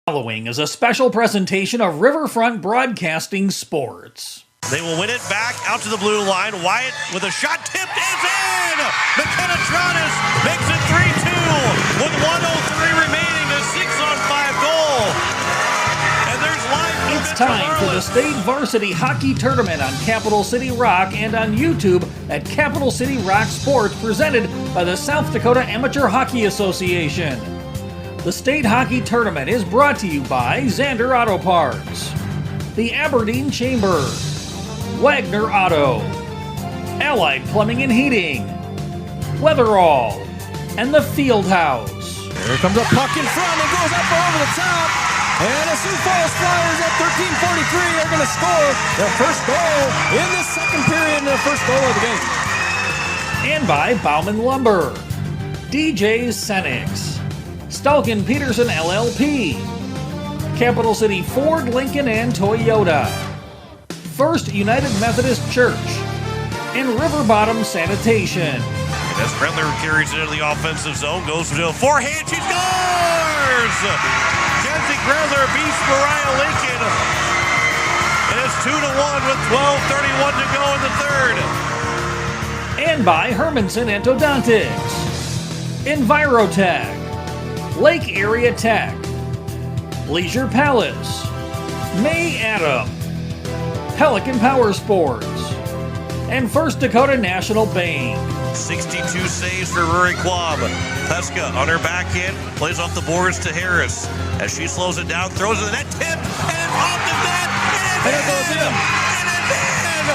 Following is a special presentation of Riverfront Broadcasting Sports. They will win it back out to the blue line. Wyatt with a shot tipped is in! McKenna Tronis makes it 3-2 with 1:03 remaining, a 6-on-5 goal. And there's live. It's time for the State Varsity Hockey Tournament on Capital City Rock and on YouTube at Capital City Rock Sports, presented by the South Dakota Amateur Hockey Association. The State Hockey Tournament is brought to you by Zander Auto Parts, the Aberdeen Chamber, Wagner Auto, Allied Plumbing and Heating, Weatherall, and the Fieldhouse. Here comes a puck in front and goes up over the top. And the Sioux Falls Flyers at 13:43 are going to score their first goal in the second period and the first goal of the game. And by Bauman Lumber, DJ's Senix, Stalkin Peterson LLP, Capital City Ford, Lincoln, and Toyota, First United Methodist Church, and River Bottom Sanitation. And as Brentler carries it into the offensive zone, goes to a forehand, she scores! Kenzie Brentler beats Mariah Lincoln. And it's 2-1 with 12:31 to go in the third. And by Hermanson Endodontics, Envirotech, Lake Area Tech, Leisure Palace, May Adam, Pelican Power Sports, and First Dakota National Bank. 62 saves for Rory Quab. Pesca on her backhand, plays off the boards to Harris. As she slows it down, throws it in the net, tip, and off the net, and it goes in! And it's in!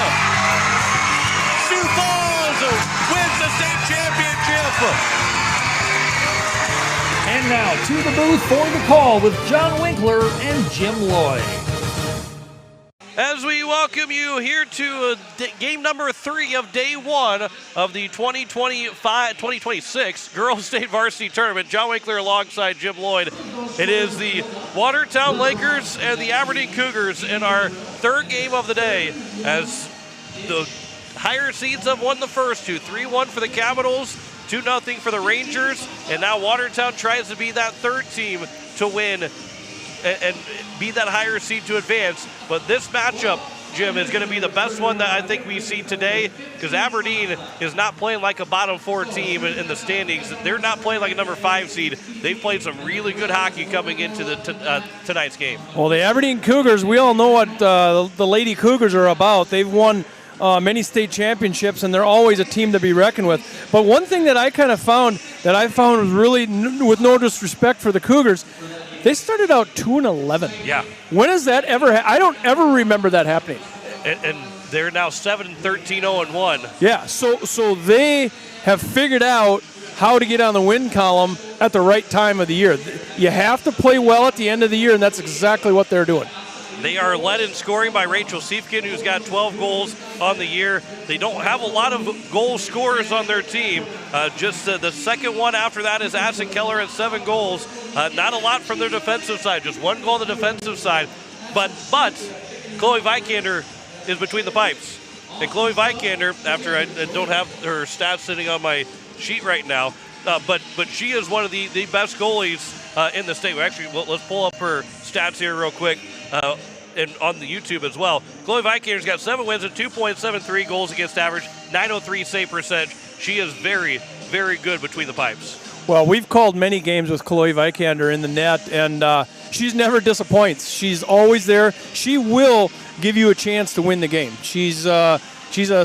Sioux Falls wins the state championship! And now to the booth for the call with John Winkler and Jim Lloyd. As we welcome you here to game number 3 of day 1 of the 2026 Girls State Varsity Tournament. John Winkler alongside Jim Lloyd. It is the Watertown Lakers and the Aberdeen Cougars in our third game of the day, as the higher seeds have won the first two. 3-1 for the Capitals, 2-0 for the Rangers, and now Watertown tries to be that third team to win and be that higher seed to advance. But this matchup, Jim, is going to be the best one that I think we see today, because Aberdeen is not playing like a bottom 4 team in the standings. They're not playing like a number 5 seed. They've played some really good hockey coming into tonight's game. Well, the Aberdeen Cougars, we all know what the Lady Cougars are about. They've won many state championships, and they're always a team to be reckoned with. But one thing that I found was really, with no disrespect for the Cougars, they started out 2-11. Yeah. When has that ever I don't ever remember that happening. And they're now 7-13, 0-1. Yeah, so they have figured out how to get on the win column at the right time of the year. You have to play well at the end of the year, and that's exactly what they're doing. They are led in scoring by Rachel Siefkin, who's got 12 goals on the year. They don't have a lot of goal scorers on their team. Just the second one after that is Assen Keller at 7 goals. Not a lot from their defensive side, just 1 goal on the defensive side. But Chloe Vikander is between the pipes. And Chloe Vikander, after I don't have her stats sitting on my sheet right now, but she is one of the best goalies in the state. Let's pull up her stats here real quick. And on the YouTube as well. Chloe Vikander's got 7 wins and 2.73 goals against average, 903 save percentage. She is very, very good between the pipes. Well, we've called many games with Chloe Vikander in the net, and she's never disappoints. She's always there. She will give you a chance to win the game. She's a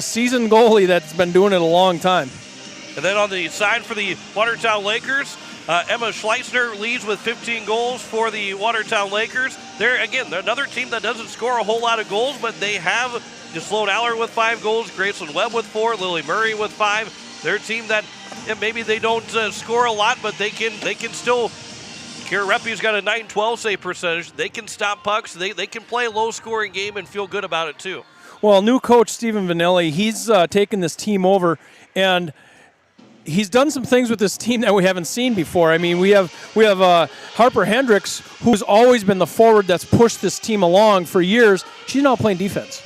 seasoned goalie that's been doing it a long time. And then on the side for the Watertown Lakers, Emma Schleitzner leads with 15 goals for the Watertown Lakers. They're another team that doesn't score a whole lot of goals, but they have Sloan Aller with 5 goals, Graceland Webb with 4, Lily Murray with 5. They're a team that maybe they don't score a lot, but they can still. Kira Reppy's got a 912 save percentage. They can stop pucks. They can play a low-scoring game and feel good about it too. Well, new coach Stephen Vanelli, he's taken this team over, and he's done some things with this team that we haven't seen before. I mean, we have Harper Hendricks, who's always been the forward that's pushed this team along for years. She's now playing defense,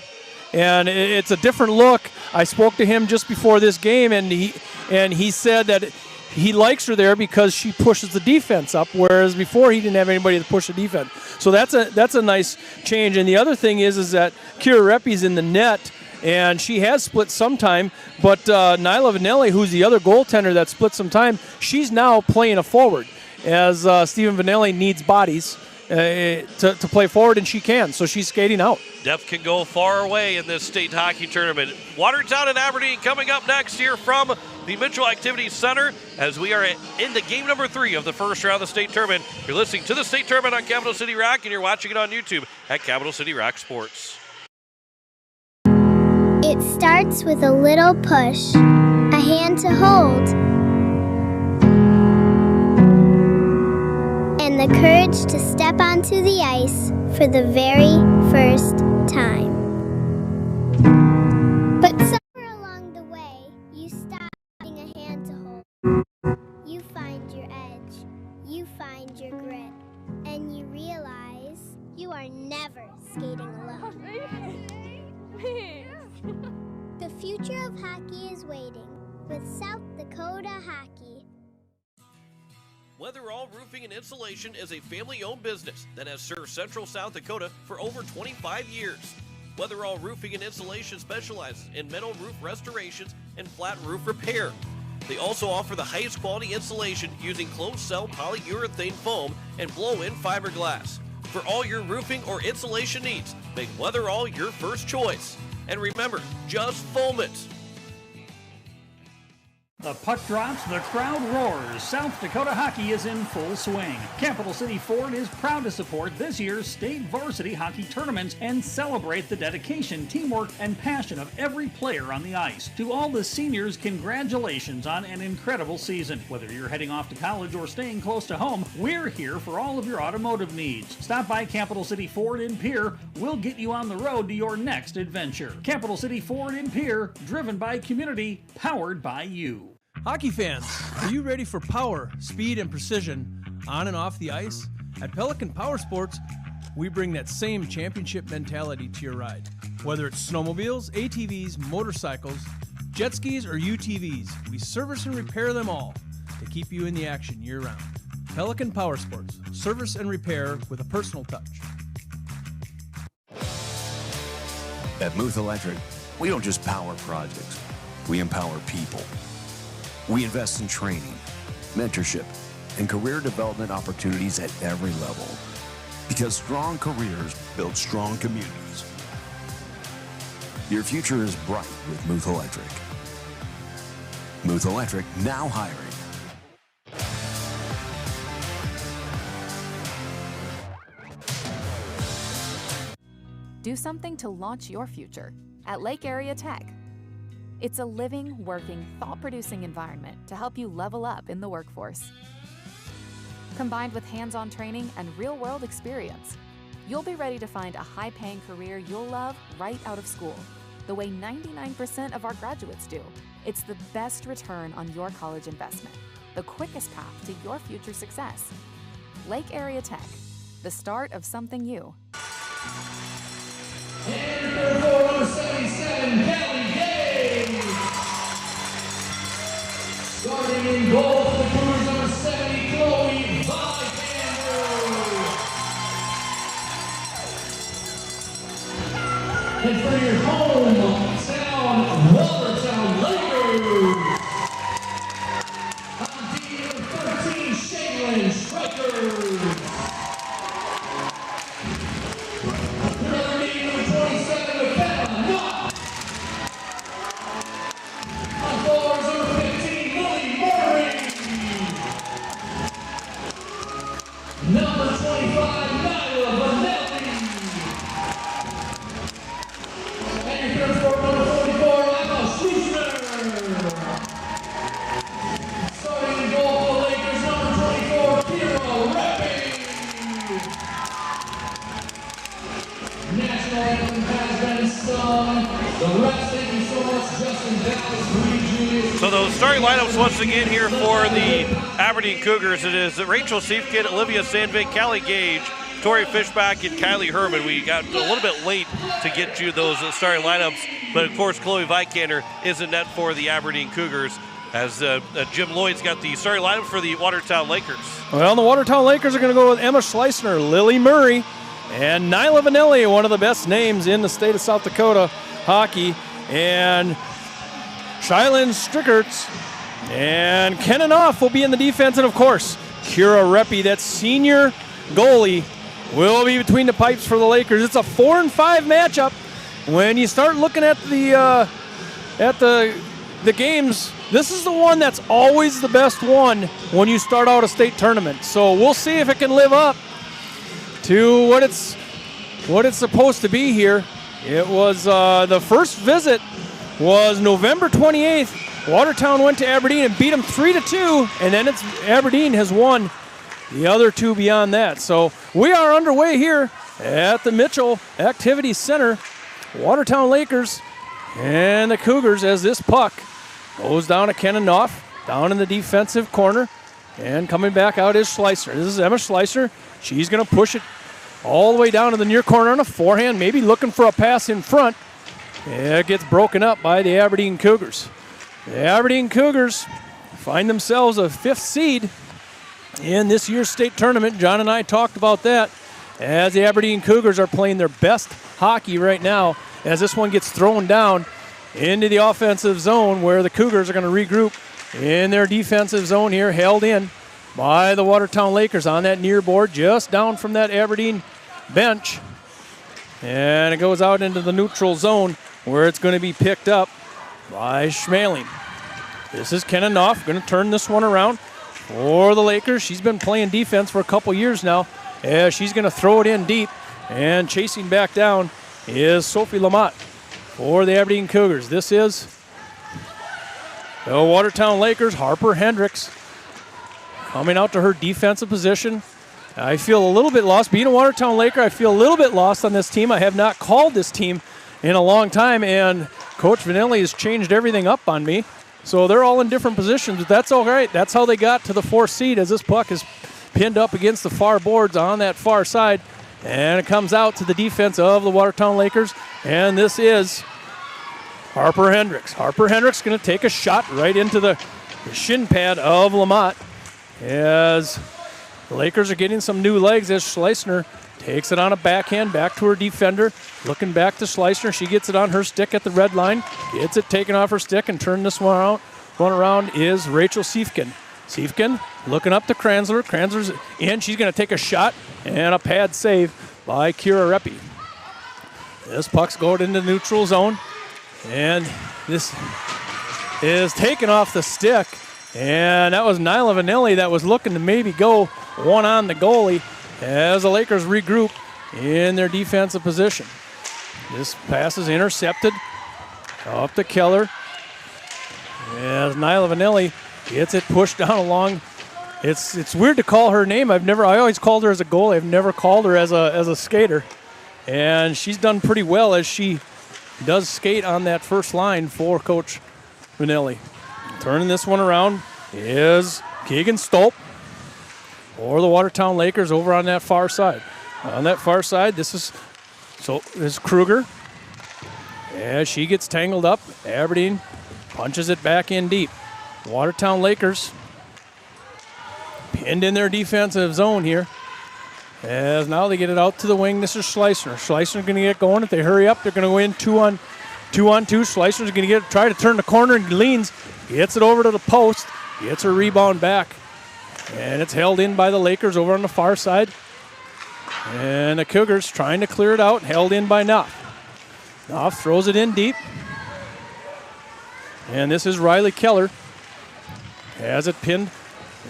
and it's a different look. I spoke to him just before this game, and he said that he likes her there because she pushes the defense up, whereas before he didn't have anybody to push the defense. So that's a nice change. And the other thing is that Kira Reppy's in the net, and she has split some time, but Nyla Vanelli, who's the other goaltender that split some time, she's now playing a forward, as Stephen Vanelli needs bodies to play forward, and she can, so she's skating out. Depth can go far away in this state hockey tournament. Watertown and Aberdeen coming up next here from the Mitchell Activity Center as we are into game number 3 of the first round of the state tournament. You're listening to the state tournament on Capital City Rock, and you're watching it on YouTube at Capital City Rock Sports. It starts with a little push, a hand to hold, and the courage to step onto the ice for the very first time. But somewhere along the way, you stop having a hand to hold. You find your edge, you find your grit, and you realize you are never skating alone. The future of hockey is waiting with South Dakota Hockey. Weatherall Roofing and Insulation is a family-owned business that has served Central South Dakota for over 25 years. Weatherall Roofing and Insulation specializes in metal roof restorations and flat roof repair. They also offer the highest quality insulation using closed-cell polyurethane foam and blow-in fiberglass. For all your roofing or insulation needs, make Weatherall your first choice. And remember, just foam it. The puck drops, the crowd roars. South Dakota hockey is in full swing. Capital City Ford is proud to support this year's state varsity hockey tournaments and celebrate the dedication, teamwork, and passion of every player on the ice. To all the seniors, congratulations on an incredible season. Whether you're heading off to college or staying close to home, we're here for all of your automotive needs. Stop by Capital City Ford in Pierre. We'll get you on the road to your next adventure. Capital City Ford in Pierre, driven by community, powered by you. Hockey fans, are you ready for power, speed, and precision on and off the ice? At Pelican Power Sports, we bring that same championship mentality to your ride. Whether it's snowmobiles, ATVs, motorcycles, jet skis, or UTVs, we service and repair them all to keep you in the action year-round. Pelican Power Sports, service and repair with a personal touch. At Muth Electric, we don't just power projects, we empower people. We invest in training, mentorship, and career development opportunities at every level. Because strong careers build strong communities. Your future is bright with Muth Electric. Muth Electric now hiring. Do something to launch your future at Lake Area Tech. It's a living, working, thought-producing environment to help you level up in the workforce. Combined with hands-on training and real-world experience, you'll be ready to find a high-paying career you'll love right out of school, the way 99% of our graduates do. It's the best return on your college investment, the quickest path to your future success. Lake Area Tech, the start of something new. And number 477, Kelly Gay. Starting in goal for the Cougars, number 70, Chloe Vikander. And for your hometown, Watertown Lakers. On D number 13, Shaylin Strikers. Number 25, Nyla Vanelli. And your third for number 44, Emma Schuster. Starting in goal for the Lakers, number 24, Kira Reppy. National anthem has been sung. The rest, thank you so much, Justin Dallas, Reed Julius. So those starting lineups once again here for the Aberdeen Cougars. It is Rachel Siefkin, Olivia Sandvik, Callie Gage, Tori Fishback, and Kylie Herman. We got a little bit late to get you those starting lineups, but of course Chloe Vikander is in net for the Aberdeen Cougars. as Jim Lloyd's got the starting lineup for the Watertown Lakers. Well, the Watertown Lakers are going to go with Emma Schleissner, Lily Murray, and Nyla Vanelli, one of the best names in the state of South Dakota hockey, and Shylin Strickerts, and Kenan Off will be in the defense, and of course, Kira Reppy, that senior goalie, will be between the pipes for the Lakers. It's a 4-5 matchup. When you start looking at the games, this is the one that's always the best one when you start out a state tournament. So we'll see if it can live up to what it's supposed to be here. It was the first visit was November 28th. Watertown went to Aberdeen and beat them 3-2, and then Aberdeen has won the other two beyond that. So we are underway here at the Mitchell Activity Center. Watertown Lakers and the Cougars, as this puck goes down to Kenan Knopf, down in the defensive corner, and coming back out is Schleissner. This is Emma Schleissner. She's going to push it all the way down to the near corner on a forehand, maybe looking for a pass in front. It gets broken up by the Aberdeen Cougars. The Aberdeen Cougars find themselves a 5th seed in this year's state tournament. John and I talked about that, as the Aberdeen Cougars are playing their best hockey right now, as this one gets thrown down into the offensive zone, where the Cougars are going to regroup in their defensive zone here, held in by the Watertown Lakers on that near board, just down from that Aberdeen bench. And it goes out into the neutral zone, where it's going to be picked up by Schmaling. This is Kenan Knopf, going to turn this one around for the Lakers. She's been playing defense for a couple years now, as she's going to throw it in deep, and chasing back down is Sophie Lamott for the Aberdeen Cougars. This is the Watertown Lakers. Harper Hendricks coming out to her defensive position. I feel a little bit lost. Being a Watertown Laker, I feel a little bit lost on this team. I have not called this team in a long time, and Coach Vanelli has changed everything up on me. So they're all in different positions, but that's all right. That's how they got to the 4th seed, as this puck is pinned up against the far boards on that far side. And it comes out to the defense of the Watertown Lakers, and this is Harper Hendricks. Harper Hendricks going to take a shot right into the shin pad of Lamott, as the Lakers are getting some new legs, as Schleissner takes it on a backhand back to her defender. Looking back to Schleissner. She gets it on her stick at the red line. Gets it taken off her stick and turn this one out. One around is Rachel Siefken. Siefken looking up to Kranzler. Kranzler's in. She's going to take a shot, and a pad save by Kira Reppy. This puck's going into the neutral zone, and this is taken off the stick. And that was Nyla Vanelli that was looking to maybe go one on the goalie, as the Lakers regroup in their defensive position. This pass is intercepted up to Keller, as Nyla Vanelli gets it pushed down along. It's weird to call her name. I always called her as a goalie. I've never called her as a skater, and she's done pretty well as she does skate on that first line for Coach Vanelli. Turning this one around is Keegan Stolp for the Watertown Lakers over on that far side. On that far side, this is Kruger. As she gets tangled up, Aberdeen punches it back in deep. Watertown Lakers pinned in their defensive zone here, as now they get it out to the wing. This is Schleissner. Schleissner's going to get going. If they hurry up, they're going to go in 2-on-2. Schleissner's going to try to turn the corner, and leans, gets it over to the post, gets her rebound back, and it's held in by the Lakers over on the far side. And the Cougars trying to clear it out, held in by Knopf. Knopf throws it in deep, and this is Riley Keller. Has it pinned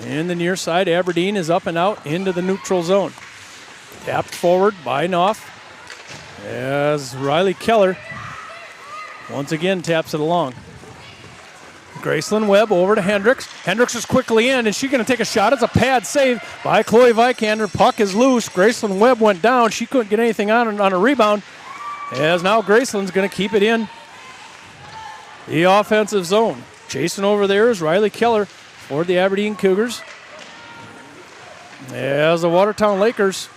in the near side. Aberdeen is up and out into the neutral zone. Tapped forward by Knopf, as Riley Keller once again taps it along. Gracelyn Webb over to Hendricks. Hendricks is quickly in, and she's going to take a shot. It's a pad save by Chloe Vikander. Puck is loose. Gracelyn Webb went down. She couldn't get anything on a rebound, as now Gracelyn's going to keep it in the offensive zone. Chasing over there is Riley Keller for the Aberdeen Cougars, as the Watertown Lakers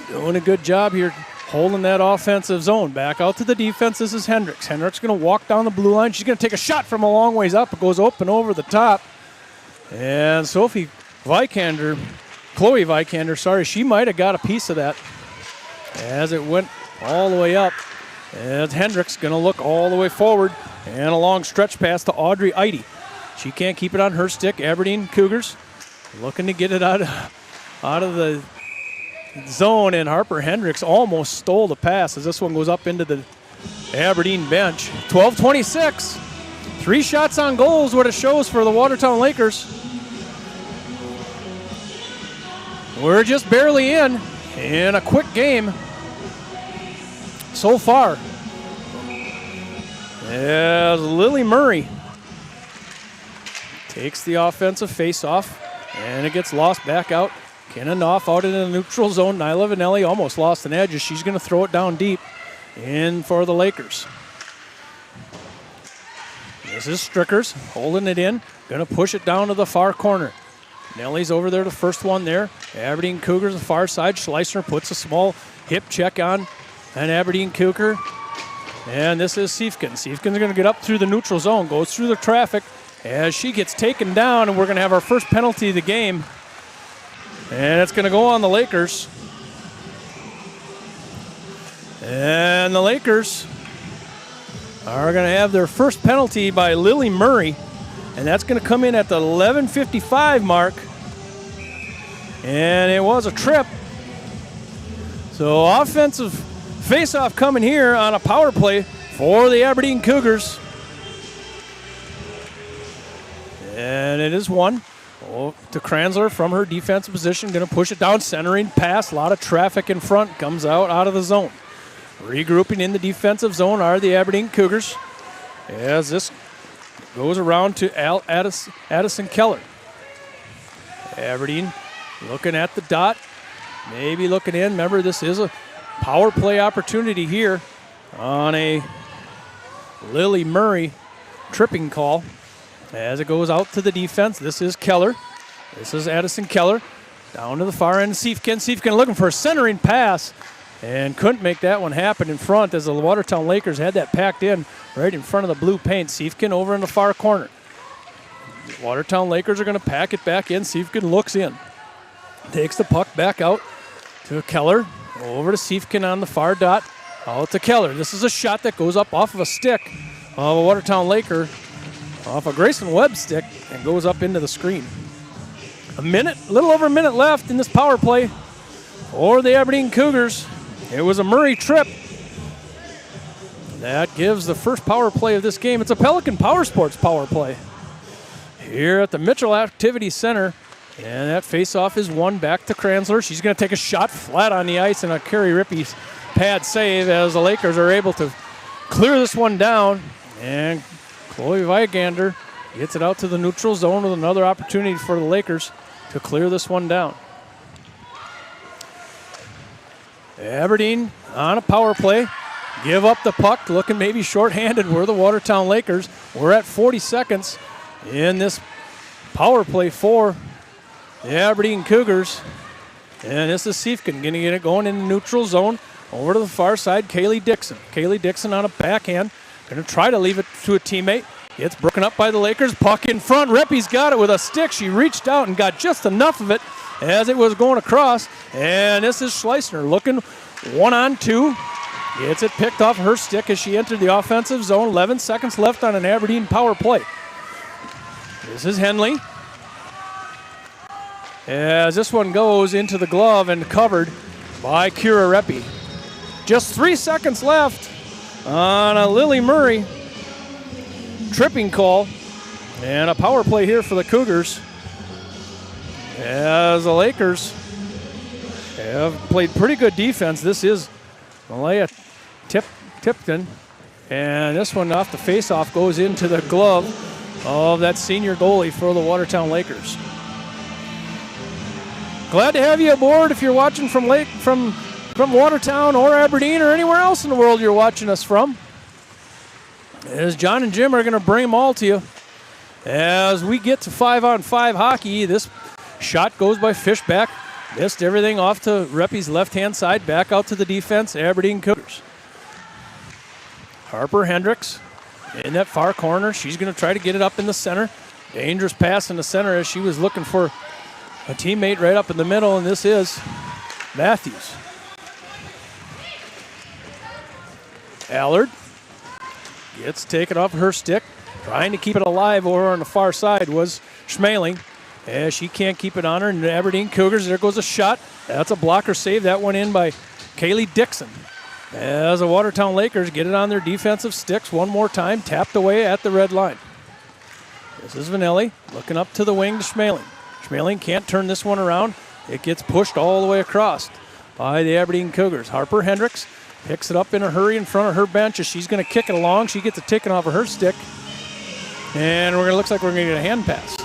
doing a good job here holding that offensive zone. Back out to the defense. This is Hendricks. Hendricks going to walk down the blue line. She's going to take a shot from a long ways up. It goes open over the top. And Chloe Vikander, she might have got a piece of that as it went all the way up. As Hendricks going to look all the way forward. And a long stretch pass to Audrey Eide. She can't keep it on her stick. Aberdeen Cougars looking to get it out of the zone, and Harper Hendricks almost stole the pass as this one goes up into the Aberdeen bench. 12-26. 3 shots on goal is what it shows for the Watertown Lakers. We're just barely in a quick game so far. As Lily Murray takes the offensive face-off, and it gets lost back out. Kinnonoff out into the neutral zone. Nyla Vanelli almost lost an edge as she's going to throw it down deep in for the Lakers. This is Strickers holding it in, going to push it down to the far corner. Nelly's over there, the first one there. Aberdeen Cougars on the far side. Schleissner puts a small hip check on an Aberdeen Cougar. And this is Siefken. Siefken's going to get up through the neutral zone, goes through the traffic as she gets taken down, and we're going to have our first penalty of the game. And it's going to go on the Lakers. And the Lakers are going to have their first penalty by Lily Murray. And that's going to come in at the 11:55 mark. And it was a trip. So offensive face-off coming here on a power play for the Aberdeen Cougars. And it is one. To Kranzler from her defensive position, going to push it down, centering pass, a lot of traffic in front, comes out of the zone. Regrouping in the defensive zone are the Aberdeen Cougars as this goes around to Addison Keller. Aberdeen looking at the dot, maybe looking in. Remember, this is a power play opportunity here on a Lily Murray tripping call. As it goes out to the defense, this is Keller. This is Addison Keller. Down to the far end, Siefken. Siefken looking for a centering pass and couldn't make that one happen in front as the Watertown Lakers had that packed in right in front of the blue paint. Siefken over in the far corner. The Watertown Lakers are going to pack it back in. Siefken looks in. Takes the puck back out to Keller. Over to Siefken on the far dot. Out to Keller. This is a shot that goes up off of a stick of a Watertown Laker. Off a Grayson Webb stick and goes up into the screen. A little over a minute left in this power play for the Aberdeen Cougars. It was a Murray trip. That gives the first power play of this game. It's a Pelican Power Sports power play here at the Mitchell Activity Center. And that face-off is won back to Kranzler. She's going to take a shot flat on the ice and a Carrie Rippey's pad save as the Lakers are able to clear this one down. And Chloe Vikander gets it out to the neutral zone with another opportunity for the Lakers to clear this one down. Aberdeen on a power play. Give up the puck, looking maybe shorthanded. We're the Watertown Lakers. We're at 40 seconds in this power play for the Aberdeen Cougars. And this is Siefken going to get it going in the neutral zone. Over to the far side, Kaylee Dixon. Kaylee Dixon on a backhand. Going to try to leave it to a teammate. It's broken up by the Lakers. Puck in front. Reppy's got it with a stick. She reached out and got just enough of it as it was going across. And this is Schleissner looking 1-on-2. Gets it picked off her stick as she entered the offensive zone. 11 seconds left on an Aberdeen power play. This is Henley. As this one goes into the glove and covered by Kira Reppy. Just 3 seconds left on a Lily Murray tripping call. And a power play here for the Cougars. As the Lakers have played pretty good defense. This is Malaya Tipton. And this one off the face-off goes into the glove of that senior goalie for the Watertown Lakers. Glad to have you aboard if you're watching from Watertown or Aberdeen or anywhere else in the world you're watching us from. As John and Jim are going to bring them all to you. As we get to 5-on-5 hockey, this shot goes by Fishback Missed everything off to Reppy's left-hand side, back out to the defense, Aberdeen Cougars. Harper Hendricks in that far corner. She's going to try to get it up in the center. Dangerous pass in the center as she was looking for a teammate right up in the middle, and this is Matthews. Allard gets taken off her stick. Trying to keep it alive over on the far side was Schmeling. As she can't keep it on her, and the Aberdeen Cougars, there goes a shot. That's a blocker save. That went in by Kaylee Dixon. As the Watertown Lakers get it on their defensive sticks one more time, tapped away at the red line. This is Vanelli looking up to the wing to Schmeling. Schmeling can't turn this one around. It gets pushed all the way across by the Aberdeen Cougars. Harper Hendricks picks it up in a hurry in front of her bench as she's going to kick it along. She gets it taken off of her stick. And looks like we're going to get a hand pass.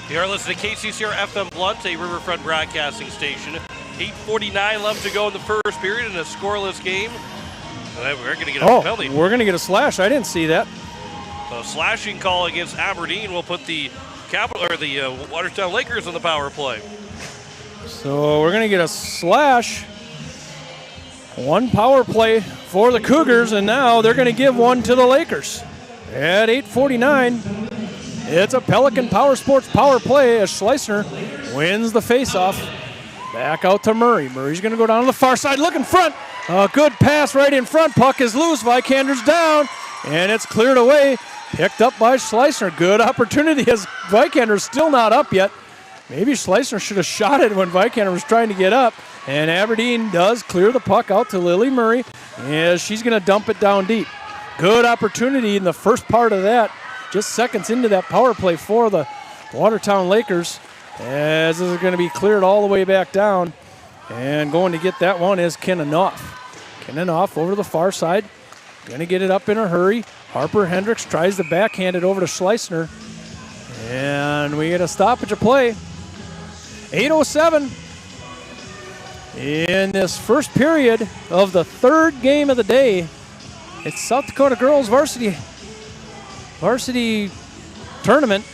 You are listening to KCCR FM Blunt, a Riverfront broadcasting station. 8:49 left to go in the first period in a scoreless game. And we're going to get a penalty. We're going to get a slash. I didn't see that. A slashing call against Aberdeen will put the Watertown Lakers on the power play. So we're going to get a slash. One power play for the Cougars, and now they're going to give one to the Lakers. At 8:49. It's a Pelican Power Sports power play as Schleissner wins the faceoff. Back out to Murray. Murray's going to go down to the far side. Look in front. A good pass right in front. Puck is loose. Vikander's down. And it's cleared away. Picked up by Schleissner. Good opportunity as Vikander's still not up yet. Maybe Schleissner should have shot it when Vikander was trying to get up. And Aberdeen does clear the puck out to Lily Murray as she's going to dump it down deep. Good opportunity in the first part of that. Just seconds into that power play for the Watertown Lakers, as this is going to be cleared all the way back down. And going to get that one is Kinanoff. Kinanoff over to the far side. Going to get it up in a hurry. Harper Hendricks tries to backhand it over to Schleissner. And we get a stoppage of play. 8:07 in this first period of the third game of the day. It's South Dakota girls varsity tournament.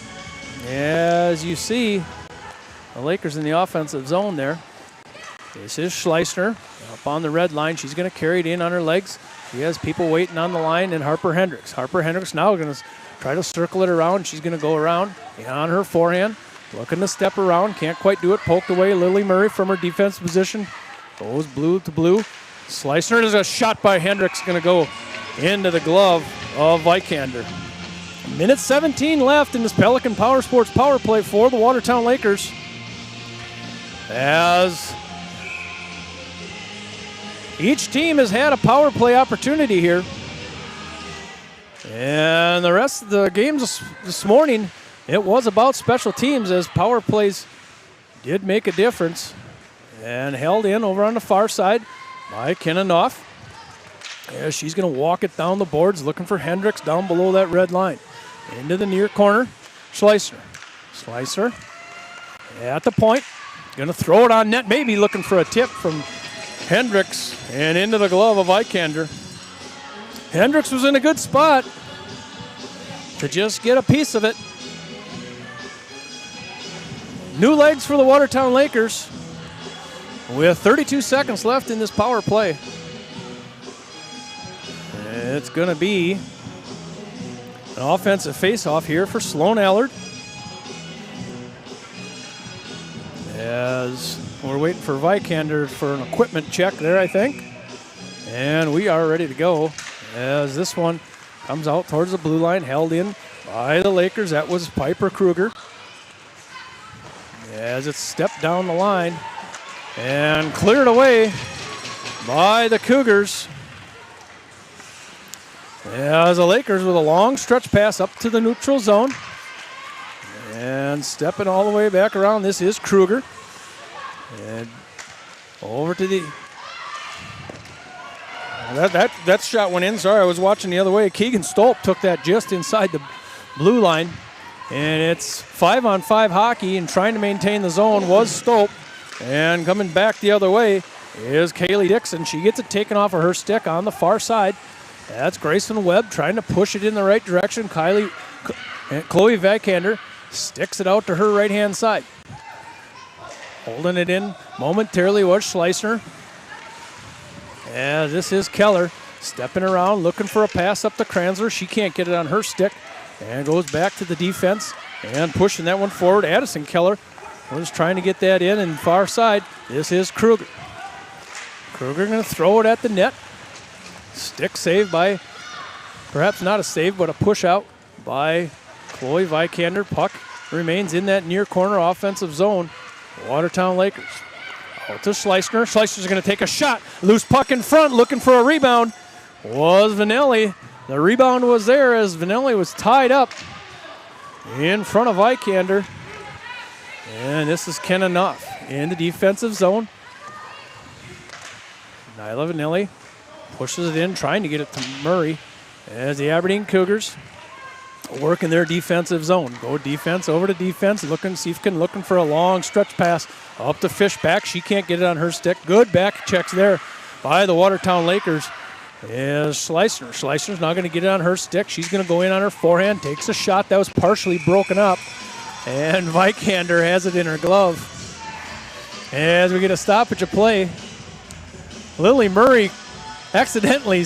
As you see, the Lakers in the offensive zone there. This is Schleissner up on the red line. She's going to carry it in on her legs. She has people waiting on the line, and Harper Hendricks. Harper Hendricks now going to try to circle it around. She's going to go around on her forehand, looking to step around. Can't quite do it. Poked away. Lily Murray from her defensive position. Goes blue to blue. Schleissner is a shot by Hendricks. Going to go into the glove of Vikander. Minute 17 left in this Pelican Power Sports power play for the Watertown Lakers. As each team has had a power play opportunity here. And the rest of the games this morning, it was about special teams as power plays did make a difference. And held in over on the far side by Kinanoff. As she's going to walk it down the boards, looking for Hendricks down below that red line. Into the near corner, Schleissner. Schleissner at the point. Going to throw it on net, maybe looking for a tip from Hendricks and into the glove of Vikander. Hendricks was in a good spot to just get a piece of it. New legs for the Watertown Lakers with 32 seconds left in this power play. It's going to be an offensive face-off here for Sloan Allard. As we're waiting for Vikander for an equipment check there, I think. And we are ready to go as this one comes out towards the blue line, held in by the Lakers. That was Piper Kruger. As it's stepped down the line and cleared away by the Cougars. As the Lakers with a long stretch pass up to the neutral zone. And stepping all the way back around, this is Kruger. And over to the... That shot went in. Sorry, I was watching the other way. Keegan Stolp took that just inside the blue line. And it's 5-on-5 hockey, and trying to maintain the zone was Stolp. And coming back the other way is Kaylee Dixon. She gets it taken off of her stick on the far side. That's Grayson Webb trying to push it in the right direction. Chloe Vikander sticks it out to her right-hand side. Holding it in momentarily was Schleissner. And this is Keller stepping around, looking for a pass up to Kranzler. She can't get it on her stick. And goes back to the defense and pushing that one forward. Addison Keller was trying to get that in and far side. This is Kruger. Kruger going to throw it at the net. Stick save by, perhaps not a save, but a push out by Chloe Vikander. Puck remains in that near corner offensive zone. Watertown Lakers. Out to Schleissner. Schleissner's going to take a shot. Loose puck in front, looking for a rebound. Was Vanelli. The rebound was there as Vanelli was tied up in front of Vikander. And this is Kenna Nuff in the defensive zone. Nyla Vanelli pushes it in, trying to get it to Murray as the Aberdeen Cougars work in their defensive zone. Go defense, over to defense, Siefken looking for a long stretch pass up to Fishback. She can't get it on her stick. Good back checks there by the Watertown Lakers. Is Schleissner. Schleissner's not going to get it on her stick. She's going to go in on her forehand, takes a shot that was partially broken up, and Vikander has it in her glove. As we get a stoppage of play, Lily Murray accidentally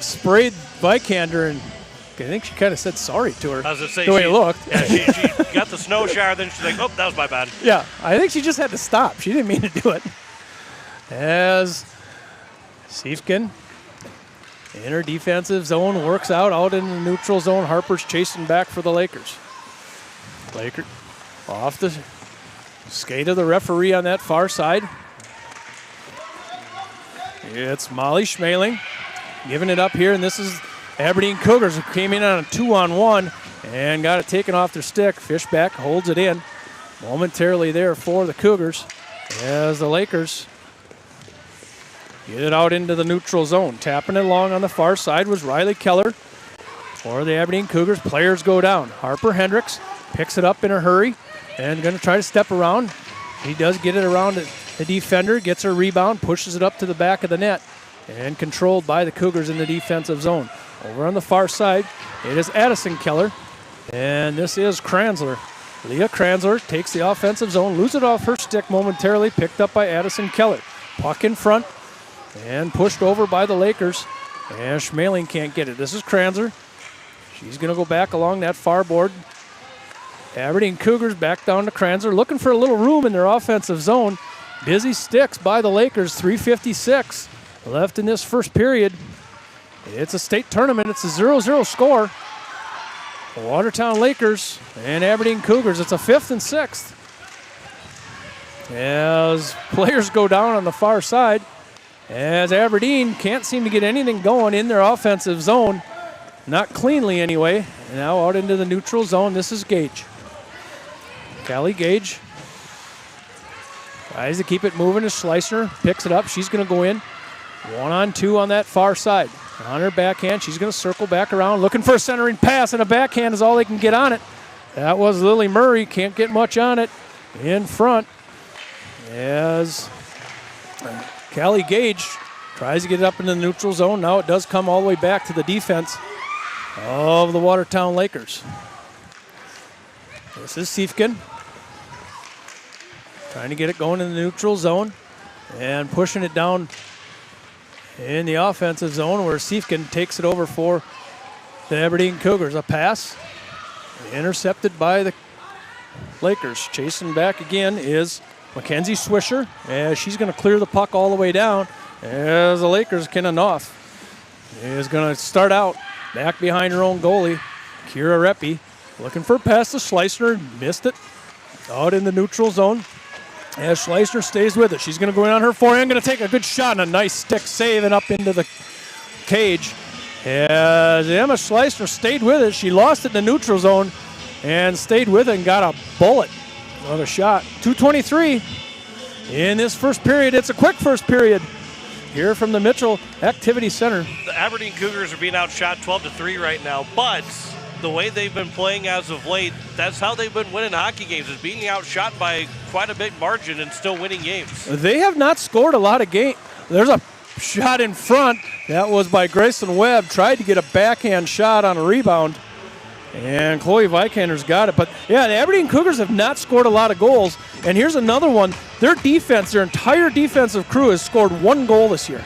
sprayed Vikander, and I think she kind of said sorry to her. I was going to say, the way it looked. Yeah, she got the snow shower, then she's like, oh, that was my bad. Yeah, I think she just had to stop. She didn't mean to do it. As Siefken in her defensive zone works out in the neutral zone. Harper's chasing back for the Lakers. Lakers off the skate of the referee on that far side. It's Molly Schmeling giving it up here, and this is Aberdeen Cougars who came in on a 2-on-1 and got it taken off their stick. Fishback holds it in momentarily there for the Cougars as the Lakers get it out into the neutral zone. Tapping it along on the far side was Riley Keller for the Aberdeen Cougars. Players go down. Harper Hendricks picks it up in a hurry and going to try to step around. He does get it around the defender, gets her rebound, pushes it up to the back of the net, and controlled by the Cougars in the defensive zone. Over on the far side, it is Addison Keller, and this is Kranzler. Leah Kranzler takes the offensive zone, loses it off her stick momentarily, picked up by Addison Keller. Puck in front, and pushed over by the Lakers. And Schmeling can't get it. This is Kranzler. She's going to go back along that far board. Aberdeen Cougars back down to Kranzler, looking for a little room in their offensive zone. Busy sticks by the Lakers, 3:56 left in this first period. It's a state tournament. It's a 0-0 score. Watertown Lakers and Aberdeen Cougars. It's a 5th and 6th. As players go down on the far side, as Aberdeen can't seem to get anything going in their offensive zone. Not cleanly anyway. Now out into the neutral zone. This is Gage. Callie Gage tries to keep it moving as Schleissner picks it up. She's going to go in 1-on-2 on that far side. On her backhand, she's going to circle back around, looking for a centering pass, and a backhand is all they can get on it. That was Lily Murray. Can't get much on it in front as Callie Gage tries to get it up into the neutral zone. Now it does come all the way back to the defense of the Watertown Lakers. This is Siefken trying to get it going in the neutral zone and pushing it down in the offensive zone where Siefken takes it over for the Aberdeen Cougars. A pass intercepted by the Lakers. Chasing back again is Mackenzie Swisher as she's going to clear the puck all the way down as the Lakers, Kenna Nuff is going to start out back behind her own goalie. Kira Reppy looking for a pass to Schleissner, missed it out in the neutral zone as Schleissner stays with it. She's going to go in on her forehand, going to take a good shot and a nice stick save and up into the cage. As Emma Schleissner stayed with it, she lost it in the neutral zone and stayed with it and got a bullet. Another shot. 2:23 in this first period. It's a quick first period here from the Mitchell Activity Center. The Aberdeen Cougars are being outshot 12-3 right now, but the way they've been playing as of late, that's how they've been winning hockey games, is being outshot by quite a big margin and still winning games. They have not scored a lot of games. There's a shot in front. That was by Grayson Webb. Tried to get a backhand shot on a rebound. And Chloe Vikander's got it. But, yeah, the Aberdeen Cougars have not scored a lot of goals. And here's another one. Their defense, their entire defensive crew has scored 1 goal this year,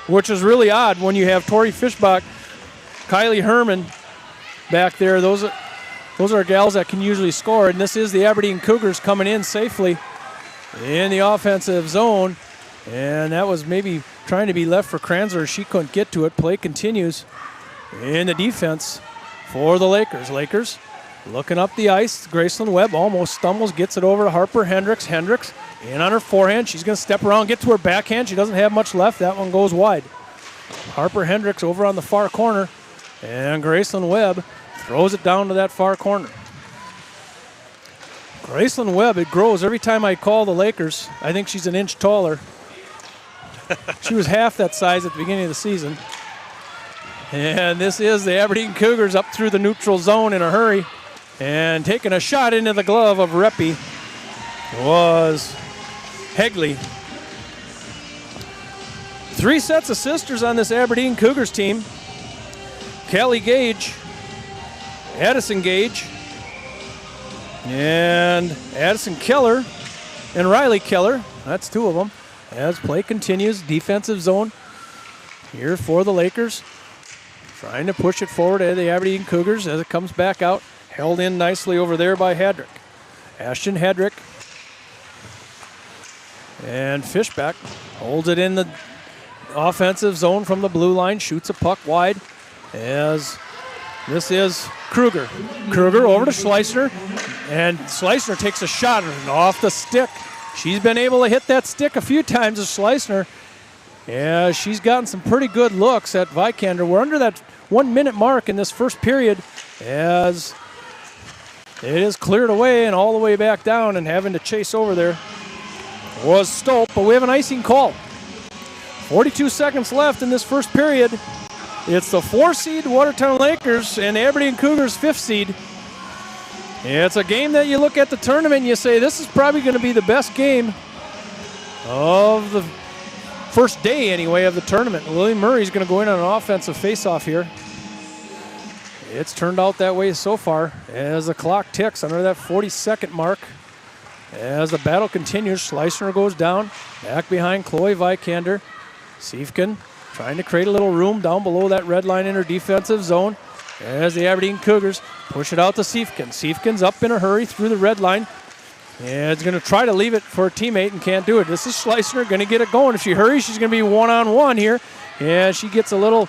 which is really odd when you have Tori Fischbach, Kylie Herman back there. Those are gals that can usually score. And this is the Aberdeen Cougars coming in safely in the offensive zone. And that was maybe trying to be left for Kranzler. She couldn't get to it. Play continues in the defense for the Lakers. Lakers looking up the ice. Graceland Webb almost stumbles, gets it over to Harper Hendricks. Hendricks in on her forehand. She's going to step around, get to her backhand. She doesn't have much left. That one goes wide. Harper Hendricks over on the far corner. And Graceland Webb throws it down to that far corner. Graceland Webb, it grows every time I call the Lakers. I think she's an inch taller. She was half that size at the beginning of the season. And this is the Aberdeen Cougars up through the neutral zone in a hurry. And taking a shot into the glove of Reppy was Hegley. 3 sets of sisters on this Aberdeen Cougars team. Kelly Gage, Addison Gage, and Addison Keller, and Riley Keller. That's 2 of them. As play continues, defensive zone here for the Lakers. Trying to push it forward to the Aberdeen Cougars as it comes back out. Held in nicely over there by Hedrick. Ashton Hedrick. And Fischbach holds it in the offensive zone from the blue line. Shoots a puck wide as this is Kruger. Kruger over to Schleissner. And Schleissner takes a shot off the stick. She's been able to hit that stick a few times as Schleissner. Yeah, she's gotten some pretty good looks at Vikander. We're under that 1 minute mark in this first period as it is cleared away and all the way back down, and having to chase over there was Stolp, but we have an icing call. 42 seconds left in this first period. It's the 4 seed Watertown Lakers and the Aberdeen Cougars 5th seed. It's a game that you look at the tournament and you say this is probably going to be the best game of the first day anyway of the tournament. William Murray's going to go in on an offensive faceoff here. It's turned out that way so far as the clock ticks under that 40-second mark. As the battle continues, Schleissner goes down, back behind Chloe Vikander. Siefken trying to create a little room down below that red line in her defensive zone as the Aberdeen Cougars push it out to Siefken. Siefken's up in a hurry through the red line. And it's going to try to leave it for a teammate and can't do it. This is Schleissner going to get it going. If she hurries, she's going to be one-on-one here. And she gets a little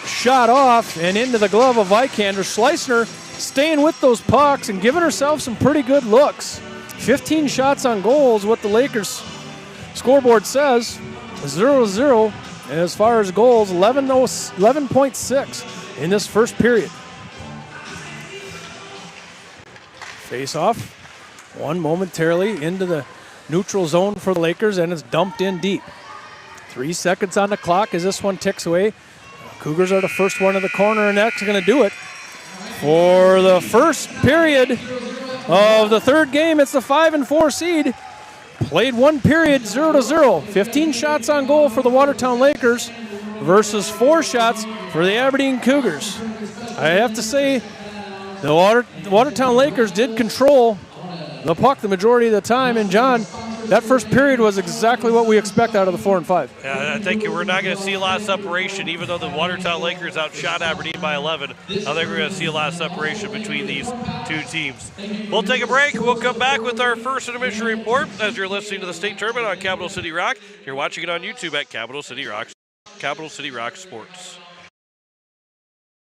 shot off and into the glove of Vikander. Schleissner staying with those pucks and giving herself some pretty good looks. 15 shots on goal is what the Lakers scoreboard says. 0-0 as far as goals, 11.6 in this first period. Face off. One momentarily into the neutral zone for the Lakers, and it's dumped in deep. 3 seconds on the clock as this one ticks away. Cougars are the first one to the corner, and that's going to do it. For the first period of the third game, it's the 5 and 4 seed. Played 1 period, 0-0. 15 shots on goal for the Watertown Lakers versus 4 shots for the Aberdeen Cougars. I have to say, the Watertown Lakers did control the puck the majority of the time, and John, that first period was exactly what we expect out of the 4 and 5. Yeah, I think we're not going to see a lot of separation, even though the Watertown Lakers outshot Aberdeen by 11. I think we're going to see a lot of separation between these 2 teams. We'll take a break. We'll come back with our first intermission report as you're listening to the state tournament on Capital City Rock. You're watching it on YouTube at Capital City Rock Sports.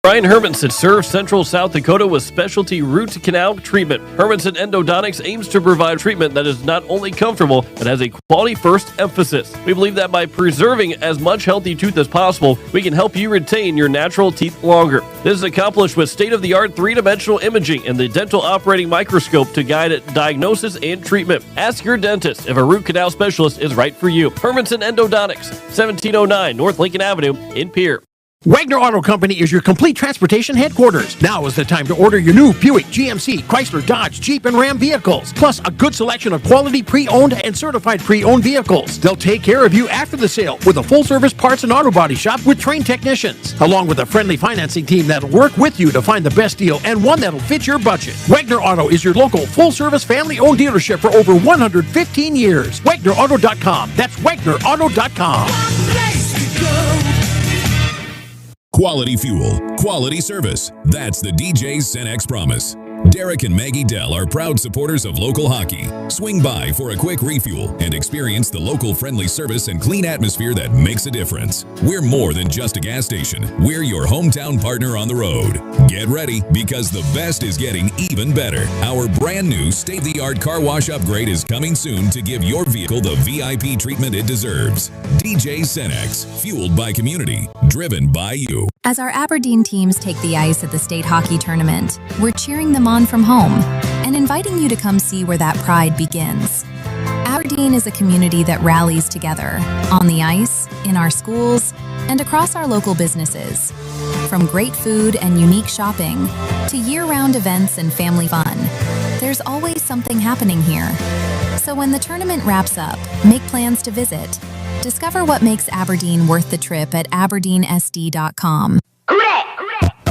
Brian Hermanson serves Central South Dakota with specialty root canal treatment. Hermanson Endodontics aims to provide treatment that is not only comfortable, but has a quality first emphasis. We believe that by preserving as much healthy tooth as possible, we can help you retain your natural teeth longer. This is accomplished with state-of-the-art 3-dimensional imaging and the dental operating microscope to guide diagnosis and treatment. Ask your dentist if a root canal specialist is right for you. Hermanson Endodontics, 1709 North Lincoln Avenue in Pierre. Wagner Auto Company is your complete transportation headquarters. Now is the time to order your new Buick, GMC, Chrysler, Dodge, Jeep, and Ram vehicles, plus a good selection of quality pre-owned and certified pre-owned vehicles. They'll take care of you after the sale with a full-service parts and auto body shop with trained technicians, along with a friendly financing team that'll work with you to find the best deal and one that'll fit your budget. Wagner Auto is your local full-service family-owned dealership for over 115 years. WagnerAuto.com. That's WagnerAuto.com. Quality fuel, quality service. That's the DJ Cenex promise. Derek and Maggie Dell are proud supporters of local hockey. Swing by for a quick refuel and experience the local friendly service and clean atmosphere that makes a difference. We're more than just a gas station. We're your hometown partner on the road. Get ready, because the best is getting even better. Our brand new state-of-the-art car wash upgrade is coming soon to give your vehicle the VIP treatment it deserves. DJ Cenex, fueled by community, driven by you. As our Aberdeen teams take the ice at the state hockey tournament, we're cheering them on from home and inviting you to come see where that pride begins. Aberdeen is a community that rallies together on the ice, in our schools, and across our local businesses. From great food and unique shopping to year-round events and family fun, there's always something happening here. So when the tournament wraps up, make plans to visit. Discover what makes Aberdeen worth the trip at aberdeensd.com.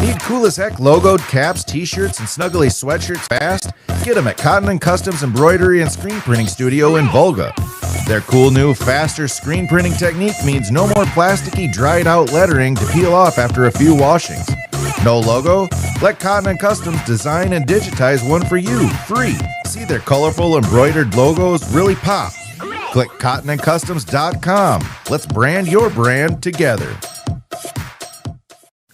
Need cool as heck logoed caps, t-shirts, and snuggly sweatshirts fast? Get them at Cotton & Customs Embroidery and Screen Printing Studio in Volga. Their cool new, faster screen printing technique means no more plasticky, dried-out lettering to peel off after a few washings. No logo? Let Cotton & Customs design and digitize one for you, free. See their colorful embroidered logos really pop. Click cottonandcustoms.com. Let's brand your brand together.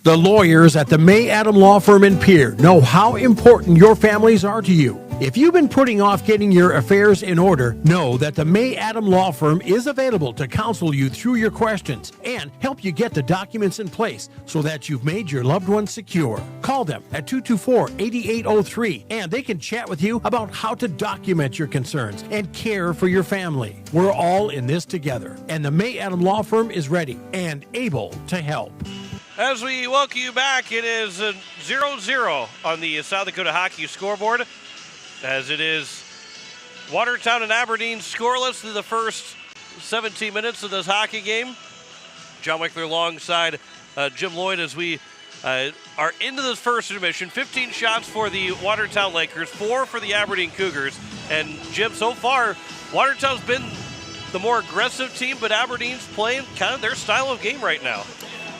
The lawyers at the May Adam Law Firm in Pierre know how important your families are to you. If you've been putting off getting your affairs in order, know that the May Adam Law Firm is available to counsel you through your questions and help you get the documents in place so that you've made your loved ones secure. Call them at 224-8803 and they can chat with you about how to document your concerns and care for your family. We're all in this together, and the May Adam Law Firm is ready and able to help. As we welcome you back, it is 0-0 on the South Dakota Hockey scoreboard, as it is Watertown and Aberdeen scoreless through the first 17 minutes of this hockey game. John Wickler alongside Jim Lloyd as we are into this first intermission. 15 shots for the Watertown Lakers, 4 for the Aberdeen Cougars. And Jim, so far, Watertown's been the more aggressive team, but Aberdeen's playing kind of their style of game right now.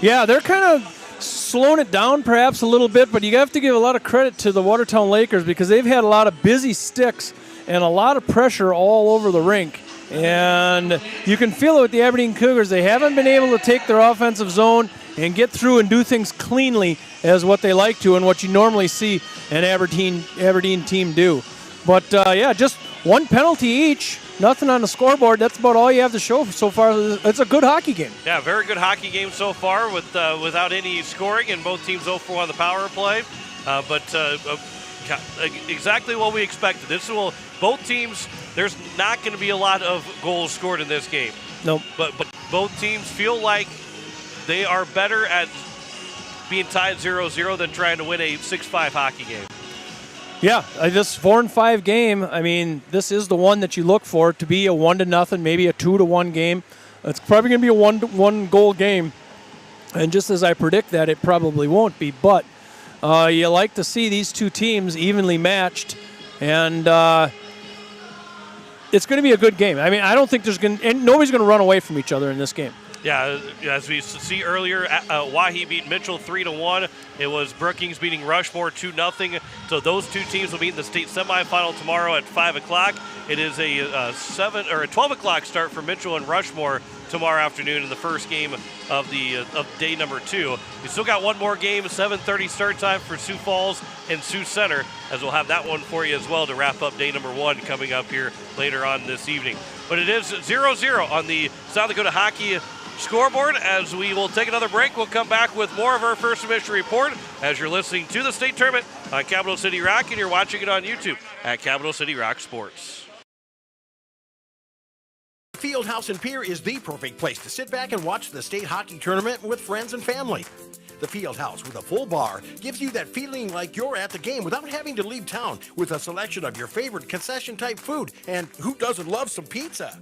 Yeah, they're kind of slowing it down perhaps a little bit, but you have to give a lot of credit to the Watertown Lakers because they've had a lot of busy sticks and a lot of pressure all over the rink. And you can feel it with the Aberdeen Cougars. They haven't been able to take their offensive zone and get through and do things cleanly as what they like to and what you normally see an Aberdeen team do. But, yeah, just one penalty each. Nothing on the scoreboard. That's about all you have to show so far. It's a good hockey game. Yeah, very good hockey game so far without any scoring, and both teams 0-4 on the power play. But exactly what we expected. Both teams, there's not going to be a lot of goals scored in this game. Nope. But both teams feel like they are better at being tied 0-0 than trying to win a 6-5 hockey game. Yeah, this 4-5 game, I mean, this is the one that you look for to be a 1-0, maybe a 2-1 game. It's probably going to be a one goal game. And just as I predict that, it probably won't be. But you like to see these two teams evenly matched. And it's going to be a good game. I mean, I don't think nobody's going to run away from each other in this game. Yeah, as we see earlier, Wahi beat Mitchell 3-1. It was Brookings beating Rushmore 2-0. So those two teams will meet in the state semifinal tomorrow at 5 o'clock. It is a 12 o'clock start for Mitchell and Rushmore tomorrow afternoon in the first game of day number 2. We still got one more game, 7:30 start time for Sioux Falls and Sioux Center, as we'll have that one for you as well to wrap up day number 1 coming up here later on this evening. But it is 0-0 on the South Dakota Hockey scoreboard. As we will take another break, we'll come back with more of our first intermission report as you're listening to the state tournament on Capital City Rock, and you're watching it on YouTube at Capital City Rock Sports. Fieldhouse in Pierre is the perfect place to sit back and watch the state hockey tournament with friends and family. The Fieldhouse with a full bar gives you that feeling like you're at the game without having to leave town, with a selection of your favorite concession-type food, and who doesn't love some pizza?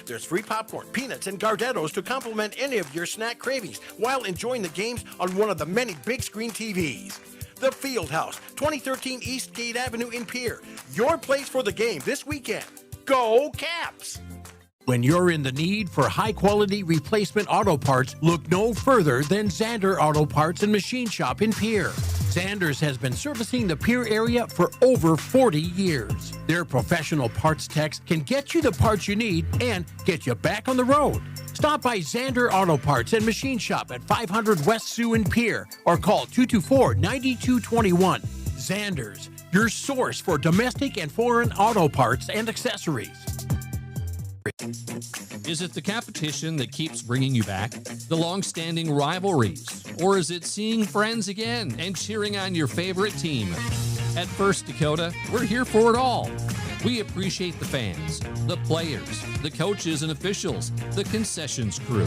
There's free popcorn, peanuts, and Gardettos to complement any of your snack cravings while enjoying the games on one of the many big screen TVs. The Fieldhouse, 2013 East Gate Avenue in Pierre. Your place for the game this weekend. Go Caps! When you're in the need for high-quality replacement auto parts, look no further than Zander Auto Parts and Machine Shop in Pierre. Zander's has been servicing the Pierre area for over 40 years. Their professional parts techs can get you the parts you need and get you back on the road. Stop by Zander Auto Parts and Machine Shop at 500 West Sioux in Pierre or call 224-9221. Zander's, your source for domestic and foreign auto parts and accessories. Is it the competition that keeps bringing you back? The long-standing rivalries? Or is it seeing friends again and cheering on your favorite team? At First Dakota, we're here for it all. We appreciate the fans, the players, the coaches and officials, the concessions crew.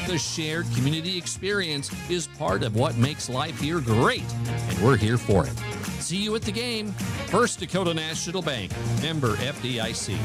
The shared community experience is part of what makes life here great, and we're here for it. See you at the game. First Dakota National Bank, member FDIC.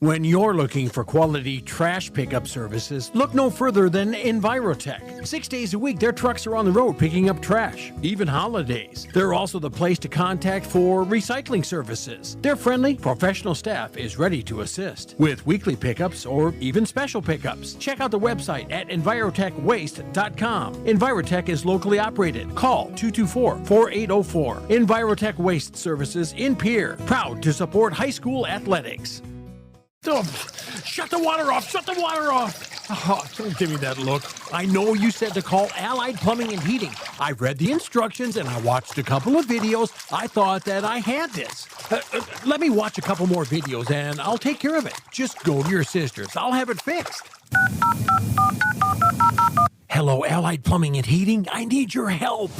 When you're looking for quality trash pickup services, look no further than Envirotech. 6 days a week, their trucks are on the road picking up trash, even holidays. They're also the place to contact for recycling services. Their friendly, professional staff is ready to assist with weekly pickups or even special pickups. Check out the website at EnvirotechWaste.com. Envirotech is locally operated. Call 224-4804. Envirotech Waste Services in Pierre, proud to support high school athletics. Oh, shut the water off! Shut the water off! Oh, don't give me that look. I know you said to call Allied Plumbing and Heating. I read the instructions and I watched a couple of videos. I thought that I had this. Let me watch a couple more videos and I'll take care of it. Just go to your sister's. I'll have it fixed. Hello, Allied Plumbing and Heating. I need your help.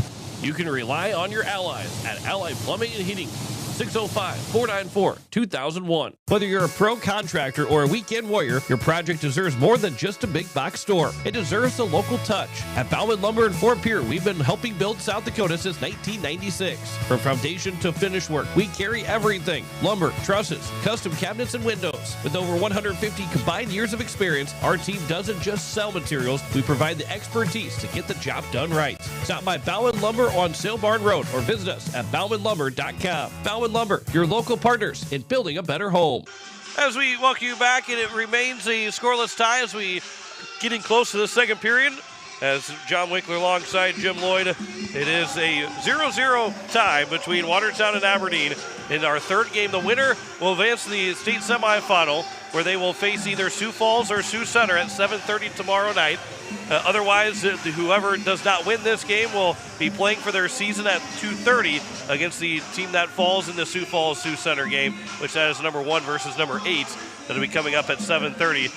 You can rely on your allies at Allied Plumbing and Heating. 605-494-2001. Whether you're a pro contractor or a weekend warrior, your project deserves more than just a big box store. It deserves a local touch. At Bauman Lumber in Fort Pierre, we've been helping build South Dakota since 1996. From foundation to finish work, we carry everything. Lumber, trusses, custom cabinets, and windows. With over 150 combined years of experience, our team doesn't just sell materials, we provide the expertise to get the job done right. Stop by Bauman Lumber on Sail Barn Road or visit us at baumanlumber.com. Bauman Lumber, your local partners in building a better home. As we welcome you back, and it remains a scoreless tie as we getting close to the second period. As John Winkler alongside Jim Lloyd, it is a 0-0 tie between Watertown and Aberdeen. In our third game, the winner will advance to the state semifinal, where they will face either Sioux Falls or Sioux Center at 7:30 tomorrow night. Otherwise, whoever does not win this game will be playing for their season at 2:30 against the team that falls in the Sioux Falls Sioux Center game, which that is number 1 versus number 8. That'll be coming up at 7:30.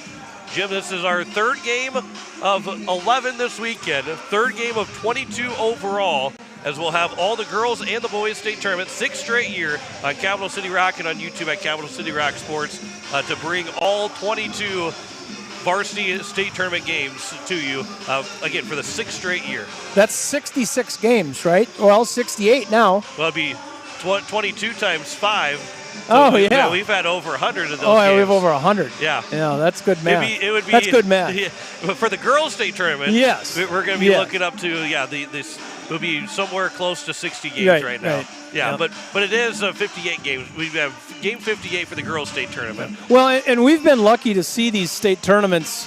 Jim, this is our third game of 11 this weekend, third game of 22 overall, as we'll have all the girls and the boys state tournament, 6th straight year on Capital City Rock and on YouTube at Capital City Rock Sports to bring all 22 varsity state tournament games to you, again, for the 6th straight year. That's 66 games, right? Well, 68 now. Well, it'd be 22 times 5. So we've had over 100 of those games. Oh, yeah, we have over 100. Yeah. Yeah, that's good math. That's good math. Yeah, but for the girls' state tournament, yes, we're going to be looking up to, this will be somewhere close to 60 games right now. Right. Yeah, yep. but it is 58 games. We have game 58 for the girls' state tournament. Well, and we've been lucky to see these state tournaments.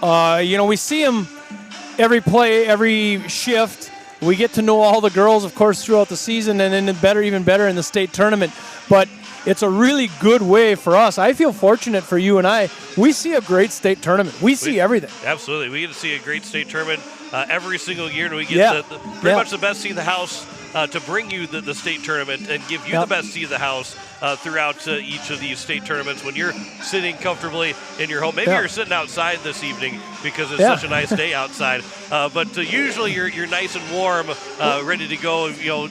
We see them every play, every shift. We get to know all the girls, of course, throughout the season, and then even better in the state tournament. But it's a really good way for us. I feel fortunate for you and I. We see a great state tournament. We see everything. Absolutely. We get to see a great state tournament every single year, and we get pretty much the best seat in the house to bring you the state tournament and give you the best seat of the house throughout each of these state tournaments when you're sitting comfortably in your home. Maybe you're sitting outside this evening because it's such a nice day outside. But usually you're nice and warm, ready to go, in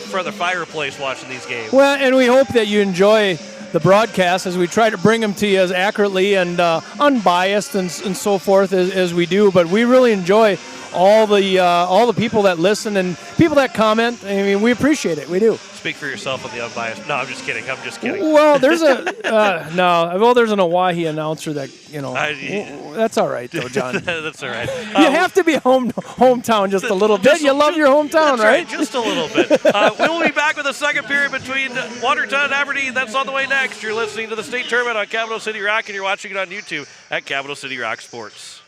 front of the fireplace watching these games. Well, and we hope that you enjoy the broadcasts as we try to bring them to you as accurately and unbiased and so forth as we do. But we really enjoy all the people that listen and people that comment. I mean, we appreciate it. We do. Speak for yourself on the unbiased. No, I'm just kidding. Well, there's there's an Oahe announcer that, that's all right though, John. That's all right. You have to be hometown just a little bit. You love your hometown, right? Just a little bit. We will be back with the second period between Watertown and Aberdeen. That's on the way next. You're listening to the state tournament on Capital City Rock, and you're watching it on YouTube at Capital City Rock Sports.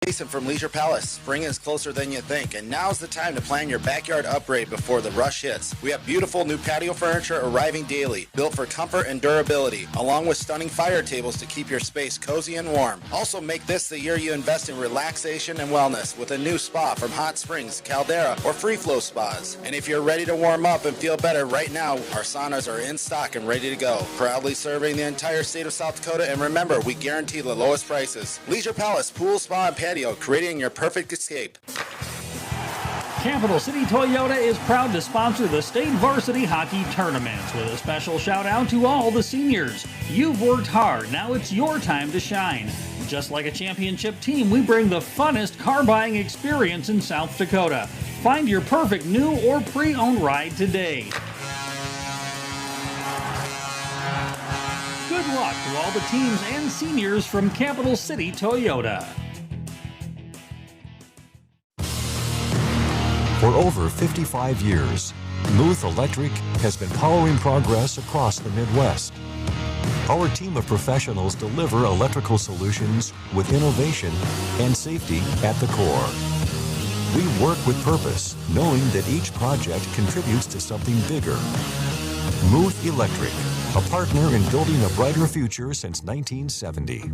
Jason from Leisure Palace. Spring is closer than you think, and now's the time to plan your backyard upgrade before the rush hits. We have beautiful new patio furniture arriving daily, built for comfort and durability, along with stunning fire tables to keep your space cozy and warm. Also, make this the year you invest in relaxation and wellness with a new spa from Hot Springs, Caldera, or Free Flow Spas. And if you're ready to warm up and feel better right now, our saunas are in stock and ready to go. Proudly serving the entire state of South Dakota, and remember, we guarantee the lowest prices. Leisure Palace, pool, spa, and patio, creating your perfect escape. Capital City Toyota is proud to sponsor the state varsity hockey tournaments with a special shout out to all the seniors. You've worked hard, now it's your time to shine. Just like a championship team, we bring the funnest car buying experience in South Dakota. Find your perfect new or pre-owned ride today. Good luck to all the teams and seniors from Capital City Toyota. For over 55 years, Muth Electric has been powering progress across the Midwest. Our team of professionals deliver electrical solutions with innovation and safety at the core. We work with purpose, knowing that each project contributes to something bigger. Muth Electric, a partner in building a brighter future since 1970.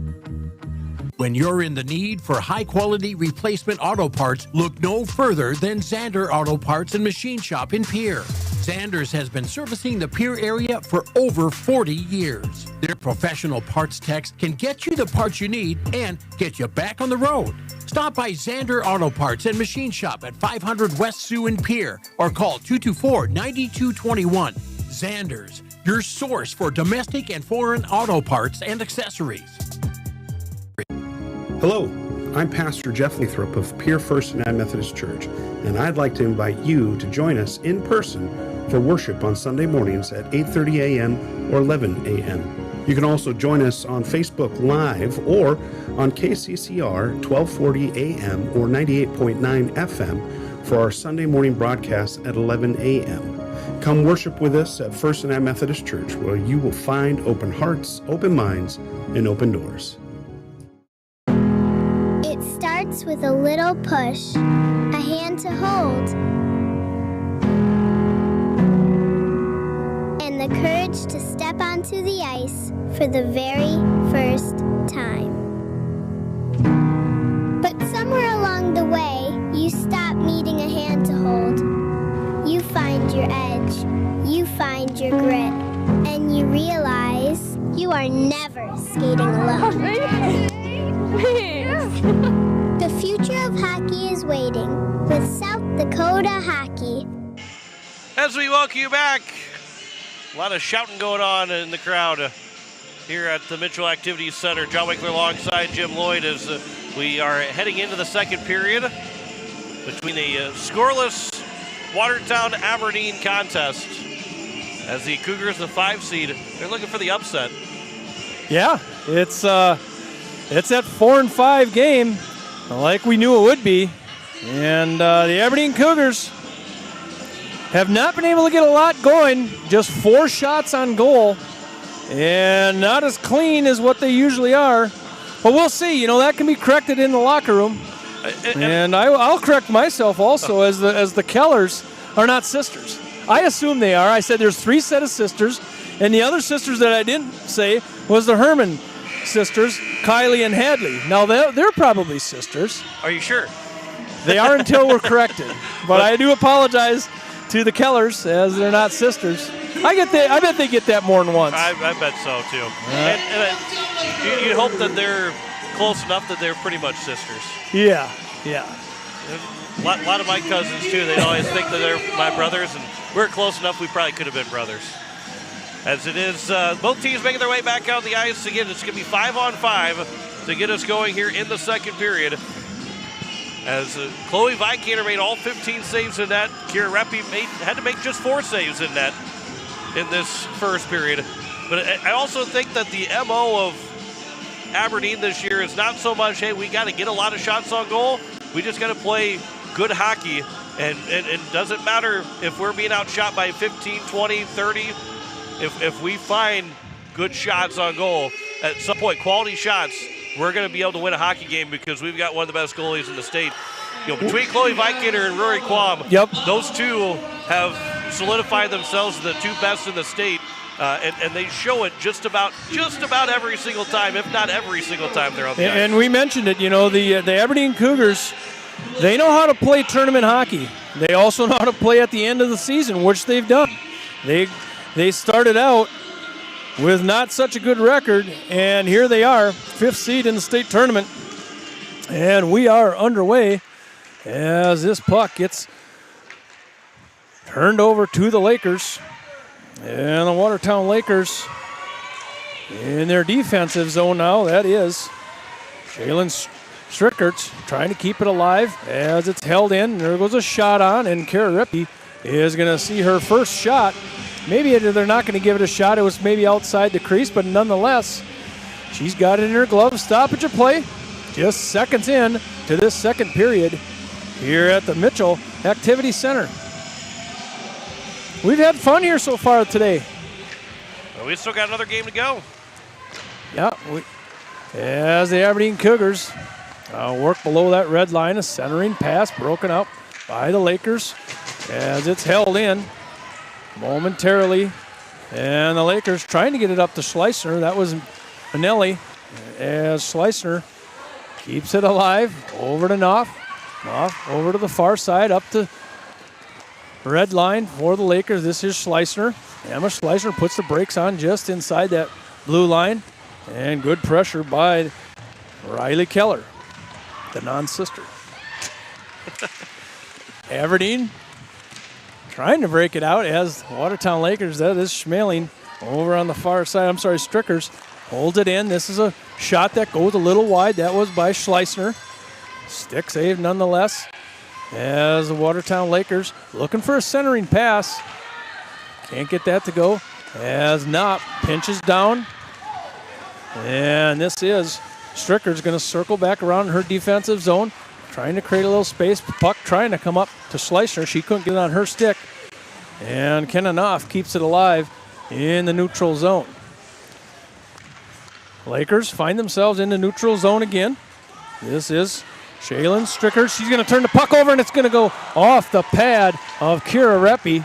When you're in the need for high-quality replacement auto parts, look no further than Zander Auto Parts and Machine Shop in Pierre. Zander's has been servicing the Pierre area for over 40 years. Their professional parts techs can get you the parts you need and get you back on the road. Stop by Zander Auto Parts and Machine Shop at 500 West Sioux in Pierre or call 224-9221. Zander's, your source for domestic and foreign auto parts and accessories. Hello, I'm Pastor Jeff Lathrop of Pierre First United Methodist Church, and I'd like to invite you to join us in person for worship on Sunday mornings at 8:30 a.m. or 11 a.m. You can also join us on Facebook Live or on KCCR 1240 a.m. or 98.9 FM for our Sunday morning broadcast at 11 a.m. Come worship with us at First United Methodist Church, where you will find open hearts, open minds, and open doors. It starts with a little push, a hand to hold, and the courage to step onto the ice for the very first time. But somewhere along the way, you stop needing a hand to hold. You find your edge, you find your grit, and you realize you are never skating alone. The future of hockey is waiting with South Dakota Hockey. As we welcome you back, a lot of shouting going on in the crowd here at the Mitchell Activities Center. John Winkler alongside Jim Lloyd as we are heading into the second period between the scoreless Watertown Aberdeen contest. As the Cougars, the 5 seed, they're looking for the upset. Yeah, it's that 4-5 game, like we knew it would be. And the Aberdeen Cougars have not been able to get a lot going. Just 4 shots on goal, and not as clean as what they usually are. But we'll see. You know, that can be corrected in the locker room. And I'll correct myself also, as the Kellers are not sisters. I assume they are. I said there's 3 set of sisters, and the other sisters that I didn't say was the Herman sisters, Kylie and Hadley. Now they're probably sisters. Are you sure? They are until we're corrected. But I do apologize to the Kellers, as they're not sisters. I bet they get that more than once. I bet so too. And you hope that they're close enough that they're pretty much sisters. Yeah. A lot of my cousins too. They always think that they're my brothers, and we're close enough we probably could have been brothers. as it is both teams making their way back out on the ice. Again, it's going to be 5-on-5 to get us going here in the second period. As Chloe Vikander made all 15 saves in net, Kira Reppy had to make just 4 saves in net in this first period. But I also think that the MO of Aberdeen this year is not so much, hey, we got to get a lot of shots on goal. We just got to play good hockey. And it doesn't matter if we're being outshot by 15, 20, 30. If we find good shots on goal, at some point, quality shots, we're going to be able to win a hockey game because we've got one of the best goalies in the state. You know, between Chloe Vikander and Rory Quam, those two have solidified themselves as the 2 best in the state, and they show it just about every single time, if not every single time they're on the ice. And we mentioned it, you know, the Aberdeen Cougars, they know how to play tournament hockey. They also know how to play at the end of the season, which they've done. They started out with not such a good record, and here they are, 5th seed in the state tournament. And we are underway as this puck gets turned over to the Lakers. And the Watertown Lakers in their defensive zone now. That is Jalen Strickert trying to keep it alive as it's held in. There goes a shot on, and Kara Rippey is going to see her first shot. Maybe they're not going to give it a shot. It was maybe outside the crease, but nonetheless, she's got it in her glove. Stoppage of play. Just seconds in to this second period here at the Mitchell Activity Center. We've had fun here so far today. Well, we still got another game to go. Yeah, as the Aberdeen Cougars work below that red line, a centering pass broken up by the Lakers as it's held in momentarily. And the Lakers trying to get it up to Schleissner. That was Manelli as Schleissner keeps it alive. Over to Knopf. Knopf over to the far side, up to red line for the Lakers. This is Schleissner. Emma Schleissner puts the brakes on just inside that blue line. And good pressure by Riley Keller, the non-sister. Aberdeen trying to break it out as Watertown Lakers. That is Schmeling over on the far side. I'm sorry, Strickers holds it in. This is a shot that goes a little wide. That was by Schleissner. Stick save nonetheless as the Watertown Lakers looking for a centering pass. Can't get that to go as Knopp pinches down. And this is Stricker's going to circle back around her defensive zone, trying to create a little space. Puck trying to come up to Schleissner. She couldn't get it on her stick. And Kenna Knopf keeps it alive in the neutral zone. Lakers find themselves in the neutral zone again. This is Shaylin Stricker. She's going to turn the puck over, and it's going to go off the pad of Kira Reppy.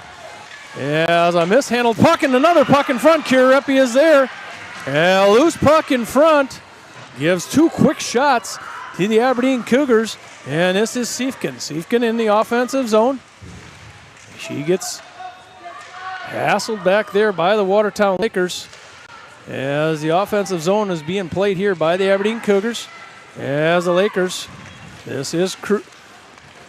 As a mishandled puck and another puck in front. Kira Reppy is there. A loose puck in front. Gives 2 quick shots to the Aberdeen Cougars. And this is Siefken. Siefken in the offensive zone. She gets hassled back there by the Watertown Lakers as the offensive zone is being played here by the Aberdeen Cougars. As the Lakers, this is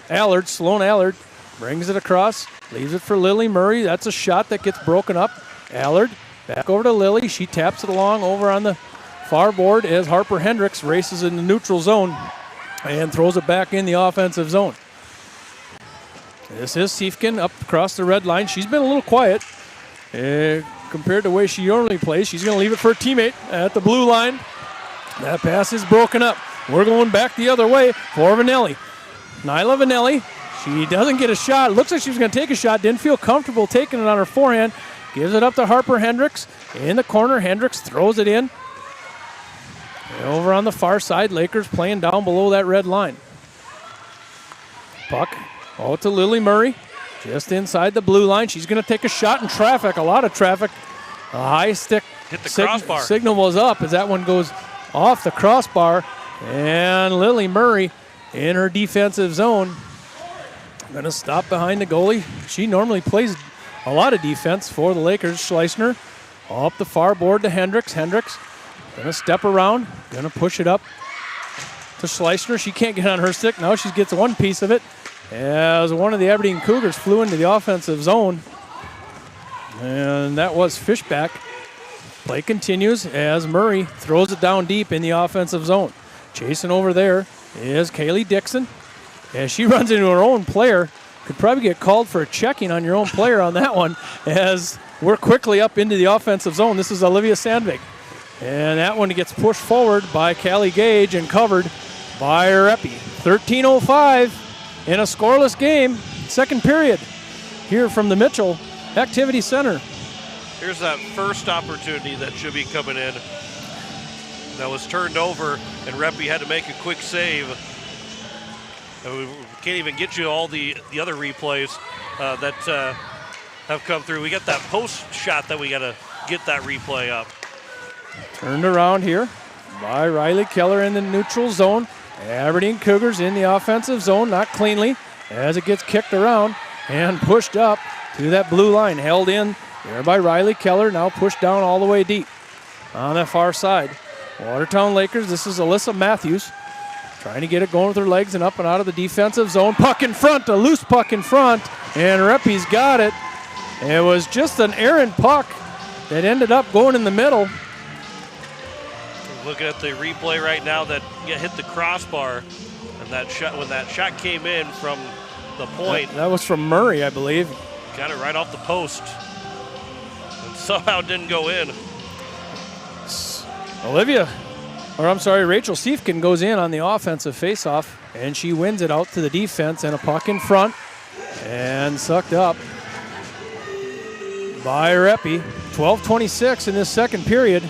Allard, Sloan Allard, brings it across, leaves it for Lily Murray. That's a shot that gets broken up. Allard back over to Lily. She taps it along over on the far board as Harper Hendricks races in the neutral zone and throws it back in the offensive zone. This is Siefken up across the red line. She's been a little quiet compared to the way she normally plays. She's going to leave it for a teammate at the blue line. That pass is broken up. We're going back the other way for Vanelli. Nyla Vanelli. She doesn't get a shot. Looks like she was going to take a shot. Didn't feel comfortable taking it on her forehand. Gives it up to Harper Hendricks. In the corner, Hendricks throws it in. And over on the far side, Lakers playing down below that red line. Puck out to Lily Murray. Just inside the blue line. She's going to take a shot in traffic. A lot of traffic. A high stick hit the crossbar. Signal was up as that one goes off the crossbar. And Lily Murray in her defensive zone. Going to stop behind the goalie. She normally plays a lot of defense for the Lakers. Schleissner up the far board to Hendricks. Hendricks going to step around. Going to push it up to Schleissner. She can't get on her stick. Now she gets one piece of it as one of the Aberdeen Cougars flew into the offensive zone. And that was Fishback. Play continues as Murray throws it down deep in the offensive zone. Chasing over there is Kaylee Dixon. As she runs into her own player. Could probably get called for a checking on your own player on that one, as we're quickly up into the offensive zone. This is Olivia Sandvik. And that one gets pushed forward by Callie Gage and covered by Reppy. 13:05 in a scoreless game. Second period here from the Mitchell Activity Center. Here's that first opportunity that should be coming in. That was turned over, and Reppy had to make a quick save. And we can't even get you all the other replays that have come through. We got that post shot that we got to get that replay up. Turned around here by Riley Keller in the neutral zone. Aberdeen Cougars in the offensive zone, not cleanly, as it gets kicked around and pushed up to that blue line. Held in there by Riley Keller, now pushed down all the way deep on that far side. Watertown Lakers, this is Alyssa Matthews. Trying to get it going with her legs and up and out of the defensive zone. Puck in front, a loose puck in front, and Reppy's got it. It was just an errant puck that ended up going in the middle. Looking at the replay right now that hit the crossbar, and that shot, when that shot came in from the point. That was from Murray, I believe. Got it right off the post, and somehow didn't go in. Rachel Siefkin goes in on the offensive faceoff, and she wins it out to the defense, and a puck in front, and sucked up by Reppy. 12:26 in this second period.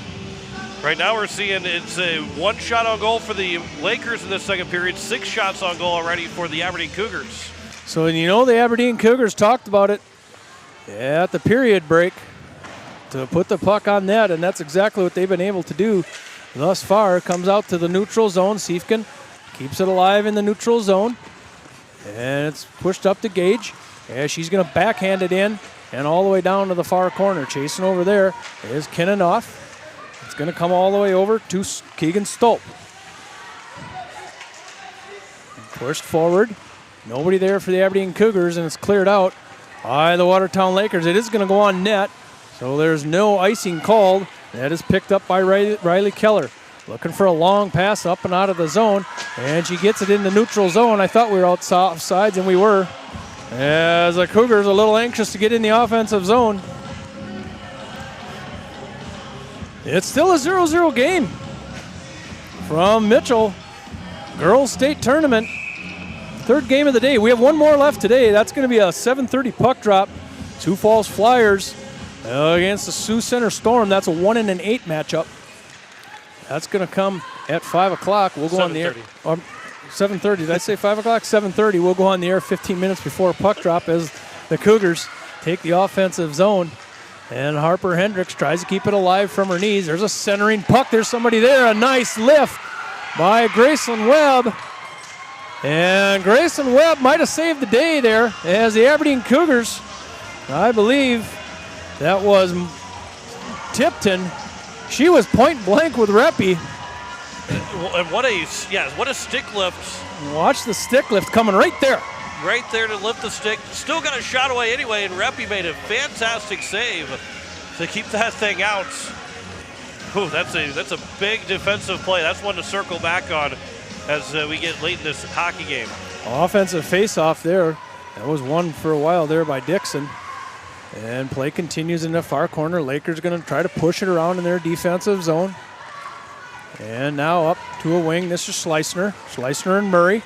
Right now we're seeing it's a one shot on goal for the Lakers in this second period, 6 shots on goal already for the Aberdeen Cougars. So, the Aberdeen Cougars talked about it at the period break to put the puck on net, and that's exactly what they've been able to do thus far. Comes out to the neutral zone. Siefkin keeps it alive in the neutral zone, and it's pushed up to Gage as she's going to backhand it in and all the way down to the far corner. Chasing over there is Kinnonoff. It's going to come all the way over to Keegan Stolp. Pushed forward. Nobody there for the Aberdeen Cougars, and it's cleared out by the Watertown Lakers. It is going to go on net, so there's no icing called. That is picked up by Riley Keller. Looking for a long pass up and out of the zone, and she gets it in the neutral zone. I thought we were out sides, and we were. As the Cougars a little anxious to get in the offensive zone. It's still a 0-0 game from Mitchell. Girls State Tournament. Third game of the day. We have one more left today. That's going to be a 7:30 puck drop. Sioux Falls Flyers against the Sioux Center Storm. That's a 1 and an 8 matchup. That's going to come at 5 o'clock. We'll go on the air. 7:30. Did I say 5 o'clock? 7:30. We'll go on the air 15 minutes before puck drop as the Cougars take the offensive zone. And Harper Hendricks tries to keep it alive from her knees. There's a centering puck. There's somebody there. A nice lift by Gracelyn Webb. And Gracelyn Webb might have saved the day there as the Aberdeen Cougars, I believe that was Tipton. She was point blank with Reppy. And what a stick lift. Watch the stick lift coming right there. Right there to lift the stick. Still got a shot away anyway, and Reppy made a fantastic save to keep that thing out. Ooh, that's a big defensive play. That's one to circle back on as we get late in this hockey game. Offensive face-off there. That was won for a while there by Dixon. And play continues in the far corner. Lakers going to try to push it around in their defensive zone. And now up to a wing. This is Schleissner. Schleissner and Murray.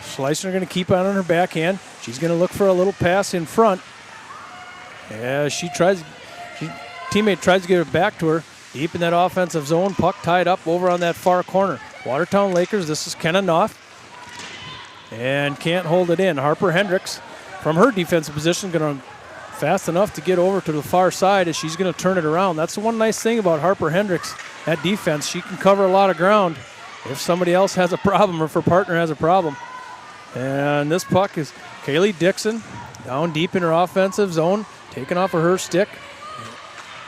Schleissner going to keep on her backhand. She's going to look for a little pass in front. As teammate tries to get it back to her. Deep in that offensive zone. Puck tied up over on that far corner. Watertown Lakers, this is Kenna Knopf. And can't hold it in. Harper Hendricks from her defensive position going to fast enough to get over to the far side as she's going to turn it around. That's the one nice thing about Harper Hendricks at defense. She can cover a lot of ground if somebody else has a problem or if her partner has a problem. And this puck is Kaylee Dixon down deep in her offensive zone, taken off of her stick.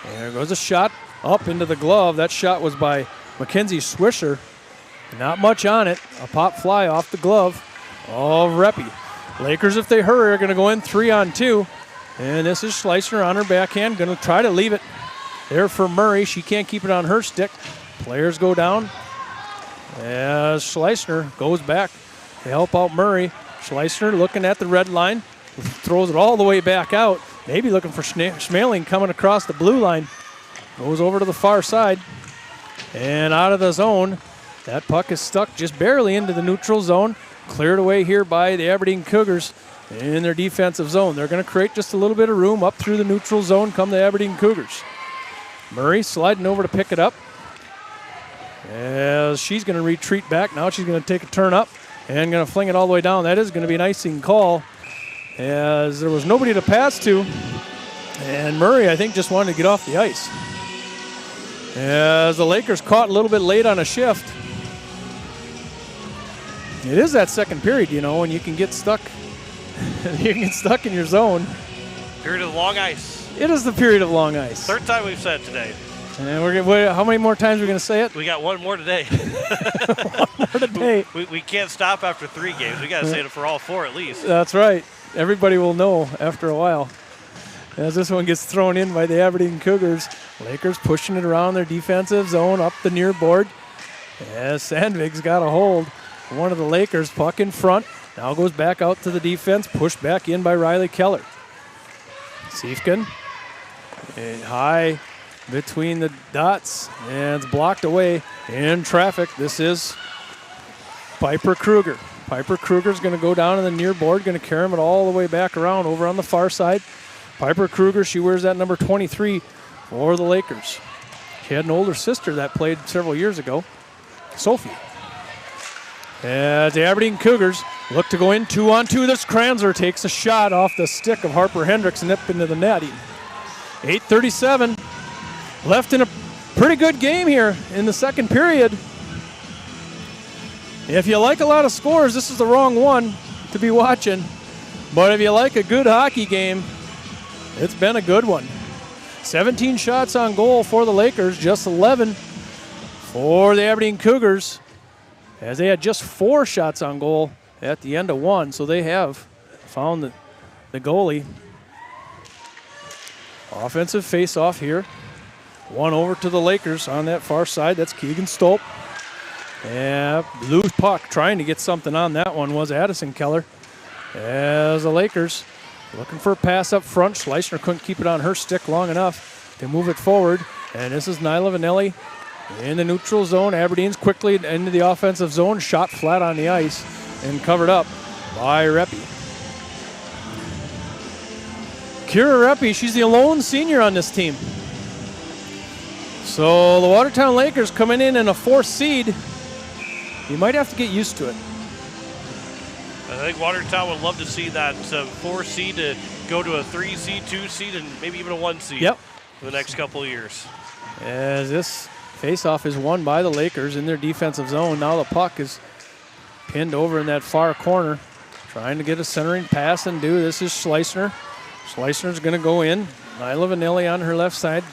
And there goes a shot up into the glove. That shot was by Mackenzie Swisher. Not much on it. A pop fly off the glove of Reppy. Lakers, if they hurry, are going to go in 3-on-2. And this is Schleissner on her backhand. Going to try to leave it there for Murray. She can't keep it on her stick. Players go down as Schleissner goes back to help out Murray. Schleissner looking at the red line. Throws it all the way back out. Maybe looking for Schmeling coming across the blue line. Goes over to the far side. And out of the zone. That puck is stuck just barely into the neutral zone. Cleared away here by the Aberdeen Cougars in their defensive zone. They're going to create just a little bit of room up through the neutral zone come the Aberdeen Cougars. Murray sliding over to pick it up. As she's going to retreat back. Now she's going to take a turn up and going to fling it all the way down. That is going to be an icing call as there was nobody to pass to. And Murray, I think, just wanted to get off the ice. As the Lakers caught a little bit late on a shift. It is that second period, you know, and you can get stuck. You can get stuck in your zone. Period of long ice. It is the period of long ice. Third time we've said it today. And how many more times are we going to say it? We got one more today. One more today. We can't stop after 3 games. We got to say it for all 4 at least. That's right. Everybody will know after a while. As this one gets thrown in by the Aberdeen Cougars. Lakers pushing it around their defensive zone up the near board. As Sandvik's got a hold. One of the Lakers, puck in front. Now goes back out to the defense. Pushed back in by Riley Keller. Siefken. High between the dots. And it's blocked away in traffic. This is Piper Kruger. Piper Kruger's going to go down in the near board. Going to carry him it all the way back around over on the far side. Piper Kruger, she wears that number 23 for the Lakers. She had an older sister that played several years ago, Sophie. As the Aberdeen Cougars look to go in 2-on-2. This Kranzler takes a shot off the stick of Harper Hendricks and up into the net. 8:37 left in a pretty good game here in the second period. If you like a lot of scores, this is the wrong one to be watching. But if you like a good hockey game, it's been a good one. 17 shots on goal for the Lakers, just 11 for the Aberdeen Cougars, as they had just 4 shots on goal at the end of one, so they have found the goalie. Offensive face-off here. One over to the Lakers on that far side. That's Keegan Stolp. Yeah, loose puck. Trying to get something on that one was Addison Keller. As the Lakers looking for a pass up front. Schleissner couldn't keep it on her stick long enough to move it forward. And this is Nyla Vanelli in the neutral zone. Aberdeen's quickly into the offensive zone. Shot flat on the ice and covered up by Reppy. Kira Reppy, she's the lone senior on this team. So the Watertown Lakers coming in a 4th seed. You might have to get used to it. I think Watertown would love to see that 4 seed to go to a 3 seed, 2 seed, and maybe even a 1 seed for the next couple of years. As this faceoff is won by the Lakers in their defensive zone. Now the puck is pinned over in that far corner. Trying to get a centering pass and do. This is Schleissner. Schleissner's going to go in. Nyla Vanelli on her left side.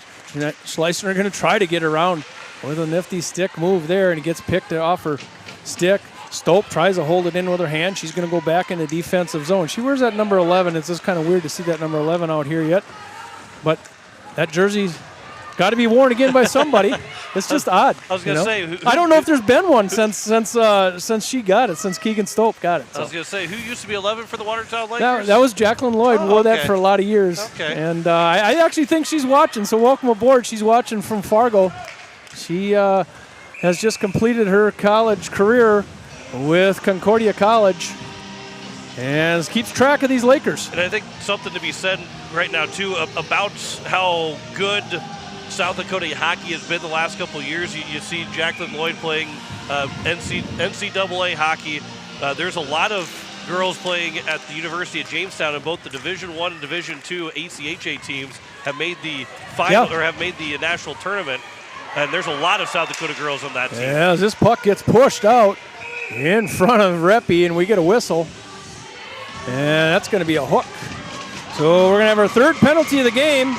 Schleissner going to try to get around with a nifty stick move there, and it gets picked off her stick. Stolp tries to hold it in with her hand. She's going to go back in the defensive zone. She wears that number 11. It's just kind of weird to see that number 11 out here yet. But that jersey's got to be worn again by somebody. It's just odd. I was going to say. I don't know if there's been one since she got it, since Keegan Stolp got it. So. I was going to say, who used to be 11 for the Watertown Lakers? That was Jacqueline Lloyd. Wore that for a lot of years. Okay. And I actually think she's watching, so welcome aboard. She's watching from Fargo. She has just completed her college career with Concordia College and keeps track of these Lakers. And I think something to be said right now, too, about how good South Dakota hockey has been the last couple of years. You see Jacqueline Lloyd playing NCAA hockey. There's a lot of girls playing at the University of Jamestown, and both the Division I and Division II ACHA teams have made the final or have made the national tournament. And there's a lot of South Dakota girls on that team. Yeah, as this puck gets pushed out in front of Reppy, and we get a whistle. And that's going to be a hook. So we're going to have our 3rd penalty of the game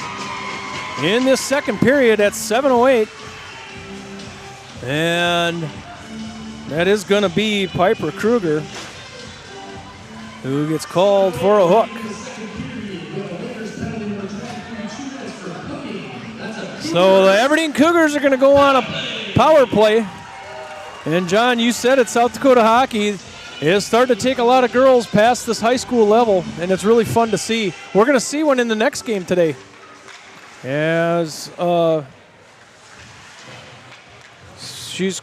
in this second period at 7:08. And that is going to be Piper Kruger, who gets called for a hook. So the Aberdeen Cougars are going to go on a power play. And John, you said it, South Dakota hockey is starting to take a lot of girls past this high school level, and it's really fun to see. We're going to see one in the next game today. As she's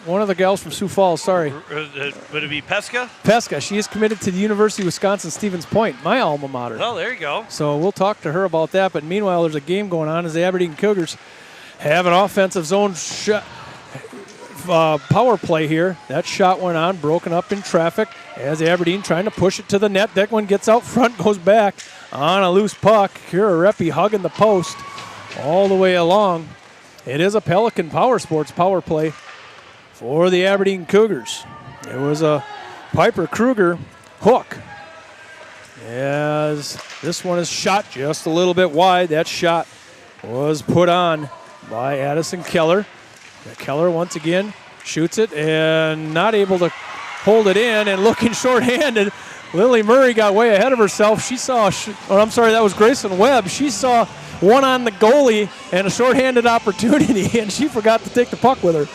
one of the gals from Sioux Falls, sorry. Would it be Pesca? Pesca. She is committed to the University of Wisconsin-Stevens Point, my alma mater. Oh, there you go. So we'll talk to her about that. But meanwhile, there's a game going on as the Aberdeen Cougars have an offensive zone power play here. That shot went on, broken up in traffic as Aberdeen trying to push it to the net. That one gets out front, goes back on a loose puck. Kira Reppy hugging the post all the way along. It is a Pelican Power Sports power play for the Aberdeen Cougars. It was a Piper Kruger hook. As this one is shot just a little bit wide. That shot was put on by Addison Keller. Keller once again shoots it and not able to hold it in and looking shorthanded. Lily Murray got way ahead of herself. She saw, that was Grayson Webb. She saw one on the goalie and a shorthanded opportunity, and she forgot to take the puck with her.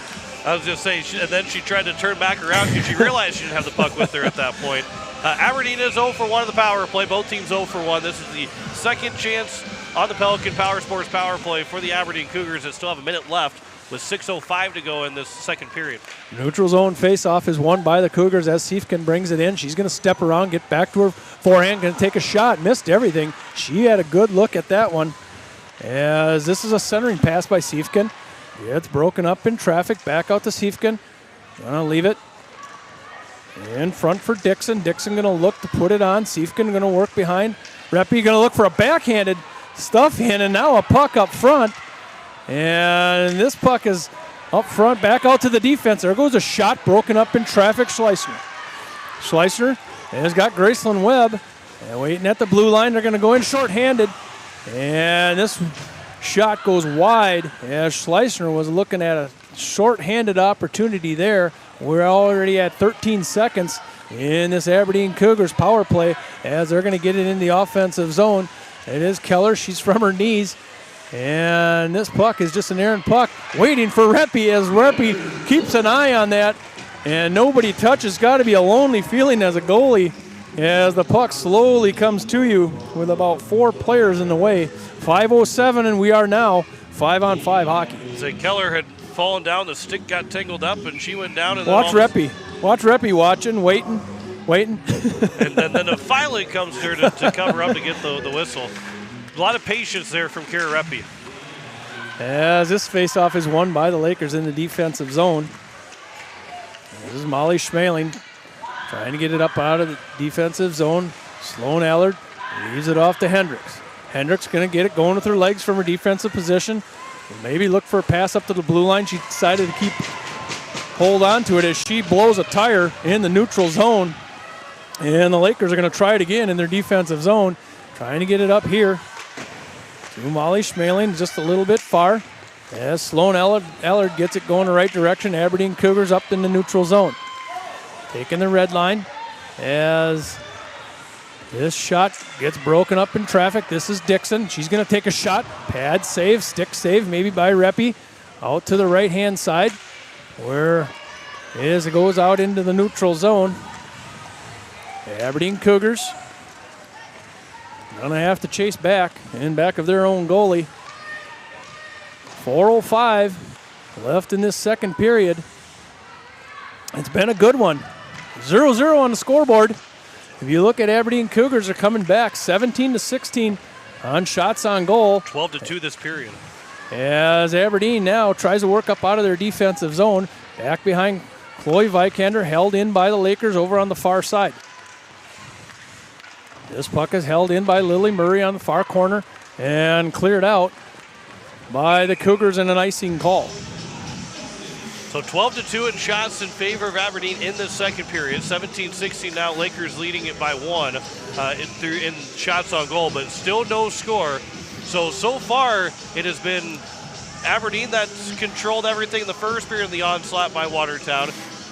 I was just saying, and then she tried to turn back around because she realized she didn't have the puck with her at that point. Aberdeen is 0 for 1 in the power play. Both teams 0 for 1. This is the second chance on the Pelican Power Sports power play for the Aberdeen Cougars that still have a minute left with 6:05 to go in this second period. Neutral zone faceoff is won by the Cougars as Siefken brings it in. She's going to step around, get back to her forehand, going to take a shot. Missed everything. She had a good look at that one. As this is a centering pass by Siefken. It's broken up in traffic. Back out to Siefken. Gonna leave it in front for Dixon. Dixon gonna look to put it on. Siefken gonna work behind. Reppy gonna look for a backhanded stuff in, and now a puck up front. And this puck is up front, back out to the defense. There goes a shot broken up in traffic. Schleissner has got Graceland Webb. And waiting at the blue line. They're gonna go in shorthanded. And this shot goes wide as Schleissner was looking at a short-handed opportunity there. We're already at 13 seconds in this Aberdeen Cougars power play as they're going to get it in the offensive zone. It is Keller. She's from her knees. And this puck is just an errant puck waiting for Reppy as Reppy keeps an eye on that. And nobody touches. Got to be a lonely feeling as a goalie as the puck slowly comes to you with about 4 players in the way. 5:07, and we are now 5-on-5 hockey. So Keller had fallen down, the stick got tangled up, and she went down. And Watch Reppy watching, waiting. and then it finally comes to her to cover up to get the whistle. A lot of patience there from Kira Reppy. As this faceoff is won by the Lakers in the defensive zone. This is Molly Schmaling trying to get it up out of the defensive zone. Sloan Allard leaves it off to Hendricks. Hendricks going to get it going with her legs from her defensive position. Maybe look for a pass up to the blue line. She decided to hold on to it as she blows a tire in the neutral zone. And the Lakers are going to try it again in their defensive zone. Trying to get it up here to Molly Schmaling, just a little bit far. As Sloan Allard gets it going the right direction. Aberdeen Cougars up in the neutral zone. Taking the red line as this shot gets broken up in traffic. This is Dixon. She's going to take a shot. Pad save, stick save, maybe by Reppy. Out to the right-hand side where it goes out into the neutral zone. The Aberdeen Cougars going to have to chase back in back of their own goalie. 4:05 left in this second period. It's been a good one. 0-0 on the scoreboard. If you look at Aberdeen Cougars, are coming back 17-16 on shots on goal. 12-2 this period. As Aberdeen now tries to work up out of their defensive zone. Back behind Chloe Vikander, held in by the Lakers over on the far side. This puck is held in by Lily Murray on the far corner and cleared out by the Cougars in an icing call. So 12-2 in shots in favor of Aberdeen in the second period. 17-16 now, Lakers leading it by 1 in shots on goal, but still no score. So far it has been Aberdeen that's controlled everything in the first period in the onslaught by Watertown.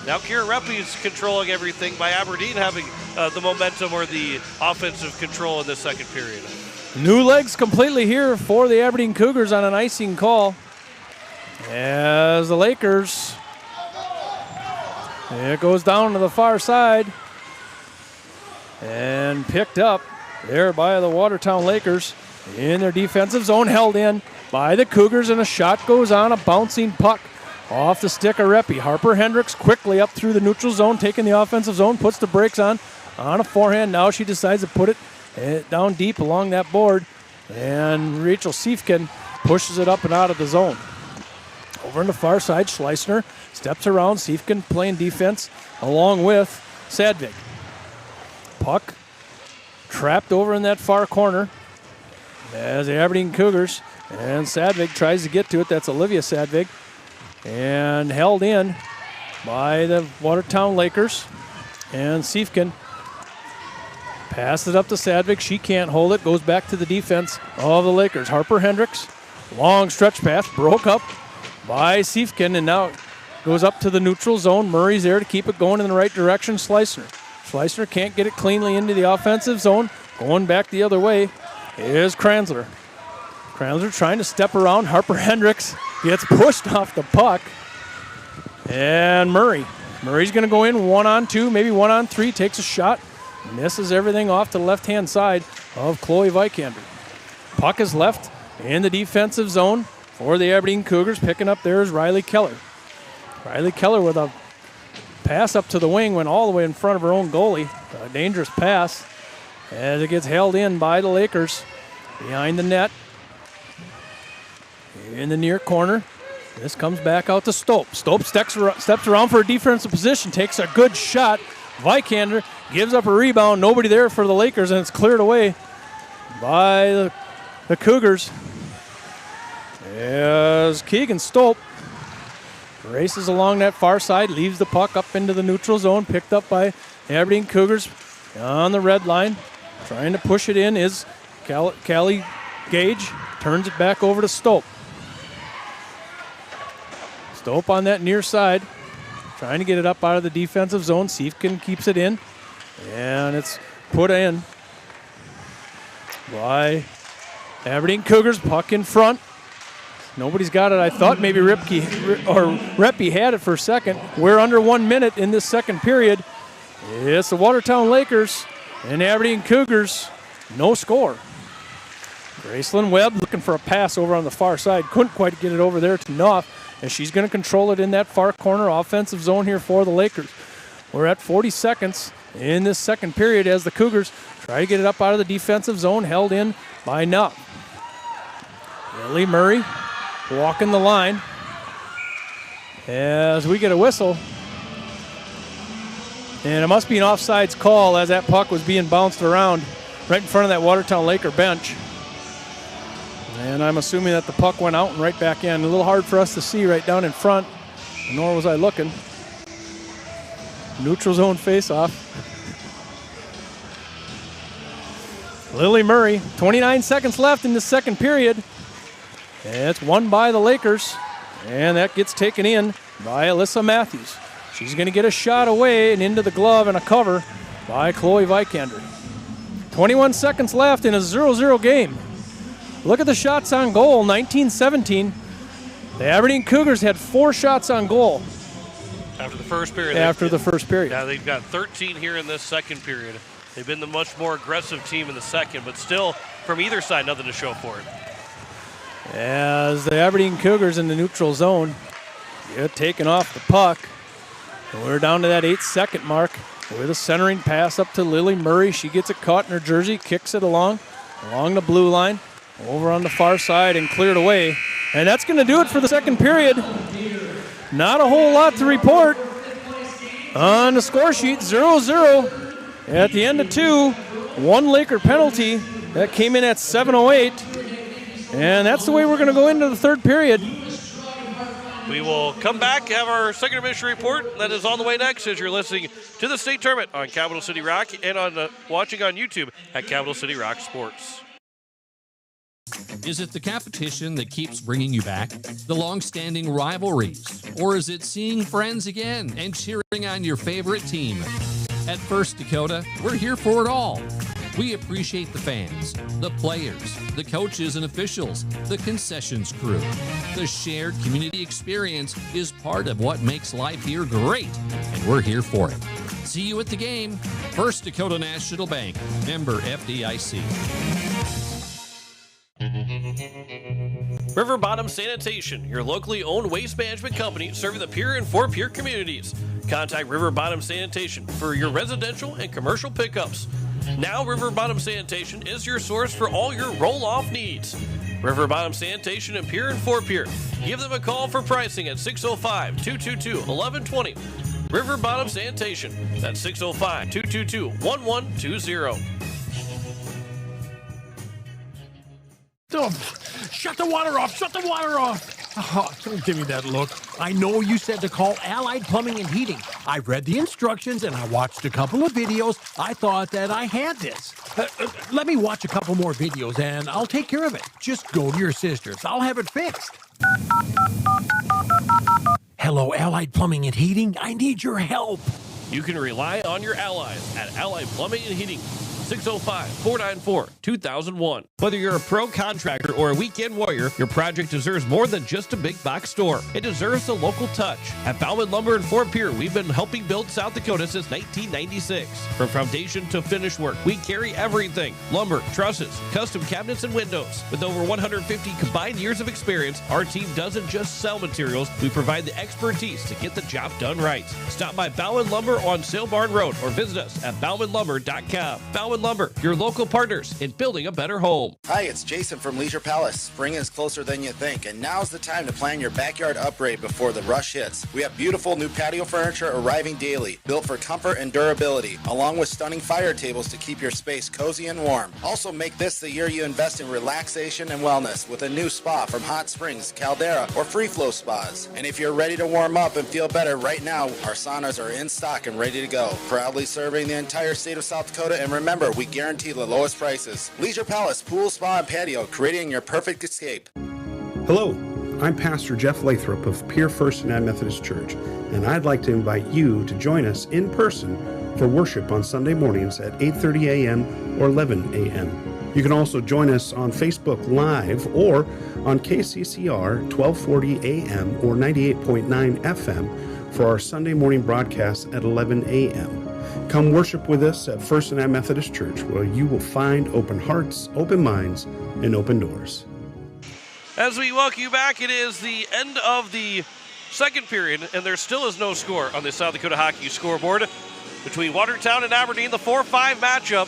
Now Kira Reppy's controlling everything by Aberdeen having the momentum or the offensive control in the second period. New legs completely here for the Aberdeen Cougars on an icing call. As the Lakers, it goes down to the far side and picked up there by the Watertown Lakers in their defensive zone, held in by the Cougars, and a shot goes on, a bouncing puck off the stick of Reppy. Harper Hendricks quickly up through the neutral zone, taking the offensive zone, puts the brakes on a forehand. Now she decides to put it down deep along that board, and Rachel Siefken pushes it up and out of the zone. Over on the far side, Schleissner steps around. Siefken playing defense along with Sadvig. Puck trapped over in that far corner as the Aberdeen Cougars, and Sadvig tries to get to it. That's Olivia Sadvig, and held in by the Watertown Lakers. And Siefken passes it up to Sadvig. She can't hold it. Goes back to the defense of the Lakers. Harper Hendricks, long stretch pass, broke up by Siefken, and now goes up to the neutral zone. Murray's there to keep it going in the right direction. Schleissner can't get it cleanly into the offensive zone. Going back the other way is Kranzler. Kranzler trying to step around. Harper Hendricks gets pushed off the puck. And Murray's going to go in 1-on-2, maybe 1-on-3, takes a shot, misses everything off to the left-hand side of Chloe Vikander. Puck is left in the defensive zone for the Aberdeen Cougars. Picking up there is Riley Keller. Riley Keller with a pass up to the wing, went all the way in front of her own goalie. A dangerous pass as it gets held in by the Lakers behind the net in the near corner. This comes back out to Stope. Stope steps around for a defensive position, takes a good shot. Vikander gives up a rebound. Nobody there for the Lakers, and it's cleared away by the Cougars. As Keegan Stope races along that far side, leaves the puck up into the neutral zone, picked up by Aberdeen Cougars on the red line. Trying to push it in is Callie Gage. Turns it back over to Stope. Stope on that near side, trying to get it up out of the defensive zone. Siefken keeps it in, and it's put in by Aberdeen Cougars. Puck in front. Nobody's got it. I thought maybe Reppy had it for a second. We're under 1 minute in this second period. It's the Watertown Lakers and Aberdeen Cougars. No score. Gracelyn Webb looking for a pass over on the far side. Couldn't quite get it over there to Knopf, and she's going to control it in that far corner offensive zone here for the Lakers. We're at 40 seconds in this second period as the Cougars try to get it up out of the defensive zone, held in by Knopf. Lily Murray walking the line as we get a whistle. And it must be an offsides call as that puck was being bounced around right in front of that Watertown Laker bench. And I'm assuming that the puck went out and right back in. A little hard for us to see right down in front, nor was I looking. Neutral zone face-off. Lily Murray, 29 seconds left in the second period. And it's won by the Lakers, and that gets taken in by Alyssa Matthews. She's going to get a shot away and into the glove and a cover by Chloe Vikander. 21 seconds left in a 0-0 game. Look at the shots on goal, 19-17. The Aberdeen Cougars had 4 shots on goal. After the first period. Yeah, they've got 13 here in this second period. They've been the much more aggressive team in the second, but still, from either side, nothing to show for it. As the Aberdeen Cougars in the neutral zone get taken off the puck. And we're down to that 8-second mark with a centering pass up to Lily Murray. She gets it caught in her jersey, kicks it along the blue line, over on the far side and cleared away. And that's going to do it for the second period. Not a whole lot to report on the score sheet, 0-0 at the end of 2. 1 Laker penalty that came in at 7:08. And that's the way we're going to go into the third period. We will come back, have our second intermission report. That is on the way next as you're listening to the state tournament on Capital City Rock and on watching on YouTube at Capital City Rock Sports. Is it the competition that keeps bringing you back? The long-standing rivalries? Or is it seeing friends again and cheering on your favorite team? At First Dakota, we're here for it all. We appreciate the fans, the players, the coaches and officials, the concessions crew. The shared community experience is part of what makes life here great, and we're here for it. See you at the game. First Dakota National Bank, member FDIC. River Bottom Sanitation, your locally owned waste management company serving the Pierre and Fort Pierre communities. Contact River Bottom Sanitation for your residential and commercial pickups. Now River Bottom Sanitation is your source for all your roll-off needs. River Bottom Sanitation in Pierre and Fort Pierre. Give them a call for pricing at 605-222-1120. River Bottom Sanitation. That's 605-222-1120. Oh, shut the water off! Shut the water off! Oh, don't give me that look. I know you said to call Allied Plumbing and Heating. I read the instructions and I watched a couple of videos. I thought that I had this. Let me watch a couple more videos and I'll take care of it. Just go to your sister's. I'll have it fixed. Hello, Allied Plumbing and Heating. I need your help. You can rely on your allies at Allied Plumbing and Heating. 605-494-2001. Whether you're a pro contractor or a weekend warrior, your project deserves more than just a big box store. It deserves a local touch. At Bauman Lumber in Fort Pierre, we've been helping build South Dakota since 1996. From foundation to finish work, we carry everything. Lumber, trusses, custom cabinets and windows. With over 150 combined years of experience, our team doesn't just sell materials, we provide the expertise to get the job done right. Stop by Bauman Lumber on Sale Barn Road or visit us at baumanlumber.com. Bauman Lumber, your local partners in building a better home. Hi, it's Jason from Leisure Palace. Spring is closer than you think, and now's the time to plan your backyard upgrade before the rush hits. We have beautiful new patio furniture arriving daily, built for comfort and durability, along with stunning fire tables to keep your space cozy and warm. Also, make this the year you invest in relaxation and wellness with a new spa from Hot Springs, Caldera, or Free Flow Spas. And if you're ready to warm up and feel better right now, our saunas are in stock and ready to go. Proudly serving the entire state of South Dakota, and remember, we guarantee the lowest prices. Leisure Palace, pool, spa, and patio, creating your perfect escape. Hello, I'm Pastor Jeff Lathrop of Pierre First United Methodist Church, and I'd like to invite you to join us in person for worship on Sunday mornings at 8:30 a.m. or 11 a.m. You can also join us on Facebook Live or on KCCR 1240 a.m. or 98.9 FM for our Sunday morning broadcast at 11 a.m. Come worship with us at First United Methodist Church, where you will find open hearts, open minds, and open doors. As we welcome you back, it is the end of the second period, and there still is no score on the South Dakota Hockey scoreboard. Between Watertown and Aberdeen, the 4-5 matchup.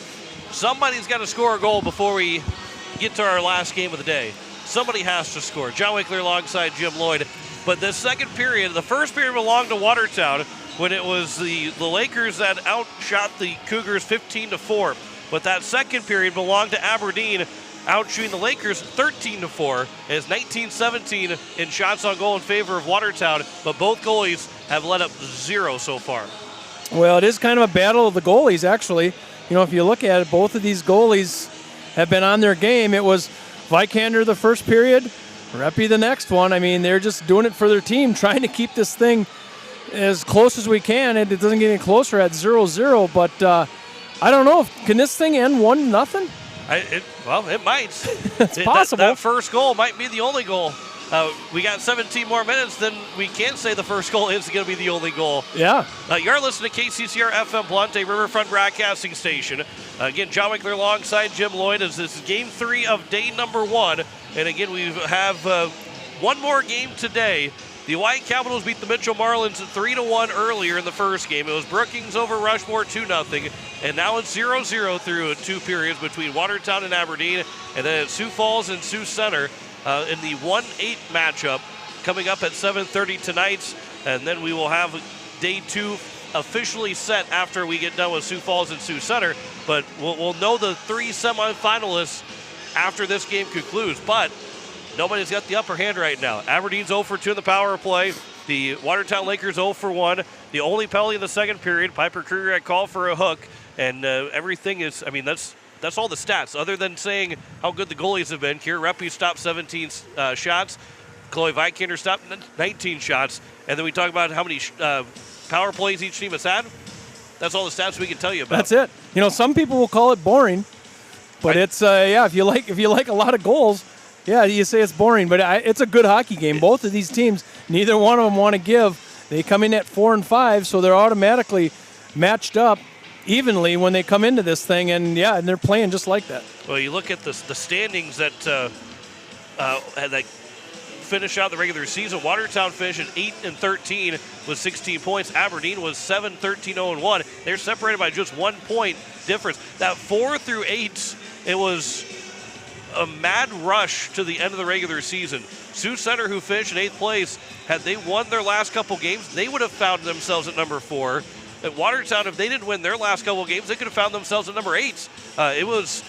Somebody's got to score a goal before we get to our last game of the day. Somebody has to score. John Winkler alongside Jim Lloyd. But the second period, the first period belonged to Watertown when it was the Lakers that outshot the Cougars 15-4. But that second period belonged to Aberdeen, outshooting the Lakers 13-4. It's 19-17 in shots on goal in favor of Watertown, but both goalies have let up 0 so far. Well, it is kind of a battle of the goalies, actually. You know, if you look at it, both of these goalies have been on their game. It was Vikander the first period, Reppy the next one. I mean, they're just doing it for their team, trying to keep this thing as close as we can, and it doesn't get any closer at 0-0. But I don't know. Can this thing end 1-0? Well, it might. It's possible. That first goal might be the only goal. We got 17 more minutes, then we can't say the first goal is going to be the only goal. Yeah. You're listening to KCCR FM Blunte Riverfront Broadcasting Station. Again, John Winkler alongside Jim Lloyd as this is Game 3 of day number 1. And again, we have one more game today. The White Capitals beat the Mitchell Marlins 3-1 earlier in the first game. It was Brookings over Rushmore 2-0. And now it's 0-0 through 2 periods between Watertown and Aberdeen. And then it's Sioux Falls and Sioux Center in the 1-8 matchup coming up at 7:30 tonight. And then we will have day 2 officially set after we get done with Sioux Falls and Sioux Center. But we'll know the 3 semifinalists after this game concludes. But nobody's got the upper hand right now. Aberdeen's 0 for 2 in the power play. The Watertown Lakers 0 for 1. The only penalty in the second period, Piper Kruger had called for a hook. And everything is, I mean, that's all the stats. Other than saying how good the goalies have been, Kier Reppy stopped 17 shots. Chloe Vikander stopped 19 shots. And then we talk about how many power plays each team has had. That's all the stats we can tell you about. That's it. You know, some people will call it boring. But it's if you like a lot of goals, yeah, you say it's boring, but it's a good hockey game. Both of these teams, neither one of them want to give. They come in at 4-5, so they're automatically matched up evenly when they come into this thing, and they're playing just like that. Well, you look at the standings that finish out the regular season. Watertown finished at 8-13 with 16 points. Aberdeen was 7-13-0-1. They're separated by just 1 point difference. That 4 through 8, it was a mad rush to the end of the regular season. Sioux Center, who finished in 8th place, had they won their last couple games, they would have found themselves at number 4. At Watertown, if they didn't win their last couple games, they could have found themselves at number 8. It was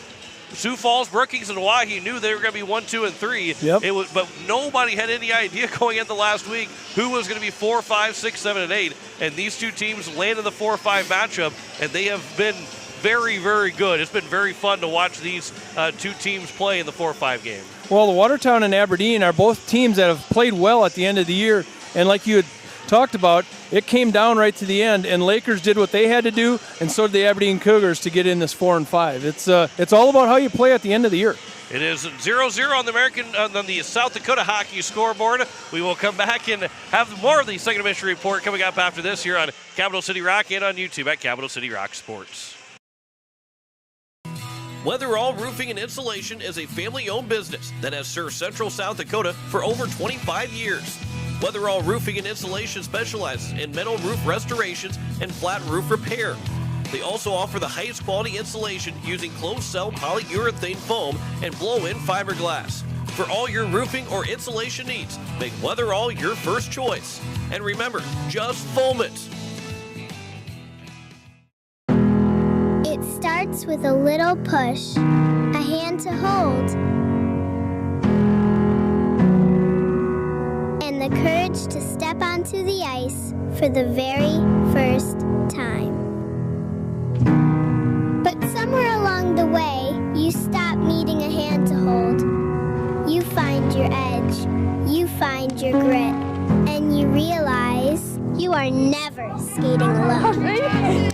Sioux Falls, Brookings, and Owyhee knew they were going to be 1, 2, and 3. Yep. But nobody had any idea going into last week who was going to be 4, 5, 6, 7, and 8. And these two teams landed the 4-5 matchup, and they have been very, very good. It's been very fun to watch these two teams play in the 4-5 game. Well, the Watertown and Aberdeen are both teams that have played well at the end of the year, and like you had talked about, it came down right to the end, and Lakers did what they had to do, and so did the Aberdeen Cougars to get in this 4-5. It's all about how you play at the end of the year. It is 0-0 on the South Dakota hockey scoreboard. We will come back and have more of the Second Intermission Report coming up after this here on Capital City Rock and on YouTube at Capital City Rock Sports. Weatherall Roofing and Insulation is a family-owned business that has served Central South Dakota for over 25 years. Weatherall Roofing and Insulation specializes in metal roof restorations and flat roof repair. They also offer the highest quality insulation using closed-cell polyurethane foam and blow-in fiberglass. For all your roofing or insulation needs, make Weatherall your first choice. And remember, just foam it. It starts with a little push, a hand to hold, and the courage to step onto the ice for the very first time. But somewhere along the way, you stop needing a hand to hold. You find your edge, you find your grit, and you realize you are never skating alone.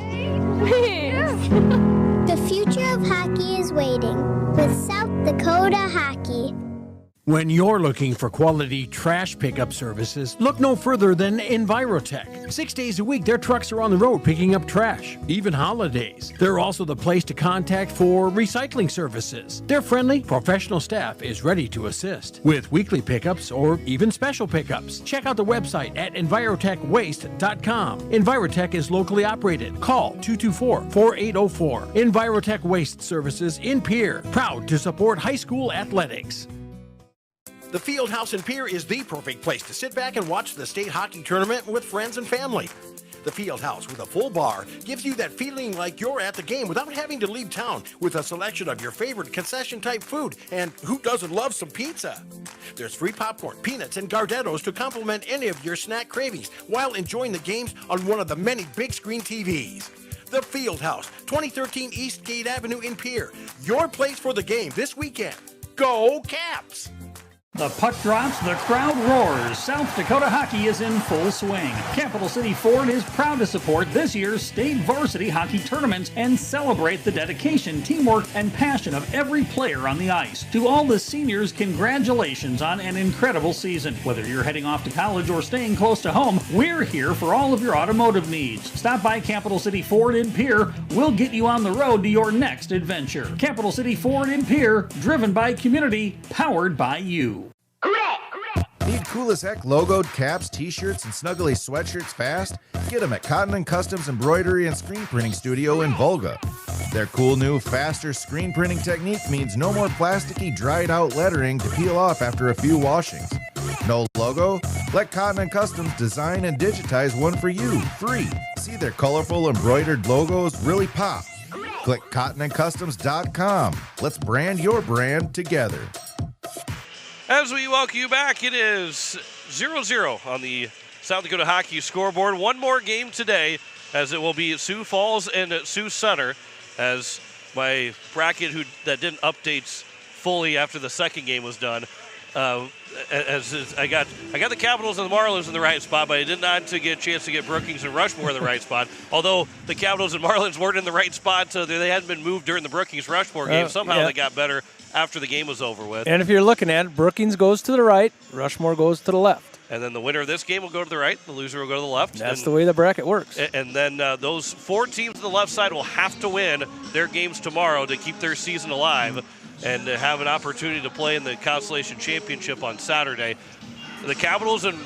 The future of hockey is waiting with South Dakota Hockey. When you're looking for quality trash pickup services, look no further than Envirotech. 6 days a week, their trucks are on the road picking up trash, even holidays. They're also the place to contact for recycling services. Their friendly, professional staff is ready to assist with weekly pickups or even special pickups. Check out the website at envirotechwaste.com. Envirotech is locally operated. Call 224-4804. Envirotech Waste Services in Pierre, proud to support high school athletics. The Fieldhouse in Pierre is the perfect place to sit back and watch the state hockey tournament with friends and family. The Fieldhouse with a full bar gives you that feeling like you're at the game without having to leave town, with a selection of your favorite concession-type food, and who doesn't love some pizza? There's free popcorn, peanuts, and Gardettos to complement any of your snack cravings while enjoying the games on one of the many big screen TVs. The Fieldhouse, 2013 East Gate Avenue in Pierre. Your place for the game this weekend. Go Caps! The puck drops, the crowd roars. South Dakota hockey is in full swing. Capital City Ford is proud to support this year's state varsity hockey tournament and celebrate the dedication, teamwork, and passion of every player on the ice. To all the seniors, congratulations on an incredible season. Whether you're heading off to college or staying close to home, we're here for all of your automotive needs. Stop by Capital City Ford in Pierre. We'll get you on the road to your next adventure. Capital City Ford in Pierre, driven by community, powered by you. Need cool as heck logoed caps, t-shirts, and snuggly sweatshirts fast? Get them at Cotton & Customs Embroidery and Screen Printing Studio in Volga. Their cool new, faster screen printing technique means no more plasticky, dried-out lettering to peel off after a few washings. No logo? Let Cotton & Customs design and digitize one for you, free. See their colorful embroidered logos really pop. Click cottonandcustoms.com. Let's brand your brand together. As we welcome you back, it is 0-0 on the South Dakota hockey scoreboard. One more game today, as it will be Sioux Falls and Sioux Center, as my bracket that didn't update fully after the second game was done. As I got the Capitals and the Marlins in the right spot, but I did not get a chance to get Brookings and Rushmore in the right spot. Although the Capitals and Marlins weren't in the right spot, they hadn't been moved during the Brookings Rushmore game. Somehow they got better after the game was over with. And if you're looking at it, Brookings goes to the right, Rushmore goes to the left. And then the winner of this game will go to the right, the loser will go to the left. That's the way the bracket works. And then those 4 teams on the left side will have to win their games tomorrow to keep their season alive and to have an opportunity to play in the Constellation Championship on Saturday. The Capitals and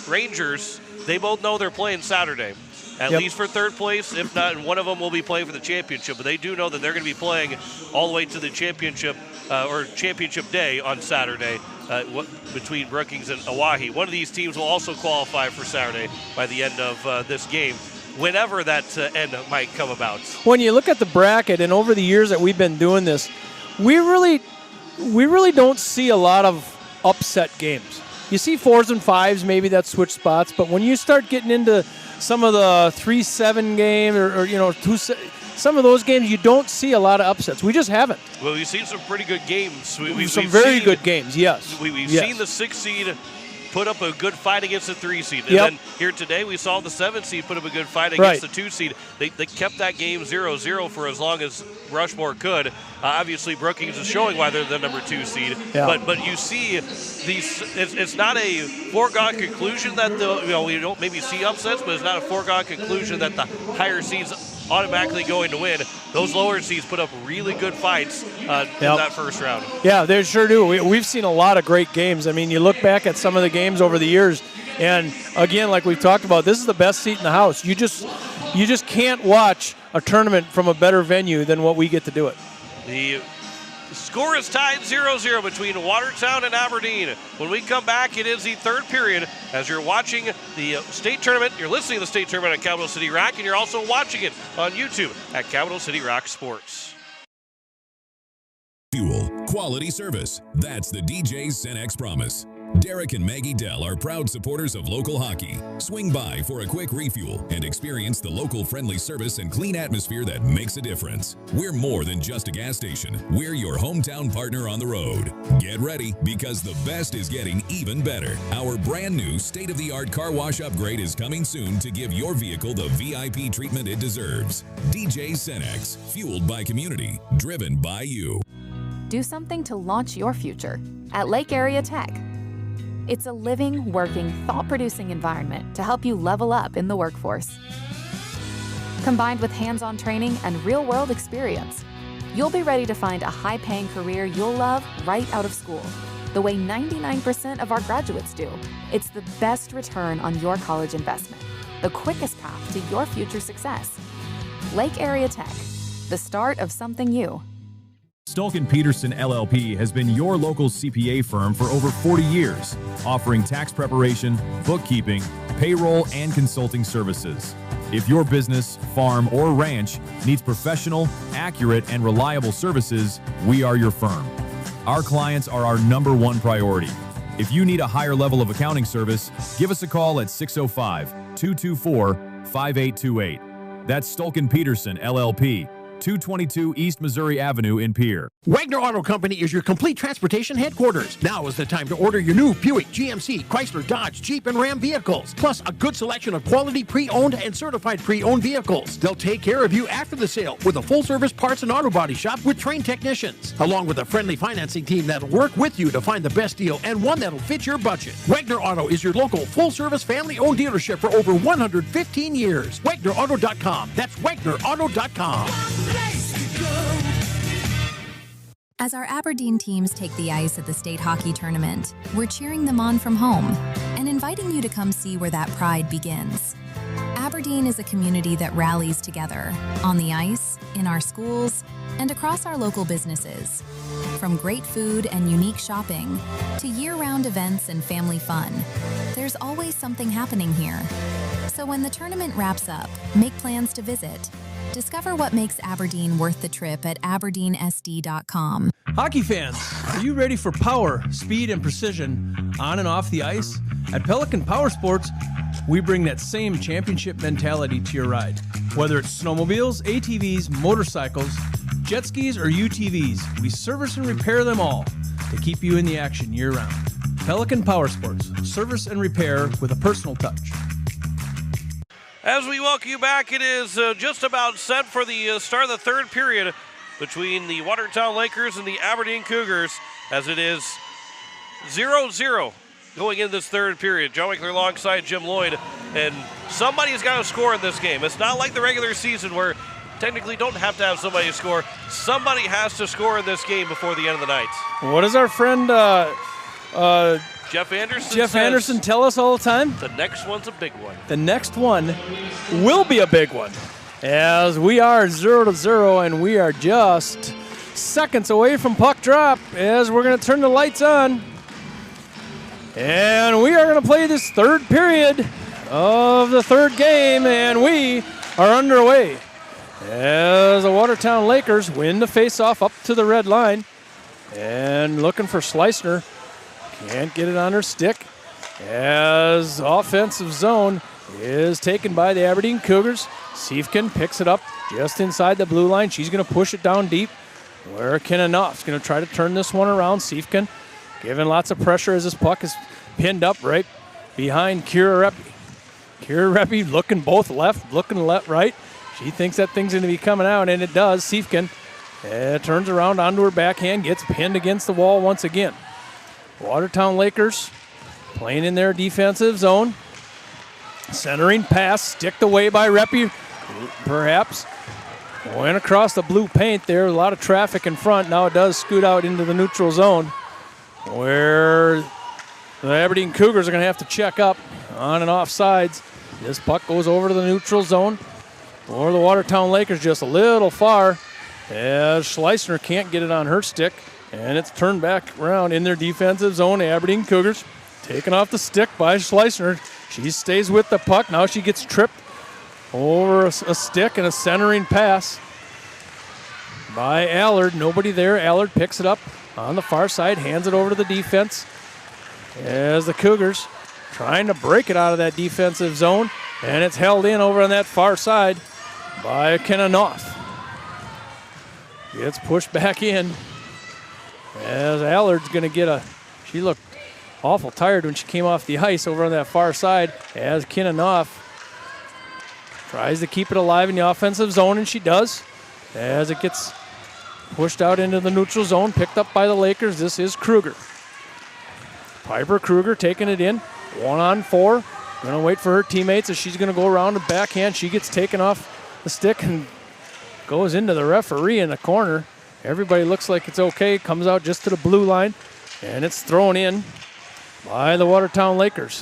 Rangers, they both know they're playing Saturday, at least for third place. If not, and one of them will be playing for the championship. But they do know that they're going to be playing all the way to the championship or championship day on Saturday between Brookings and Oahe. One of these teams will also qualify for Saturday by the end of this game, whenever that end might come about. When you look at the bracket, and over the years that we've been doing this, we really don't see a lot of upset games. You see 4s and 5s, maybe that switch spots, but when you start getting into some of the 3-7 games or 2, some of those games, you don't see a lot of upsets. We just haven't. Well, we've seen some pretty good games. We've very good games, yes. We've seen the 6 seed put up a good fight against the 3 seed. And then here today we saw the 7 seed put up a good fight against the 2 seed. They kept that game 0-0 for as long as Rushmore could. Obviously, Brookings is showing why they're the number 2 seed. Yeah. But you see these. It's not a foregone conclusion that we don't maybe see upsets, but it's not a foregone conclusion that the higher seeds automatically going to win. Those lower seeds put up really good fights in that first round. Yeah, they sure do. We've seen a lot of great games. I mean, you look back at some of the games over the years, and again, like we've talked about, this is the best seat in the house. You just can't watch a tournament from a better venue than what we get to do it. The score is tied 0-0 between Watertown and Aberdeen. When we come back, it is the third period. As you're watching the state tournament, you're listening to the state tournament at Capital City Rock, and you're also watching it on YouTube at Capital City Rock Sports. Fuel, quality service. That's the DJ's Cenex promise. Derek and Maggie Dell are proud supporters of local hockey. Swing by for a quick refuel and experience the local friendly service and clean atmosphere that makes a difference. We're more than just a gas station. We're your hometown partner on the road. Get ready, because the best is getting even better. Our brand new state-of-the-art car wash upgrade is coming soon to give your vehicle the VIP treatment it deserves. DJ Cenex, fueled by community, driven by you. Do something to launch your future at Lake Area Tech. It's a living, working, thought-producing environment to help you level up in the workforce. Combined with hands-on training and real-world experience, you'll be ready to find a high-paying career you'll love right out of school, the way 99% of our graduates do. It's the best return on your college investment, the quickest path to your future success. Lake Area Tech, the start of something new. Stolken Peterson LLP has been your local CPA firm for over 40 years, offering tax preparation, bookkeeping, payroll, and consulting services. If your business, farm, or ranch needs professional, accurate, and reliable services, we are your firm. Our clients are our #1 priority. If you need a higher level of accounting service, give us a call at 605-224-5828. That's Stolken Peterson LLP, 222 East Missouri Avenue in Pierre. Wagner Auto Company is your complete transportation headquarters. Now is the time to order your new Buick, GMC, Chrysler, Dodge, Jeep, and Ram vehicles, plus a good selection of quality pre-owned and certified pre-owned vehicles. They'll take care of you after the sale with a full-service parts and auto body shop with trained technicians, along with a friendly financing team that'll work with you to find the best deal and one that'll fit your budget. Wagner Auto is your local full-service family-owned dealership for over 115 years. WagnerAuto.com. That's WagnerAuto.com. As our Aberdeen teams take the ice at the state hockey tournament, we're cheering them on from home and inviting you to come see where that pride begins. Aberdeen is a community that rallies together on the ice, in our schools, and across our local businesses. From great food and unique shopping to year-round events and family fun, there's always something happening here. So when the tournament wraps up, make plans to visit. Discover what makes Aberdeen worth the trip at AberdeenSD.com. Hockey fans, are you ready for power, speed, and precision on and off the ice? At Pelican Power Sports, we bring that same championship mentality to your ride. Whether it's snowmobiles, ATVs, motorcycles, jet skis, or UTVs, we service and repair them all to keep you in the action year-round. Pelican Power Sports, service and repair with a personal touch. As we welcome you back, it is just about set for the start of the third period between the Watertown Lakers and the Aberdeen Cougars, as it is 0-0 going into this third period. Joe Winkler alongside Jim Lloyd, and somebody's got to score in this game. It's not like the regular season where technically don't have to have somebody score. Somebody has to score in this game before the end of the night. What does our friend Jeff Anderson tell us all the time? The next one's a big one. The next one will be a big one, as we are 0-0 and we are just seconds away from puck drop, as we're going to turn the lights on. And we are going to play this third period of the third game, and we are underway as the Watertown Lakers win the faceoff up to the red line, and looking for Schleissner. Can't get it on her stick, as offensive zone is taken by the Aberdeen Cougars. Siefken picks it up just inside the blue line. She's going to push it down deep, where Kinanoff's going to try to turn this one around. Siefken giving lots of pressure as this puck is pinned up right behind Kira Reppy. Kira Reppy looking both left, looking right. She thinks that thing's going to be coming out, and it does. Siefken turns around onto her backhand, gets pinned against the wall once again. Watertown Lakers playing in their defensive zone. Centering pass, sticked away by Reppy, perhaps. Went across the blue paint there, a lot of traffic in front. Now it does scoot out into the neutral zone, where the Aberdeen Cougars are going to have to check up on and off sides. This puck goes over to the neutral zone, or the Watertown Lakers just a little far, as Schleissner can't get it on her stick. And it's turned back around in their defensive zone. Aberdeen Cougars taken off the stick by Schleissner. She stays with the puck. Now she gets tripped over a stick, and a centering pass by Allard. Nobody there. Allard picks it up on the far side, hands it over to the defense, as the Cougars trying to break it out of that defensive zone. And it's held in over on that far side by Kinanoff. Gets pushed back in, as Allard's going to get she looked awful tired when she came off the ice over on that far side, as Kinanoff tries to keep it alive in the offensive zone, and she does, as it gets pushed out into the neutral zone, picked up by the Lakers. This is Kruger. Piper Kruger taking it in, 1-on-4. Going to wait for her teammates as she's going to go around the backhand. She gets taken off the stick and goes into the referee in the corner. Everybody looks like it's okay. Comes out just to the blue line, and it's thrown in by the Watertown Lakers.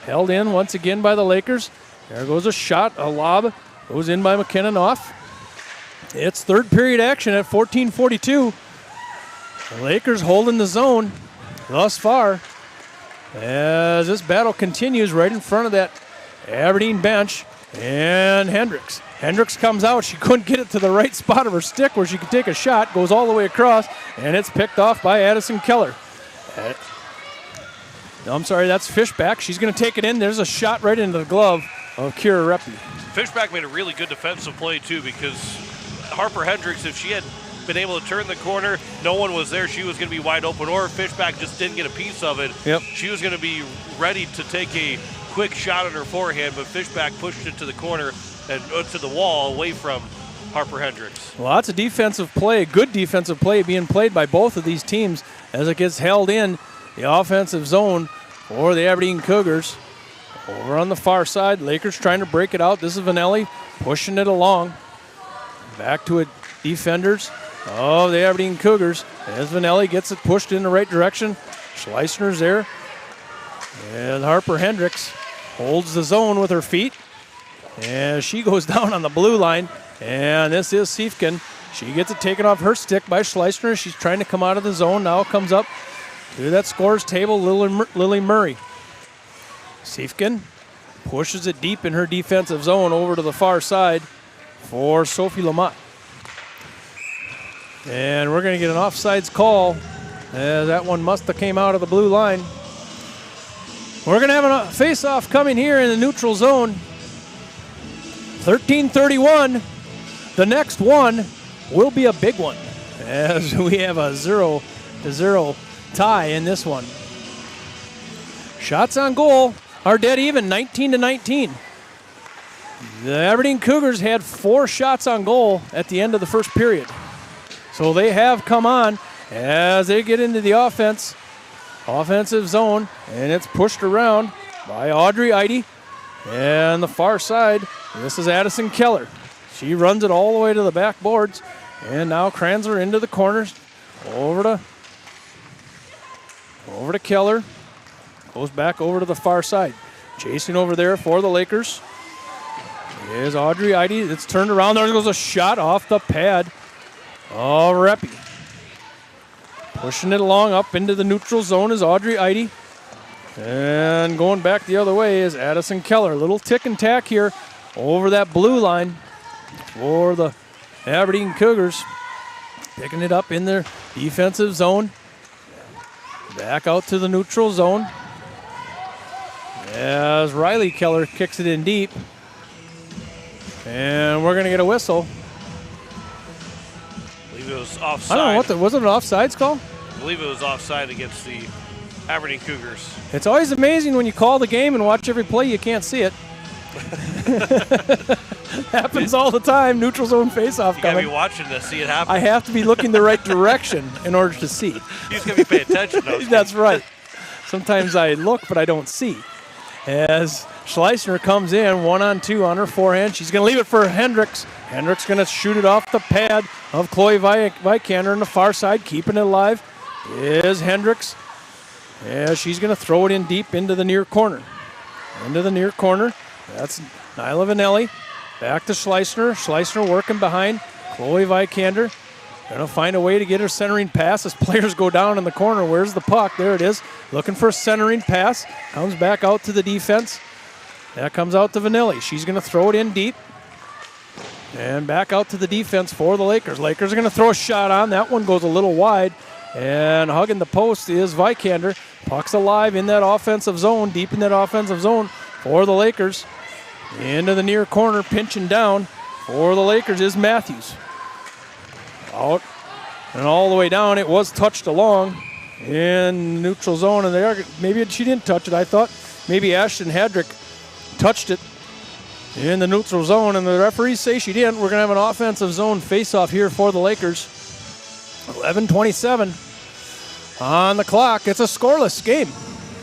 Held in once again by the Lakers. There goes a shot, a lob. Goes in by McKinnon-Off. It's third period action at 14:42. The Lakers holding the zone thus far, as this battle continues right in front of that Aberdeen bench. And Hendricks comes out. She couldn't get it to the right spot of her stick where she could take a shot. Goes all the way across, and it's picked off by Addison Keller. No, I'm sorry, that's Fishback. She's going to take it in. There's a shot right into the glove of Kira Reppy. Fishback made a really good defensive play, too, because Harper Hendricks, if she had been able to turn the corner, no one was there, she was going to be wide open, or Fishback just didn't get a piece of it. Yep. She was going to be ready to take a quick shot on her forehand, but Fishback pushed it to the corner and to the wall away from Harper Hendricks. Lots of defensive play, good defensive play being played by both of these teams as it gets held in the offensive zone for the Aberdeen Cougars. Over on the far side, Lakers trying to break it out. This is Vanelli pushing it along. Back to it, defenders of the Aberdeen Cougars as Vanelli gets it pushed in the right direction. Schleissner's there. And Harper Hendricks holds the zone with her feet. And she goes down on the blue line. And this is Siefken. She gets it taken off her stick by Schleissner. She's trying to come out of the zone. Now comes up to that scores table, Lily Murray. Siefken pushes it deep in her defensive zone over to the far side for Sophie Lamott. And we're going to get an offsides call, as that one must have came out of the blue line. We're going to have a face-off coming here in the neutral zone. 13:31. The next one will be a big one, as we have a 0-0 tie in this one. Shots on goal are dead even, 19-19. The Aberdeen Cougars had 4 shots on goal at the end of the first period. So they have come on as they get into the offensive zone, and it's pushed around by Audrey Eide. And the far side, this is Addison Keller. She runs it all the way to the backboards, and now Kranzler into the corners, over to Keller, goes back over to the far side. Chasing over there for the Lakers is Audrey Eide. It's turned around. There goes a shot off the pad of Reppy. Pushing it along up into the neutral zone is Audrey Eide. And going back the other way is Addison Keller. A little tick and tack here over that blue line for the Aberdeen Cougars. Picking it up in their defensive zone. Back out to the neutral zone as Riley Keller kicks it in deep. And we're going to get a whistle. I believe it was offside. I don't know, was it an offsides call? I believe it was offside against the Aberdeen Cougars. It's always amazing when you call the game and watch every play, you can't see it. Happens all the time. Neutral zone face-off You coming. gotta be watching to see it happen. I have to be looking the right direction in order to see. You just gotta be paying attention. That's right. Sometimes I look, but I don't see. As Schleissner comes in, 1-on-2 on her forehand. She's going to leave it for Hendricks. Hendricks going to shoot it off the pad of Chloe Vikander on the far side. Keeping it alive is Hendricks. Yeah, she's going to throw it in deep into the near corner. Into the near corner. That's Nyla Vanelli. Back to Schleissner. Schleissner working behind Chloe Vikander. Going to find a way to get her centering pass as players go down in the corner. Where's the puck? There it is. Looking for a centering pass. Comes back out to the defense. That comes out to Vanelli. She's going to throw it in deep. And back out to the defense for the Lakers. Lakers are going to throw a shot on. That one goes a little wide. And hugging the post is Vikander. Puck's alive in that offensive zone, deep in that offensive zone for the Lakers. Into the near corner, pinching down for the Lakers is Matthews. Out and all the way down. It was touched along in neutral zone, and maybe she didn't touch it. I thought maybe Ashton Hedrick touched it in the neutral zone, and the referees say she didn't. We're going to have an offensive zone face-off here for the Lakers. 11:27 on the clock. It's a scoreless game.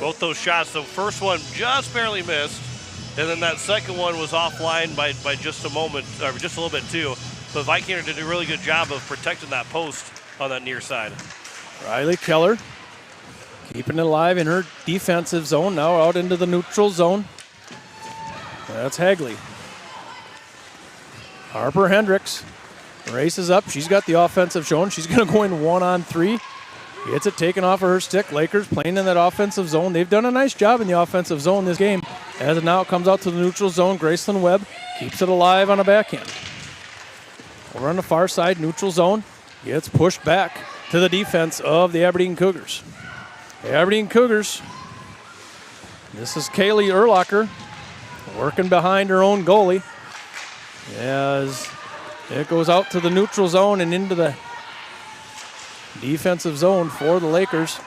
Both those shots, the first one just barely missed, and then that second one was offline by just a moment, or just a little bit too. But Vikander did a really good job of protecting that post on that near side. Riley Keller keeping it alive in her defensive zone, now out into the neutral zone. That's Hagley. Harper Hendricks races up. She's got the offensive zone. She's going to go in 1-on-3. Gets it taken off of her stick. Lakers playing in that offensive zone. They've done a nice job in the offensive zone this game. As it now comes out to the neutral zone, Graceland Webb keeps it alive on a backhand. Over on the far side, neutral zone. Gets pushed back to the defense of the Aberdeen Cougars. The Aberdeen Cougars. This is Kaylee Urlacher working behind her own goalie. As it goes out to the neutral zone and into the defensive zone for the Lakers.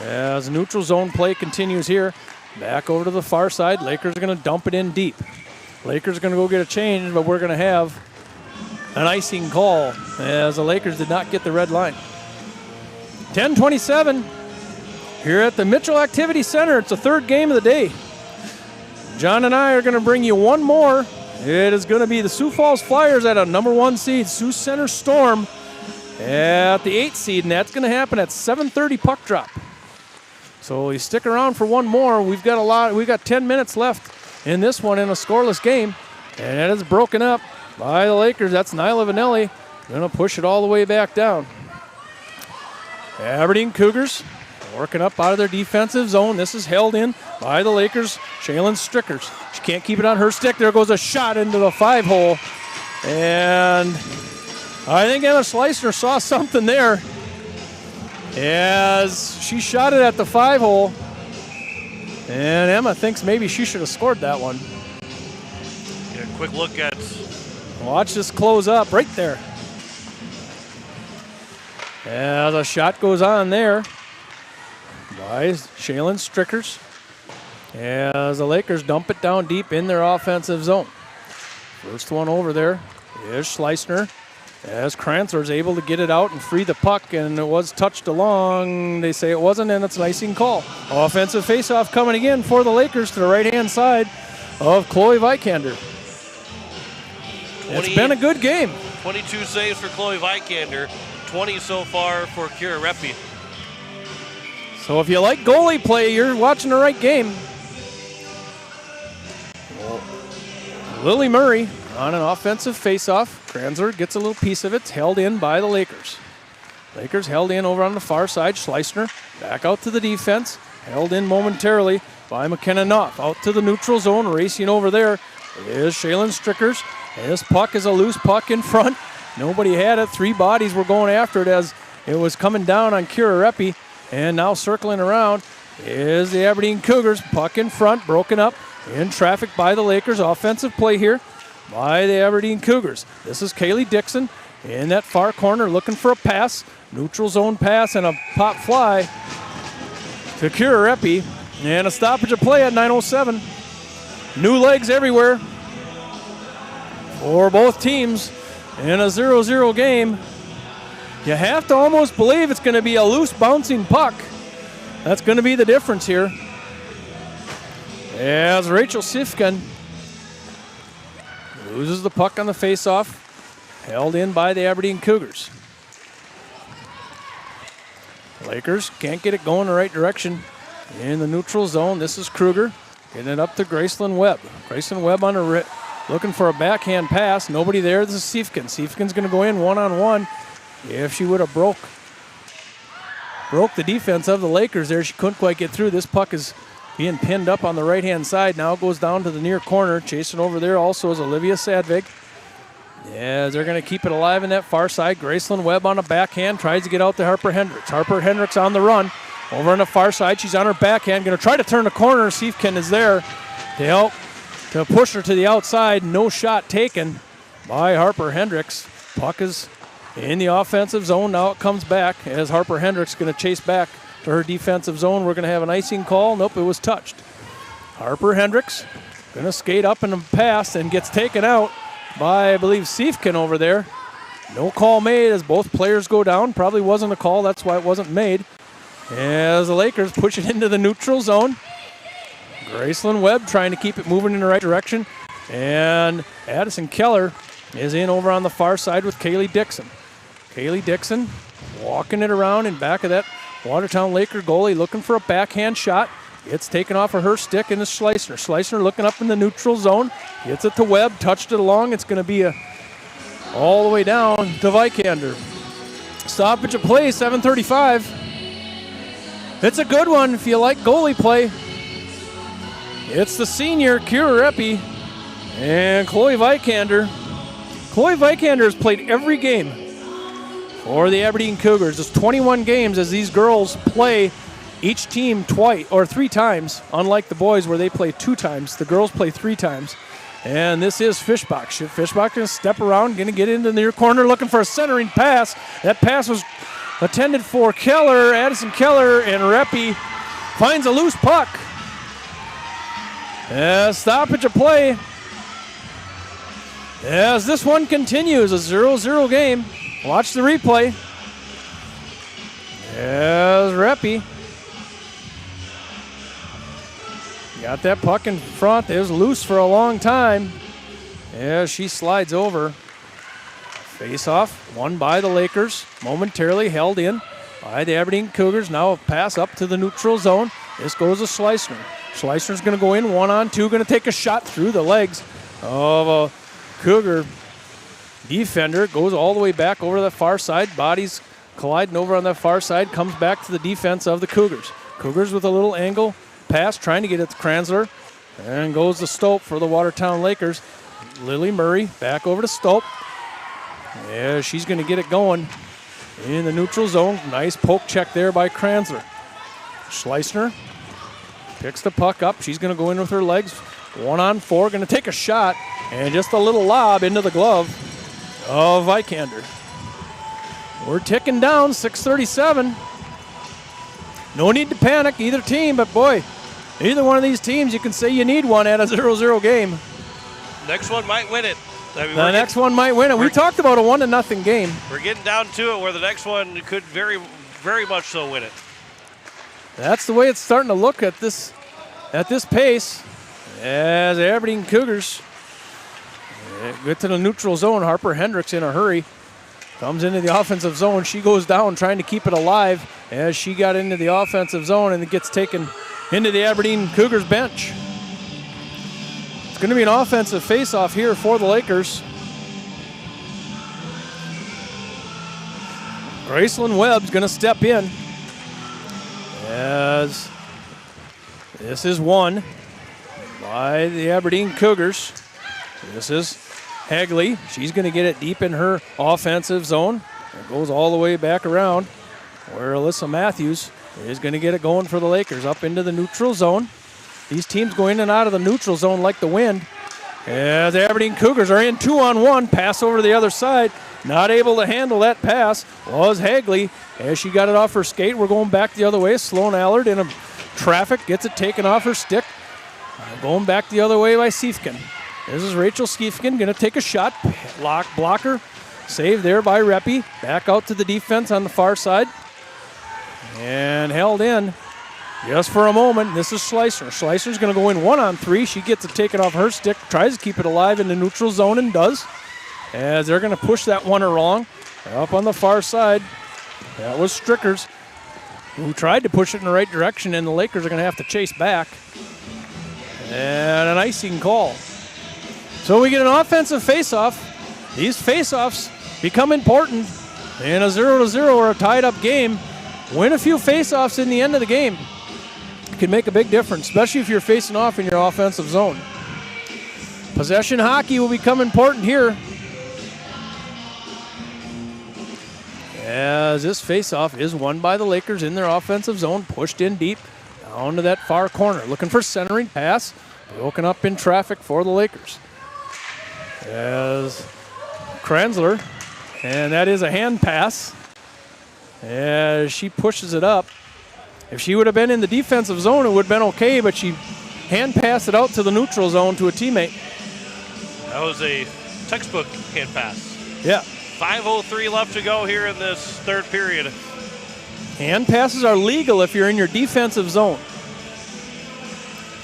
As neutral zone play continues here. Back over to the far side. Lakers are going to dump it in deep. Lakers are going to go get a change, but we're going to have an icing call as the Lakers did not get the red line. 10:27 here at the Mitchell Activity Center. It's the third game of the day. John and I are going to bring you one more. It is going to be the Sioux Falls Flyers at a #1 seed, Sioux Center Storm at the 8th seed, and that's going to happen at 7:30 puck drop. So you stick around for one more. We've got 10 minutes left in this one in a scoreless game, and it is broken up by the Lakers. That's Nyla Vanelli going to push it all the way back down. Aberdeen Cougars working up out of their defensive zone. This is held in by the Lakers. Shaylin Strickers. She can't keep it on her stick. There goes a shot into the 5-hole. And I think Emma Schleissner saw something there as she shot it at the 5-hole. And Emma thinks maybe she should have scored that one. Get a quick look at. Watch this close up right there. As a shot goes on there by Shaylin Strickers. As the Lakers dump it down deep in their offensive zone. First one over there is Schleissner. As Kranzler is able to get it out and free the puck, and it was touched along. They say it wasn't, and it's an icing call. Offensive faceoff coming again for the Lakers to the right-hand side of Chloe Vikander. It's been a good game. 22 saves for Chloe Vikander, 20 so far for Kira Reppy. So if you like goalie play, you're watching the right game. Lily Murray on an offensive faceoff. Kranzler gets a little piece of it. It's held in by the Lakers. Lakers held in over on the far side. Schleissner back out to the defense. Held in momentarily by McKenna Knopf. Out to the neutral zone. Racing over there is Shaylin Strickers. This puck is a loose puck in front. Nobody had it. 3 bodies were going after it as it was coming down on Kira Reppy. And now circling around is the Aberdeen Cougars. Puck in front, broken up in traffic by the Lakers. Offensive play here by the Aberdeen Cougars. This is Kaylee Dixon in that far corner looking for a pass. Neutral zone pass and a pop fly to Kira Reppy. And a stoppage of play at 9:07. New legs everywhere for both teams in a 0-0 game. You have to almost believe it's going to be a loose bouncing puck. That's going to be the difference here. As Rachel Sifkin loses the puck on the faceoff, held in by the Aberdeen Cougars. Lakers can't get it going the right direction in the neutral zone. This is Kruger getting it up to Gracelyn Webb. Gracelyn Webb on a looking for a backhand pass. Nobody there. This is Sifkin. Sifkin's going to go in one-on-one. If she would have broke the defense of the Lakers there, she couldn't quite get through. This puck is being pinned up on the right-hand side. Now it goes down to the near corner. Chasing over there also is Olivia Sadvig. Yeah, they're going to keep it alive in that far side. Gracelyn Webb on a backhand. Tries to get out to Harper Hendricks. Harper Hendricks on the run. Over on the far side. She's on her backhand. Going to try to turn the corner. Sifkin is there to help to push her to the outside. No shot taken by Harper Hendricks. Puck is in the offensive zone. Now it comes back as Harper Hendricks going to chase back to her defensive zone. We're going to have an icing call. Nope, it was touched. Harper Hendricks going to skate up and pass and gets taken out by, I believe, Sifkin over there. No call made as both players go down. Probably wasn't a call. That's why it wasn't made. As the Lakers push it into the neutral zone. Gracelyn Webb trying to keep it moving in the right direction. And Addison Keller is in over on the far side with Kaylee Dixon. Kaylee Dixon walking it around in back of that Watertown Laker goalie looking for a backhand shot. It's taken off of her stick and it's Schleissner. Schleissner looking up in the neutral zone. Gets it to Webb, touched it along. It's going to be all the way down to Vikander. Stoppage of play, 7:35. It's a good one if you like goalie play. It's the senior, Kira Reppy, and Chloe Vikander. Chloe Vikander has played every game for the Aberdeen Cougars. There's 21 games as these girls play each team twice or 3 times, unlike the boys where they play 2 times. The girls play 3 times. And this is Fischbach. Fischbach going to step around, going to get into the near corner, looking for a centering pass. That pass was attended for Keller, Addison Keller, and Reppy finds a loose puck. Stoppage of play as this one continues, a 0-0 game. Watch the replay. As Reppy got that puck in front. It was loose for a long time. As she slides over. Face-off, won by the Lakers. Momentarily held in by the Aberdeen Cougars. Now a pass up to the neutral zone. This goes to Schleissner. Schleissner's going to go in 1-on-2. Going to take a shot through the legs of a Cougar defender. Goes all the way back over the far side. Bodies colliding over on that far side. Comes back to the defense of the Cougars. Cougars with a little angle pass, trying to get it to Kranzler. And goes to Stope for the Watertown Lakers. Lily Murray back over to Stope. Yeah, she's going to get it going in the neutral zone. Nice poke check there by Kranzler. Schleissner picks the puck up. She's going to go in with her legs. 1-on-4, going to take a shot. And just a little lob into the glove of Vikander. We're ticking down, 6:37. No need to panic, either team, but boy, either one of these teams, you can say you need one at a 0-0 game. Next one might win it. I mean, The next one might win it. We talked about a 1-0 game. We're getting down to it where the next one could very, very much so win it. That's the way it's starting to look at this pace as the Aberdeen Cougars get to the neutral zone. Harper Hendricks in a hurry. Comes into the offensive zone. She goes down trying to keep it alive as she got into the offensive zone and it gets taken into the Aberdeen Cougars bench. It's going to be an offensive face-off here for the Lakers. Gracelyn Webb's going to step in as this is won by the Aberdeen Cougars. This is Hagley. She's going to get it deep in her offensive zone. It goes all the way back around where Alyssa Matthews is going to get it going for the Lakers up into the neutral zone. These teams go in and out of the neutral zone like the wind. As the Aberdeen Cougars are in 2-on-1, pass over to the other side. Not able to handle that pass was Hagley as she got it off her skate. We're going back the other way. Sloan Allard in a traffic, gets it taken off her stick. Going back the other way by Siefken. This is Rachel Siefken going to take a shot. Blocker. Saved there by Reppy. Back out to the defense on the far side. And held in just for a moment. This is Schleiser. Schleiser's going to go in 1-on-3. She gets it taken off her stick. Tries to keep it alive in the neutral zone and does. As they're going to push that one along. Up on the far side. That was Strickers, who tried to push it in the right direction, and the Lakers are going to have to chase back. And an icing call. So we get an offensive face-off. These face-offs become important in a 0-0 or a tied-up game. Win a few face-offs in the end of the game. It can make a big difference, especially if you're facing off in your offensive zone. Possession hockey will become important here. As this face-off is won by the Lakers in their offensive zone, pushed in deep, down to that far corner. Looking for centering pass, broken up in traffic for the Lakers. As Kranzler, and that is a hand pass, as she pushes it up. If she would have been in the defensive zone, it would have been okay, but she hand passed it out to the neutral zone to a teammate. That was a textbook hand pass. Yeah. 5:03 left to go here in this third period. Hand passes are legal if you're in your defensive zone.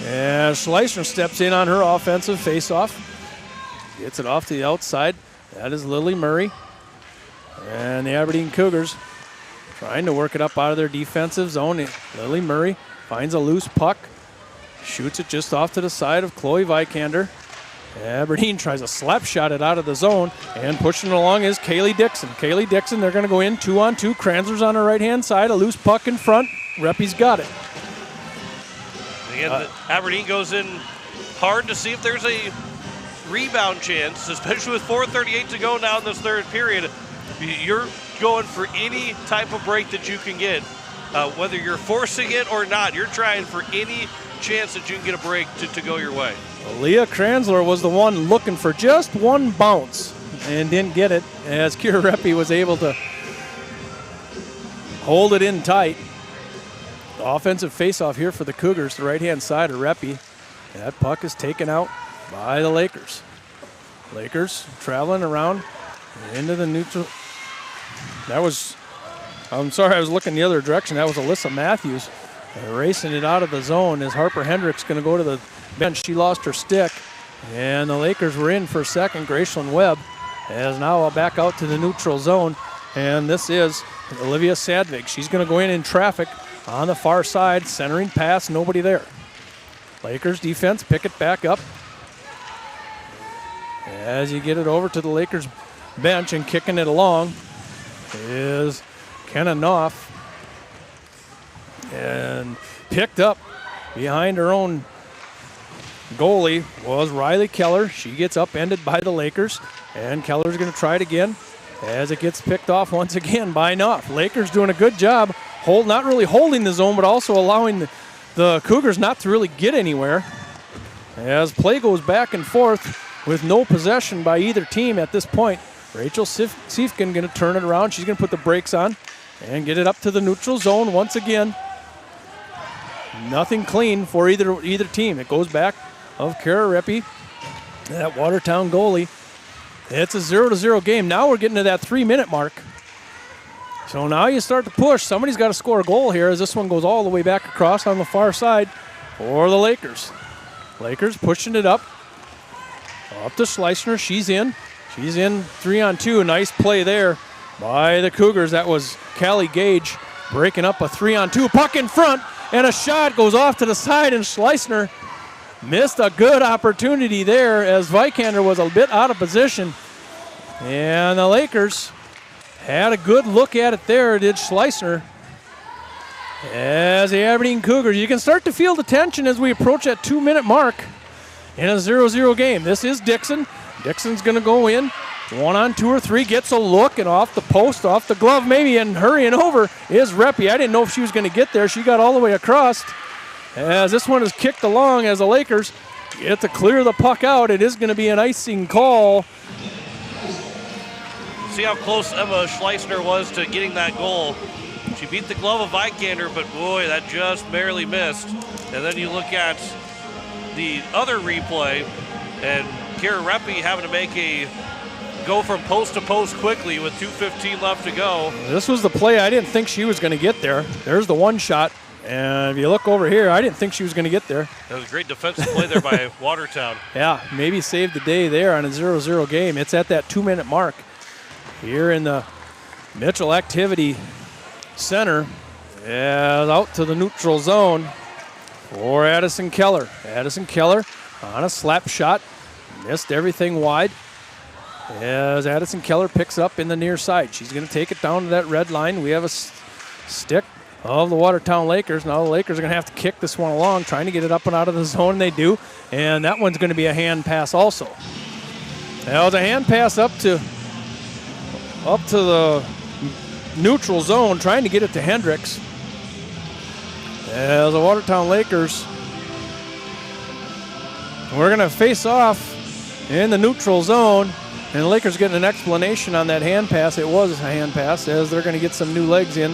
And Schleicher steps in on her offensive face-off. Gets it off to the outside. That is Lily Murray. And the Aberdeen Cougars trying to work it up out of their defensive zone. Lily Murray finds a loose puck. Shoots it just off to the side of Chloe Vikander. Aberdeen tries a slap shot it out of the zone, and pushing it along is Kaylee Dixon. Kaylee Dixon, they're going to go in 2-on-2. Kranzler's on her right-hand side, a loose puck in front. Reppy's got it. Again, Aberdeen goes in hard to see if there's a rebound chance, especially with 4:38 to go now in this third period. You're going for any type of break that you can get. Whether you're forcing it or not, you're trying for any chance that you can get a break to go your way. Leah Kranzler was the one looking for just one bounce and didn't get it, as Kira Reppy was able to hold it in tight. The offensive faceoff here for the Cougars, the right-hand side of Reppy. That puck is taken out by the Lakers. Lakers traveling around into the neutral. I'm sorry, I was looking the other direction. That was Alyssa Matthews racing it out of the zone as Harper Hendricks going to go to the bench. She lost her stick, and the Lakers were in for a second. Gracelyn Webb is now back out to the neutral zone, and this is Olivia Sadvig. She's going to go in traffic on the far side, centering pass, nobody there. Lakers defense pick it back up as you get it over to the Lakers bench, and kicking it along is Kenna Knopf, and picked up behind her own goalie was Riley Keller. She gets upended by the Lakers, and Keller's going to try it again as it gets picked off once again by Knopf. Lakers doing a good job, not really holding the zone, but also allowing the Cougars not to really get anywhere. As play goes back and forth with no possession by either team at this point. Rachel Siefken going to turn it around. She's going to put the brakes on and get it up to the neutral zone once again. nothing clean for either team. It goes back of Kara Rippey, that Watertown goalie. It's a 0-0 game. Now we're getting to that 3-minute mark. So now you start to push. Somebody's got to score a goal here as this one goes all the way back across on the far side for the Lakers. Lakers pushing it up to Schleissner. She's in 3-on-2. Nice play there by the Cougars. That was Callie Gage breaking up a 3-on-2. Puck in front, and a shot goes off to the side, and Schleissner missed a good opportunity there as Vikander was a bit out of position. And the Lakers had a good look at it there, did Schleissner. As the Aberdeen Cougars, you can start to feel the tension as we approach that 2-minute mark in a 0-0 game. This is Dixon. Dixon's going to go in. 1-on-2 or 3, gets a look, and off the post, off the glove maybe, and hurrying over is Rippey. I didn't know if she was going to get there. She got all the way across. As this one is kicked along as the Lakers get to clear the puck out. It is going to be an icing call. See how close Emma Schleissner was to getting that goal. She beat the glove of Vikander, but boy, that just barely missed. And then you look at the other replay, and Kara Rippey having to make a go from post to post quickly with 2:15 left to go. This was the play I didn't think she was going to get there. There's the one shot. And if you look over here, I didn't think she was going to get there. That was a great defensive play there by Watertown. Yeah, maybe saved the day there on a 0-0 game. It's at that 2-minute mark here in the Mitchell Activity Center. Out to the neutral zone for Addison Keller. Addison Keller on a slap shot. Missed everything wide. As Addison Keller picks up in the near side. She's going to take it down to that red line. We have a stick of the Watertown Lakers. Now the Lakers are going to have to kick this one along, trying to get it up and out of the zone, and they do. And that one's going to be a hand pass also. Now it's a hand pass up to the neutral zone, trying to get it to Hendricks. As the Watertown Lakers, we're going to face off in the neutral zone, and the Lakers getting an explanation on that hand pass. It was a hand pass, as they're going to get some new legs in.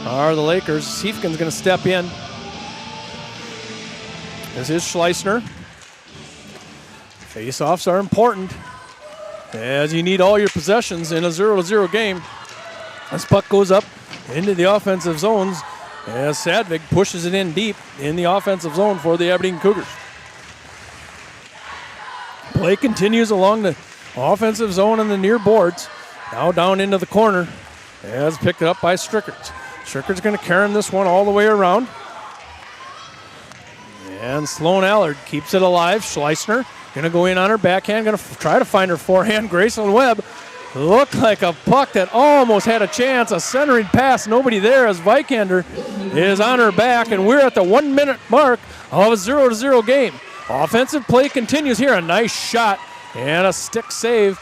Are the Lakers. Siefken's going to step in. This is Schleissner. Face-offs are important, as you need all your possessions in a 0-0 game. This puck goes up into the offensive zones as Sadvig pushes it in deep in the offensive zone for the Aberdeen Cougars. Play continues along the offensive zone and the near boards. Now down into the corner as picked up by Strickards. Stricker's going to carry this one all the way around. And Sloan Allard keeps it alive. Schleissner going to go in on her backhand, going to try to find her forehand. Grayson Webb looked like a puck that almost had a chance. A centering pass, nobody there as Vikander is on her back, and we're at the 1-minute mark of a 0-0 game. Offensive play continues here. A nice shot and a stick save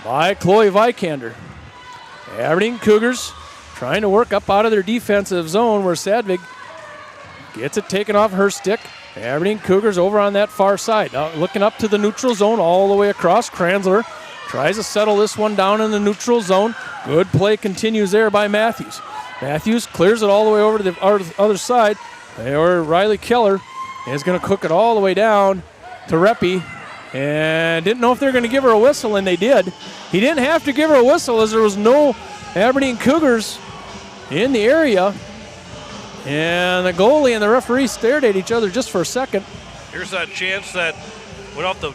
by Chloe Vikander. Aberdeen Cougars trying to work up out of their defensive zone where Sadvig gets it taken off her stick. Aberdeen Cougars over on that far side. Now looking up to the neutral zone all the way across. Kranzler tries to settle this one down in the neutral zone. Good play continues there by Matthews. Matthews clears it all the way over to the other side. Or Riley Keller is going to cook it all the way down to Rippey. And didn't know if they were going to give her a whistle, and they did. He didn't have to give her a whistle as there was no Aberdeen Cougars in the area, and the goalie and the referee stared at each other just for a second. Here's that chance that went off the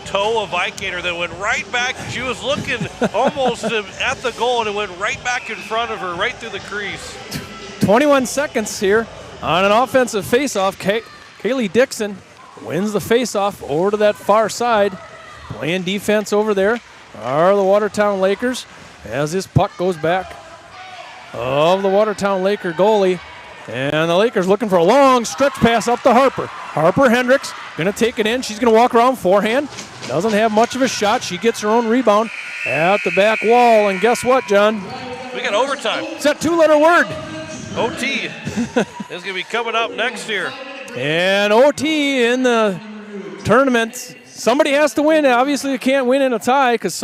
toe of Vikander, that went right back. She was looking almost at the goal, and it went right back in front of her, right through the crease. 21 seconds here on an offensive faceoff. Kaylee Dixon wins the faceoff over to that far side. Playing defense over there are the Watertown Lakers as this puck goes back of the Watertown Laker goalie. And the Lakers looking for a long stretch pass up to Harper. Harper Hendricks going to take it in. She's going to walk around forehand. Doesn't have much of a shot. She gets her own rebound at the back wall. And guess what, John? We got overtime. It's that 2-letter word. OT is going to be coming up next year. And OT in the tournament. Somebody has to win. Obviously, they can't win in a tie because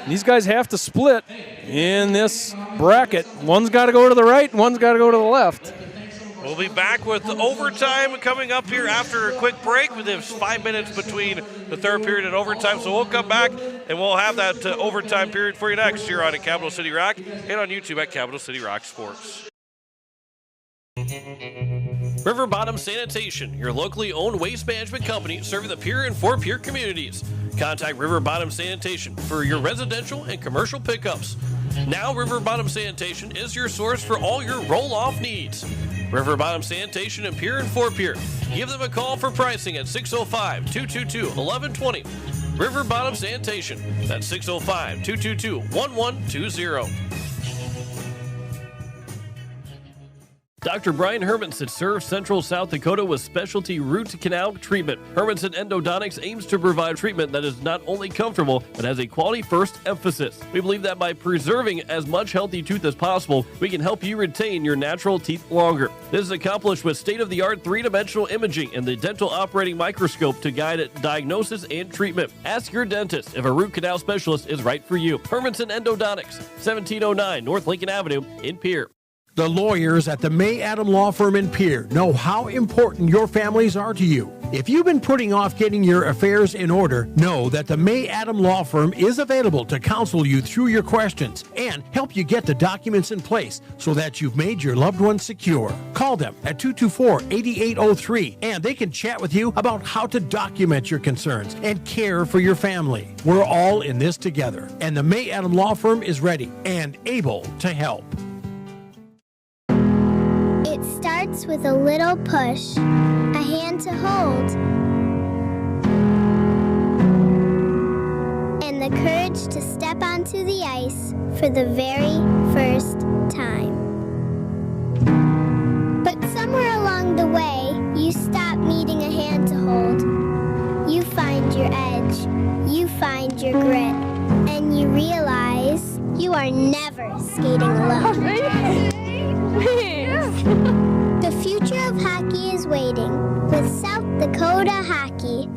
these guys have to split in this bracket. One's got to go to the right, and one's got to go to the left. We'll be back with overtime coming up here after a quick break. There's 5 minutes between the third period and overtime, so we'll come back and we'll have that overtime period for you next here on Capital City Rock and on YouTube at Capital City Rock Sports. River Bottom Sanitation, your locally owned waste management company serving the Pierre and Fort Pierre communities. Contact River Bottom Sanitation for your residential and commercial pickups. Now River Bottom Sanitation is your source for all your roll-off needs. River Bottom Sanitation in Pierre and Fort Pierre. Give them a call for pricing at 605-222-1120. River Bottom Sanitation. That's 605-222-1120. Dr. Brian Hermanson serves Central South Dakota with specialty root canal treatment. Hermanson Endodontics aims to provide treatment that is not only comfortable, but has a quality-first emphasis. We believe that by preserving as much healthy tooth as possible, we can help you retain your natural teeth longer. This is accomplished with state-of-the-art three-dimensional imaging and the dental operating microscope to guide diagnosis and treatment. Ask your dentist if a root canal specialist is right for you. Hermanson Endodontics, 1709 North Lincoln Avenue in Pierre. The lawyers at the May Adam Law Firm in Pierre know how important your families are to you. If you've been putting off getting your affairs in order, know that the May Adam Law Firm is available to counsel you through your questions and help you get the documents in place so that you've made your loved ones secure. Call them at 224-8803 and they can chat with you about how to document your concerns and care for your family. We're all in this together, and the May Adam Law Firm is ready and able to help. It starts with a little push, a hand to hold, and the courage to step onto the ice for the very first time. But somewhere along the way, you stop needing a hand to hold. You find your edge, you find your grit, and you realize you are never skating alone. The future of hockey is waiting with South Dakota Hockey.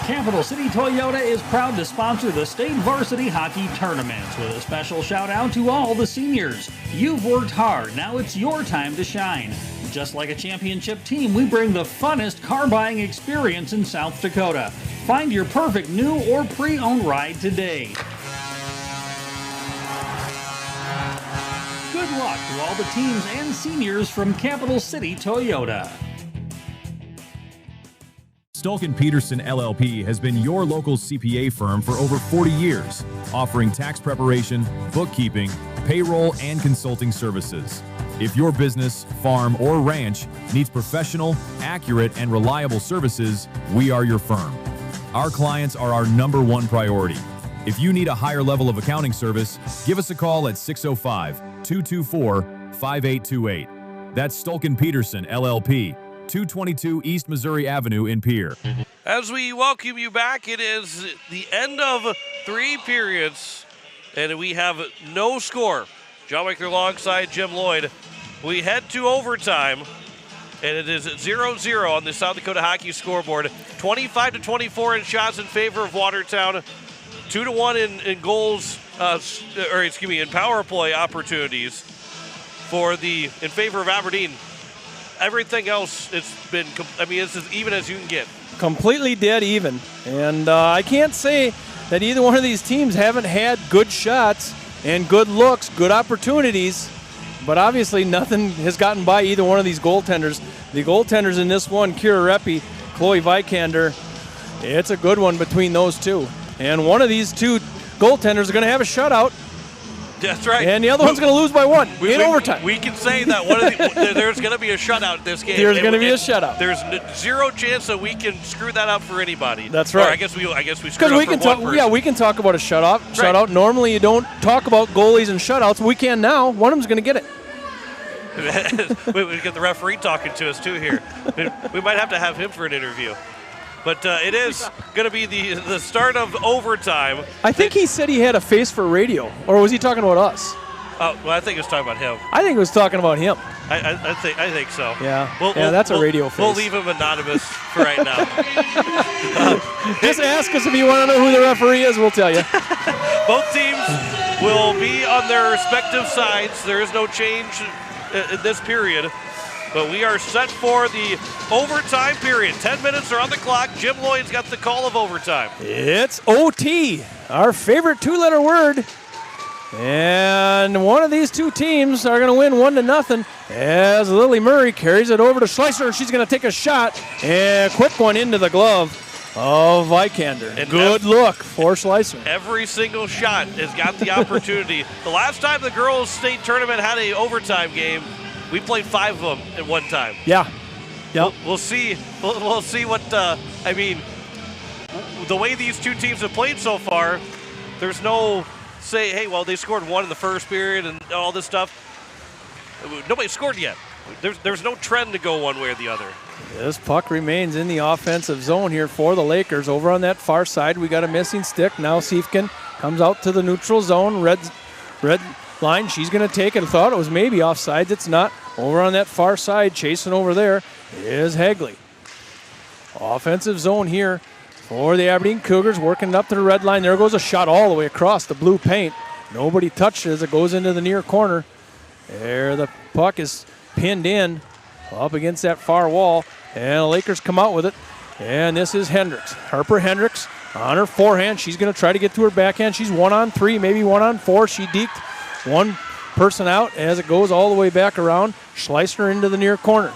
Capital City Toyota is proud to sponsor the state varsity hockey tournaments with a special shout out to all the seniors. You've worked hard, now it's your time to shine. Just like a championship team, we bring the funnest car buying experience in South Dakota. Find your perfect new or pre-owned ride today. Good luck to all the teams and seniors from Capital City Toyota. Stolken Peterson LLP has been your local CPA firm for over 40 years, offering tax preparation, bookkeeping, payroll, and consulting services. If your business, farm, or ranch needs professional, accurate, and reliable services, we are your firm. Our clients are our #1 priority. If you need a higher level of accounting service, give us a call at 605-224-5828. That's Stolken Peterson LLP, 222 East Missouri Avenue in Pierre. As we welcome you back, it is the end of 3 periods, and we have no score. John Wicker alongside Jim Lloyd. We head to overtime, and it is 0-0 on the South Dakota Hockey scoreboard. 25-24 in shots in favor of Watertown. 2-1 in goals, in power play opportunities in favor of Aberdeen. Everything else, it's as even as you can get. Completely dead even. And I can't say that either one of these teams haven't had good shots and good looks, good opportunities, but obviously nothing has gotten by either one of these goaltenders. The goaltenders in this one, Kira Reppy, Chloe Vikander, it's a good one between those two. And one of these two goaltenders are going to have a shutout. That's right. And the other one's going to lose by 1 in overtime. We can say that there's going to be a shutout this game. There's going to be a shutout. There's zero chance that we can screw that up for anybody. That's right. Or I guess we screwed up for one person. Yeah, we can talk about a shutout. Right. Shutout. Normally you don't talk about goalies and shutouts. We can now. One of them's going to get it. We get the referee talking to us too here. We might have to have him for an interview. But it is going to be the start of overtime. I think he said he had a face for radio, or was he talking about us? Well, I think he was talking about him. I think he was talking about him. I think so. Yeah, that's a radio face. We'll leave him anonymous for right now. Just ask us if you want to know who the referee is. We'll tell you. Both teams will be on their respective sides. There is no change in this period. But we are set for the overtime period. 10 minutes are on the clock. Jim Lloyd's got the call of overtime. It's OT, our favorite two-letter word. And one of these two teams are going to win 1-0 as Lily Murray carries it over to Schleicher. She's going to take a shot, and a quick one into the glove of Vikander. And good look for Schleicher. Every single shot has got the opportunity. The last time the girls' state tournament had an overtime game, we played 5 of them at one time. Yeah. Yep. We'll see. We'll see what, I mean, the way these two teams have played so far, there's no say, hey, well, they scored 1 in the first period and all this stuff. Nobody scored yet. There's no trend to go one way or the other. This puck remains in the offensive zone here for the Lakers. Over on that far side, we got a missing stick. Now Siefken comes out to the neutral zone. Red line, she's going to take it. I thought it was maybe offsides. It's not. Over on that far side, chasing over there is Hagley. Offensive zone here for the Aberdeen Cougars, working it up to the red line. There goes a shot all the way across the blue paint. Nobody touched it as it goes into the near corner. There, the puck is pinned in up against that far wall, and the Lakers come out with it. And this is Hendricks. Harper Hendricks on her forehand. She's going to try to get to her backhand. She's 1-on-3, maybe 1-on-4. She deked one person out as it goes all the way back around. Schleicher into the near corner.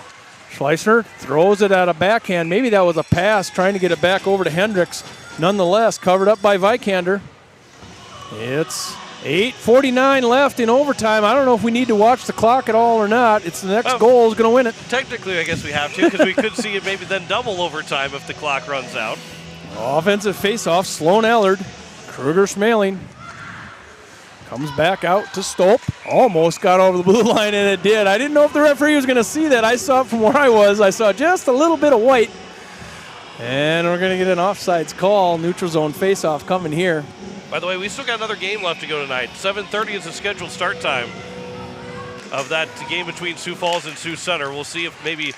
Schleicher throws it at a backhand. Maybe that was a pass trying to get it back over to Hendricks. Nonetheless, covered up by Vikander. It's 8:49 left in overtime. I don't know if we need to watch the clock at all or not. It's the next goal is going to win it. Technically, I guess we have to, because we could see it maybe then double overtime if the clock runs out. Offensive faceoff, Sloan Allard. Kruger Schmaling comes back out to Stolp. Almost got over the blue line, and it did. I didn't know if the referee was going to see that. I saw it from where I was. I saw just a little bit of white. And we're going to get an offsides call. Neutral zone faceoff coming here. By the way, we still got another game left to go tonight. 7:30 is the scheduled start time of that game between Sioux Falls and Sioux Center. We'll see if maybe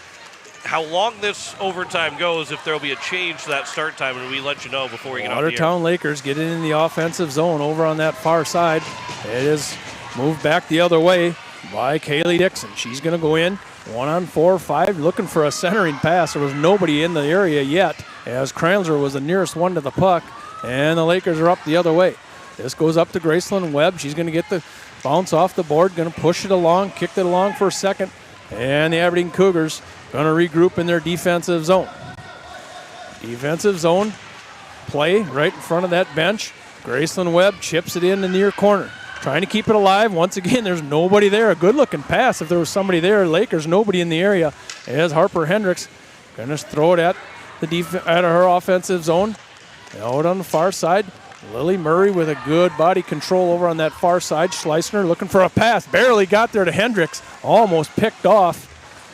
how long this overtime goes, if there'll be a change to that start time, and we let you know before we get on the air. Watertown Lakers get in the offensive zone over on that far side. It is moved back the other way by Kaylee Dixon. She's going to go in 1-on-4-5, looking for a centering pass. There was nobody in the area yet, as Kranzler was the nearest one to the puck, and the Lakers are up the other way. This goes up to Graceland Webb. She's going to get the bounce off the board, going to push it along, kicked it along for a second, and the Aberdeen Cougars going to regroup in their defensive zone. Defensive zone play right in front of that bench. Graceland Webb chips it in the near corner, trying to keep it alive. Once again, there's nobody there. A good-looking pass if there was somebody there. Lakers, nobody in the area. As Harper Hendricks going to throw it at at her offensive zone. Out on the far side, Lily Murray with a good body control over on that far side. Schleissner looking for a pass. Barely got there to Hendricks. Almost picked off,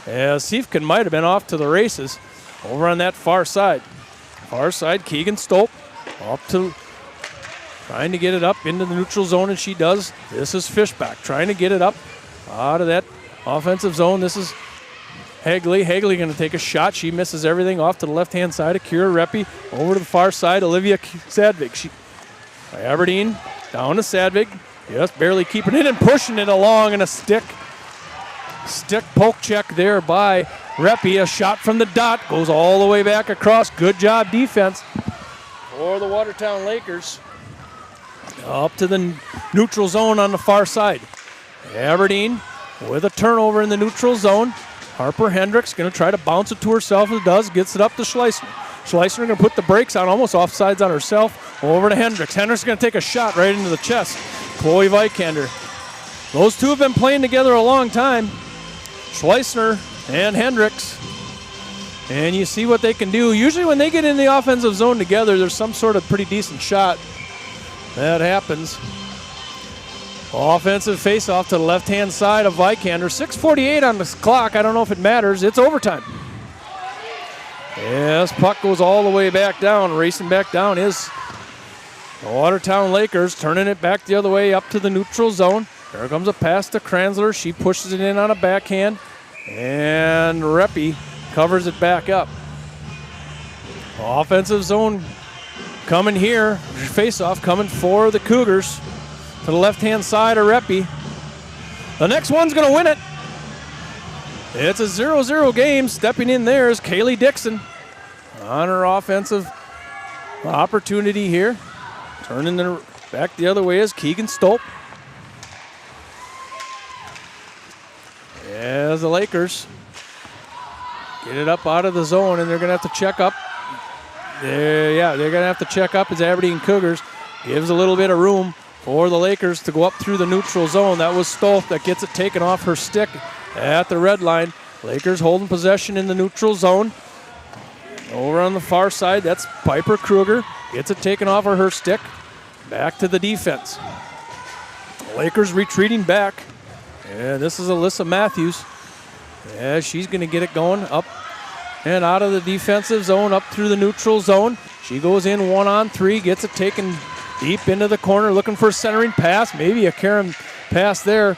as Siefken might have been off to the races over on that far side. Far side, Keegan Stolp up to trying to get it up into the neutral zone, and she does. This is Fishback trying to get it up out of that offensive zone. This is Hagley. Hagley going to take a shot. She misses everything off to the left-hand side of Kira Reppy. Over to the far side, Olivia Sadvig. Aberdeen down to Sadvig. Just barely keeping it and pushing it along, and a stick poke check there by Reppy. A shot from the dot goes all the way back across. Good job defense for the Watertown Lakers. Up to the neutral zone on the far side. Aberdeen with a turnover in the neutral zone. Harper Hendricks going to try to bounce it to herself. It does. Gets it up to Schleissner. Schleissner going to put the brakes on, almost offsides on herself. Over to Hendricks. Hendricks going to take a shot right into the chest. Chloe Vikander. Those two have been playing together a long time. Schleissner and Hendricks. And you see what they can do. Usually when they get in the offensive zone together, there's some sort of pretty decent shot that happens. Offensive face-off to the left-hand side of Vikander. 6:48 on the clock. I don't know if it matters. It's overtime. Yes, puck goes all the way back down. Racing back down is the Watertown Lakers, turning it back the other way up to the neutral zone. There comes a pass to Kranzler. She pushes it in on a backhand, and Reppy covers it back up. Offensive zone coming here. Face-off coming for the Cougars. To the left-hand side of Reppy. The next one's going to win it. It's a 0-0 game. Stepping in there is Kaylee Dixon on her offensive opportunity here. Turning it back the other way is Keegan Stolp. As the Lakers get it up out of the zone, and they're going to have to check up. They're going to have to check up as Aberdeen Cougars gives a little bit of room for the Lakers to go up through the neutral zone. That was Stolp that gets it taken off her stick at the red line. Lakers holding possession in the neutral zone. Over on the far side, that's Piper Kruger. Gets it taken off of her stick. Back to the defense. Lakers retreating back. And this is Alyssa Matthews. Yeah, she's going to get it going up and out of the defensive zone, up through the neutral zone. She goes in 1-on-3, gets it taken deep into the corner, looking for a centering pass. Maybe a Karen pass there.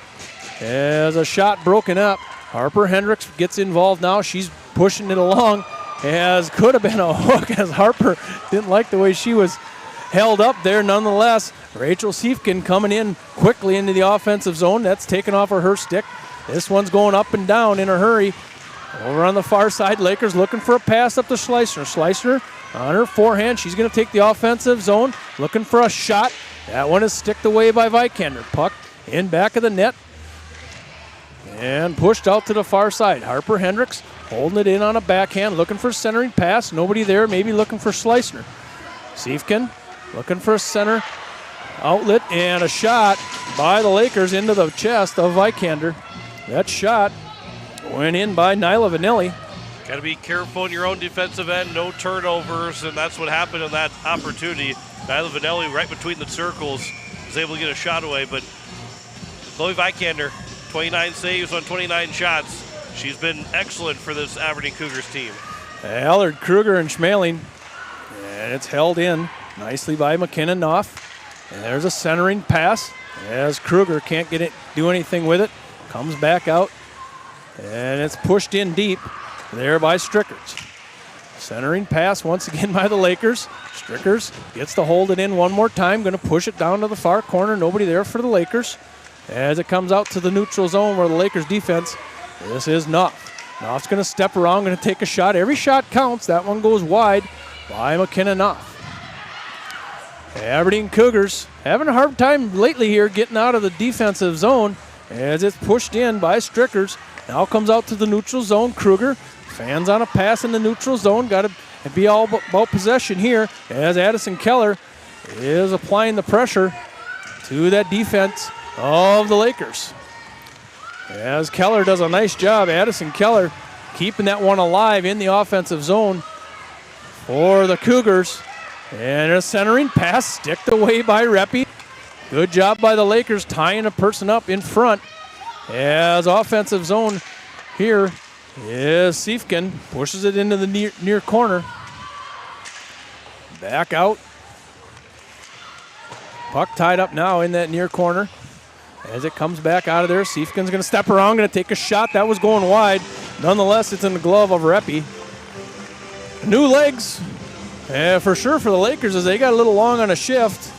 As a shot broken up. Harper Hendricks gets involved now. She's pushing it along. As could have been a hook, as Harper didn't like the way she was held up there. Nonetheless, Rachel Siefkin coming in quickly into the offensive zone. That's taken off of her stick. This one's going up and down in a hurry. Over on the far side, Lakers looking for a pass up to Schleissner. Schleissner on her forehand. She's going to take the offensive zone, looking for a shot. That one is sticked away by Vikander. Puck in back of the net and pushed out to the far side. Harper Hendricks holding it in on a backhand, looking for a centering pass. Nobody there, maybe looking for Schleissner. Siefkin looking for a center outlet and a shot by the Lakers into the chest of Vikander. That shot went in by Nyla Vanelli. Got to be careful in your own defensive end, no turnovers, and that's what happened in that opportunity. Nyla Vanelli right between the circles was able to get a shot away, but Chloe Vikander, 29 saves on 29 shots. She's been excellent for this Aberdeen Cougars team. Allard, Kruger, and Schmeling. And it's held in nicely by McKinnon Knopf. And there's a centering pass as Kruger can't get it, do anything with it. Comes back out. And it's pushed in deep there by Strickers. Centering pass once again by the Lakers. Strickers gets to hold it in one more time. Going to push it down to the far corner. Nobody there for the Lakers. As it comes out to the neutral zone where the Lakers defense, this is Knopf. Knopf's going to step around, going to take a shot. Every shot counts. That one goes wide by McKenna Knopf. Aberdeen Cougars having a hard time lately here getting out of the defensive zone as it's pushed in by Strickers. Now comes out to the neutral zone. Kruger fans on a pass in the neutral zone. Got to be all about possession here as Addison Keller is applying the pressure to that defense of the Lakers. As Keller does a nice job, Addison Keller keeping that one alive in the offensive zone for the Cougars. And a centering pass sticked away by Reppy. Good job by the Lakers tying a person up in front. As offensive zone here is Siefkin. Pushes it into the near corner. Back out. Puck tied up now in that near corner. As it comes back out of there, Siefkin's going to step around, going to take a shot. That was going wide. Nonetheless, it's in the glove of Reppy. New legs, for sure for the Lakers, as they got a little long on a shift.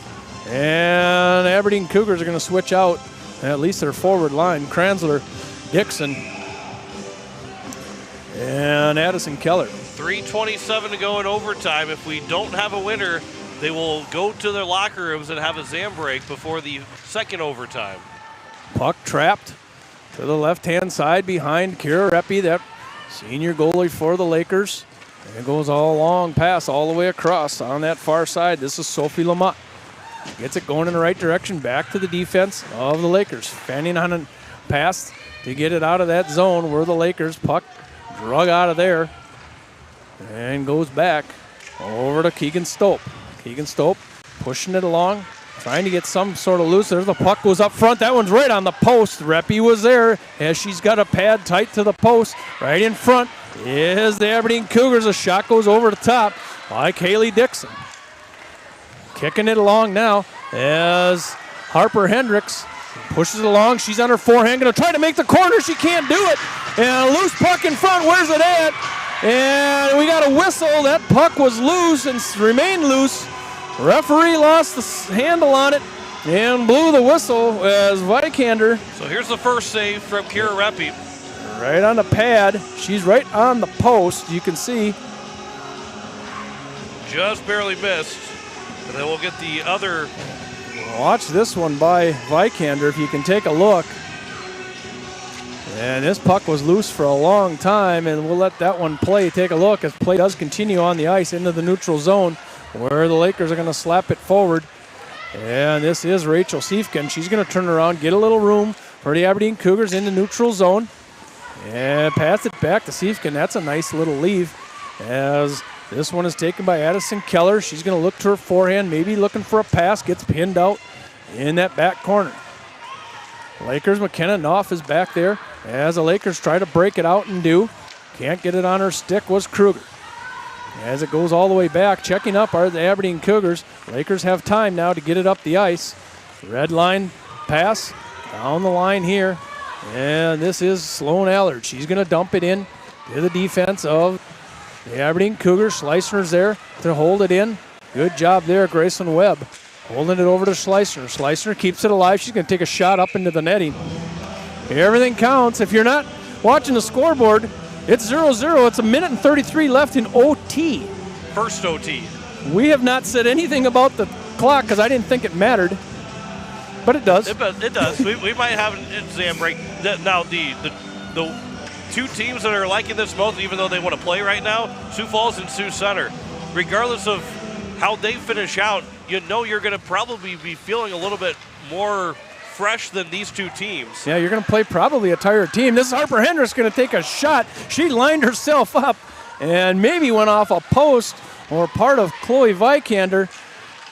And Aberdeen Cougars are going to switch out at least their forward line. Kranzler, Dixon, and Addison Keller. 3:27 to go in overtime. If we don't have a winner, they will go to their locker rooms and have a Zam break before the second overtime. Puck trapped to the left-hand side behind Kira Reppy, that senior goalie for the Lakers. And it goes all long pass all the way across on that far side. This is Sophie Lamott. Gets it going in the right direction, back to the defense of the Lakers. Fanning on a pass to get it out of that zone where the Lakers, puck drug out of there and goes back over to Keegan Stolp. Keegan Stolp pushing it along, trying to get some sort of loose. There's the puck goes up front. That one's right on the post. Reppy was there as she's got a pad tight to the post. Right in front is the Aberdeen Cougars. A shot goes over the top by Kaylee Dixon. Kicking it along now as Harper Hendricks pushes it along. She's on her forehand, going to try to make the corner. She can't do it. And a loose puck in front. Where's it at? And we got a whistle. That puck was loose and remained loose. Referee lost the handle on it and blew the whistle as Vikander. So here's the first save from Kira Reppy. right on the pad. She's right on the post. You can see. Just barely missed. And then we'll get the other. Watch this one by Vikander if you can take a look. And this puck was loose for a long time, and we'll let that one play. Take a look as play does continue on the ice into the neutral zone where the Lakers are going to slap it forward. And this is Rachel Siefken. She's going to turn around, get a little room for the Aberdeen Cougars in the neutral zone. And pass it back to Siefken. That's a nice little leave as this one is taken by Addison Keller. She's going to look to her forehand, maybe looking for a pass, gets pinned out in that back corner. Lakers, McKenna Knopf is back there as the Lakers try to break it out and do. Can't get it on her stick was Kruger. As it goes all the way back, checking up are the Aberdeen Cougars. Lakers have time now to get it up the ice. Red line pass down the line here. And this is Sloan Allard. She's going to dump it in to the defense of the Aberdeen Cougars. Schleissner's there to hold it in. Good job there, Graceland Webb. Holding it over to Schleissner. Schleissner keeps it alive. She's going to take a shot up into the netting. Everything counts. If you're not watching the scoreboard, it's 0-0. It's a minute and 33 left in OT. First OT. We have not said anything about the clock because I didn't think it mattered. But it does. It does. we might have an exam break. Now, the two teams that are liking this most, even though they want to play right now, Sioux Falls and Sioux Center. Regardless of how they finish out, you know you're going to probably be feeling a little bit more fresh than these two teams. Yeah, you're going to play probably a tired team. This is Harper Hendricks going to take a shot. She lined herself up and maybe went off a post or part of Chloe Vikander,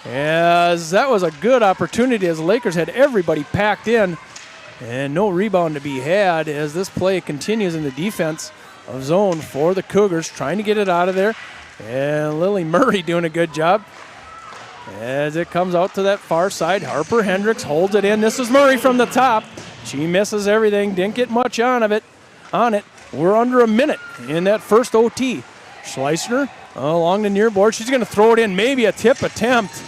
as that was a good opportunity as the Lakers had everybody packed in and no rebound to be had as this play continues in the defense of zone for the Cougars, trying to get it out of there. And Lily Murray doing a good job as it comes out to that far side. Harper Hendricks holds it in. This is Murray from the top. She misses everything. Didn't get much on it. We're under a minute in that first OT. Schleissner along the near board. She's going to throw it in. Maybe a tip attempt.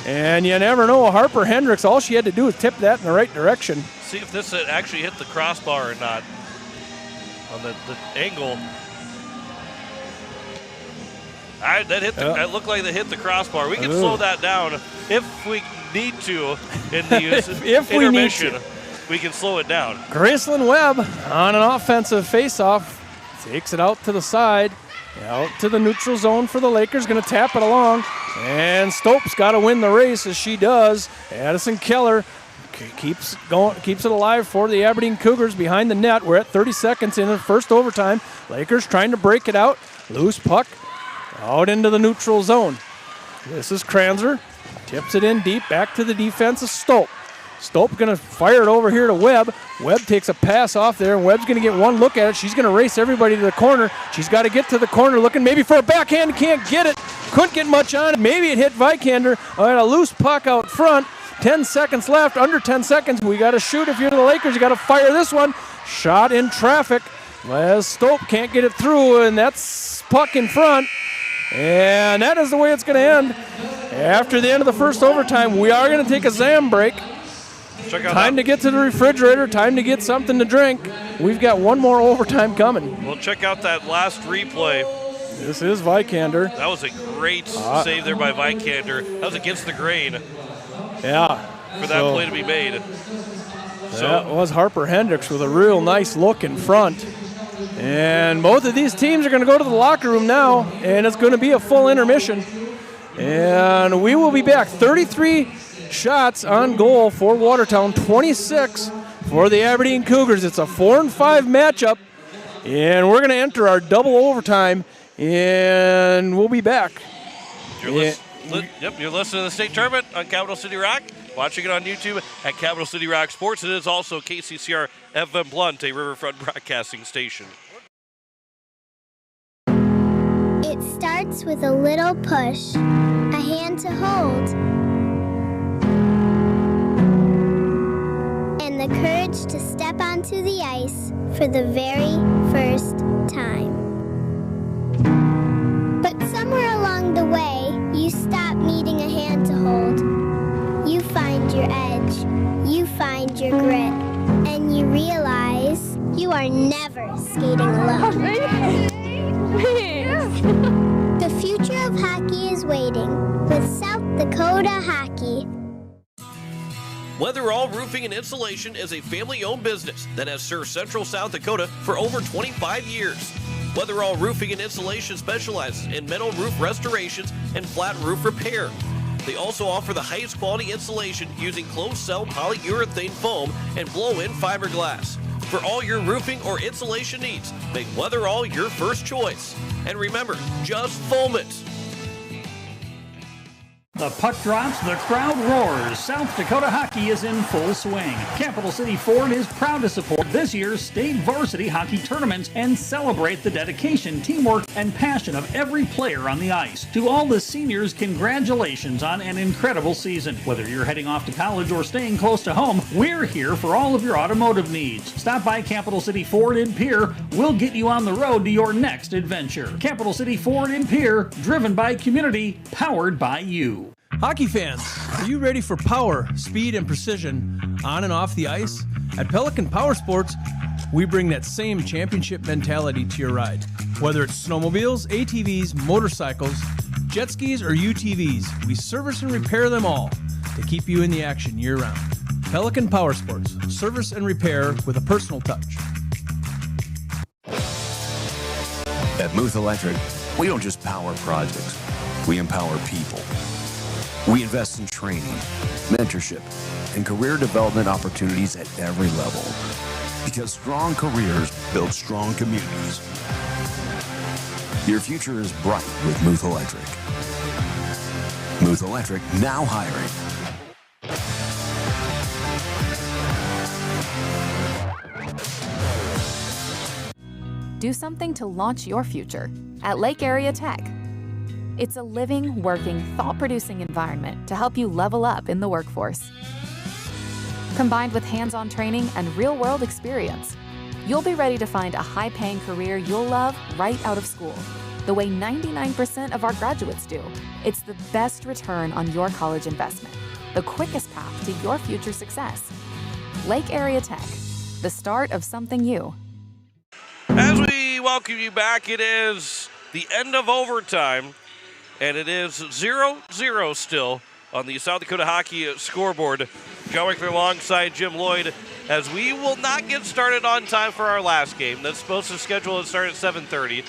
And you never know. Harper Hendricks, all she had to do was tip that in the right direction. See if this actually hit the crossbar or not on the angle. That looked like they hit the crossbar. We can slow that down if we need to in the intermission. We can slow it down. Graceland Webb on an offensive faceoff takes it out to the side, out to the neutral zone for the Lakers. Going to tap it along, and Stopes got to win the race as she does. Addison Keller keeps it alive for the Aberdeen Cougars behind the net. We're at 30 seconds in the first overtime. Lakers trying to break it out. Loose puck out into the neutral zone. This is Kranzer. Tips it in deep back to the defense of Stope. Stope going to fire it over here to Webb. Webb takes a pass off there, and Webb's going to get one look at it. She's going to race everybody to the corner. She's got to get to the corner looking maybe for a backhand. Can't get it. Couldn't get much on it. Maybe it hit Vikander. A loose puck out front. 10 seconds left. Under 10 seconds. We got to shoot if you're the Lakers. You got to fire this one. Shot in traffic. Les Stope can't get it through, and that's puck in front. And that is the way it's going to end. After the end of the first overtime, we are going to take a Zam break. Time to get to the refrigerator. Time to get something to drink. We've got one more overtime coming. We'll check out that last replay. This is Vikander. That was a great save there by Vikander. That was against the grain. Yeah. For that play to be made. That was Harper Hendricks with a real nice look in front. And both of these teams are going to go to the locker room now, and it's going to be a full intermission. And we will be back. 33 shots on goal for Watertown, 26 for the Aberdeen Cougars. It's a 4-5 matchup, and we're going to enter our double overtime, and we'll be back. You're listening to the state tournament on Capital City Rock. Watching it on YouTube at Capital City Rock Sports. It is also KCCR FM Blunt, a Riverfront broadcasting station. It starts with a little push, a hand to hold, and the courage to step onto the ice for the very first time. But somewhere along the way, you stop needing a hand to hold. You find your edge, you find your grit, and you realize you are never skating alone. The future of hockey is waiting with South Dakota Hockey. Weatherall Roofing and Insulation is a family-owned business that has served Central South Dakota for over 25 years. Weatherall Roofing and Insulation specializes in metal roof restorations and flat roof repair. They also offer the highest quality insulation using closed-cell polyurethane foam and blow-in fiberglass. For all your roofing or insulation needs, make Weatherall your first choice. And remember, just foam it. The puck drops, the crowd roars. South Dakota hockey is in full swing. Capital City Ford is proud to support this year's state varsity hockey tournaments and celebrate the dedication, teamwork, and passion of every player on the ice. To all the seniors, congratulations on an incredible season. Whether you're heading off to college or staying close to home, we're here for all of your automotive needs. Stop by Capital City Ford in Pierre. We'll get you on the road to your next adventure. Capital City Ford in Pierre, driven by community, powered by you. Hockey fans, are you ready for power, speed, and precision on and off the ice? At Pelican Power Sports, we bring that same championship mentality to your ride. Whether it's snowmobiles, ATVs, motorcycles, jet skis, or UTVs, we service and repair them all to keep you in the action year-round. Pelican Power Sports, service and repair with a personal touch. At Muth Electric, we don't just power projects, we empower people. We invest in training, mentorship, and career development opportunities at every level. Because strong careers build strong communities. Your future is bright with Muth Electric. Muth Electric now hiring. Do something to launch your future at Lake Area Tech. It's a living, working, thought-producing environment to help you level up in the workforce. Combined with hands-on training and real-world experience, you'll be ready to find a high-paying career you'll love right out of school, the way 99% of our graduates do. It's the best return on your college investment, the quickest path to your future success. Lake Area Tech, the start of something new. As we welcome you back, it is the end of overtime. And it is 0-0 still on the South Dakota Hockey scoreboard. Going alongside Jim Lloyd, as we will not get started on time for our last game. That's supposed to schedule and start at 7:30.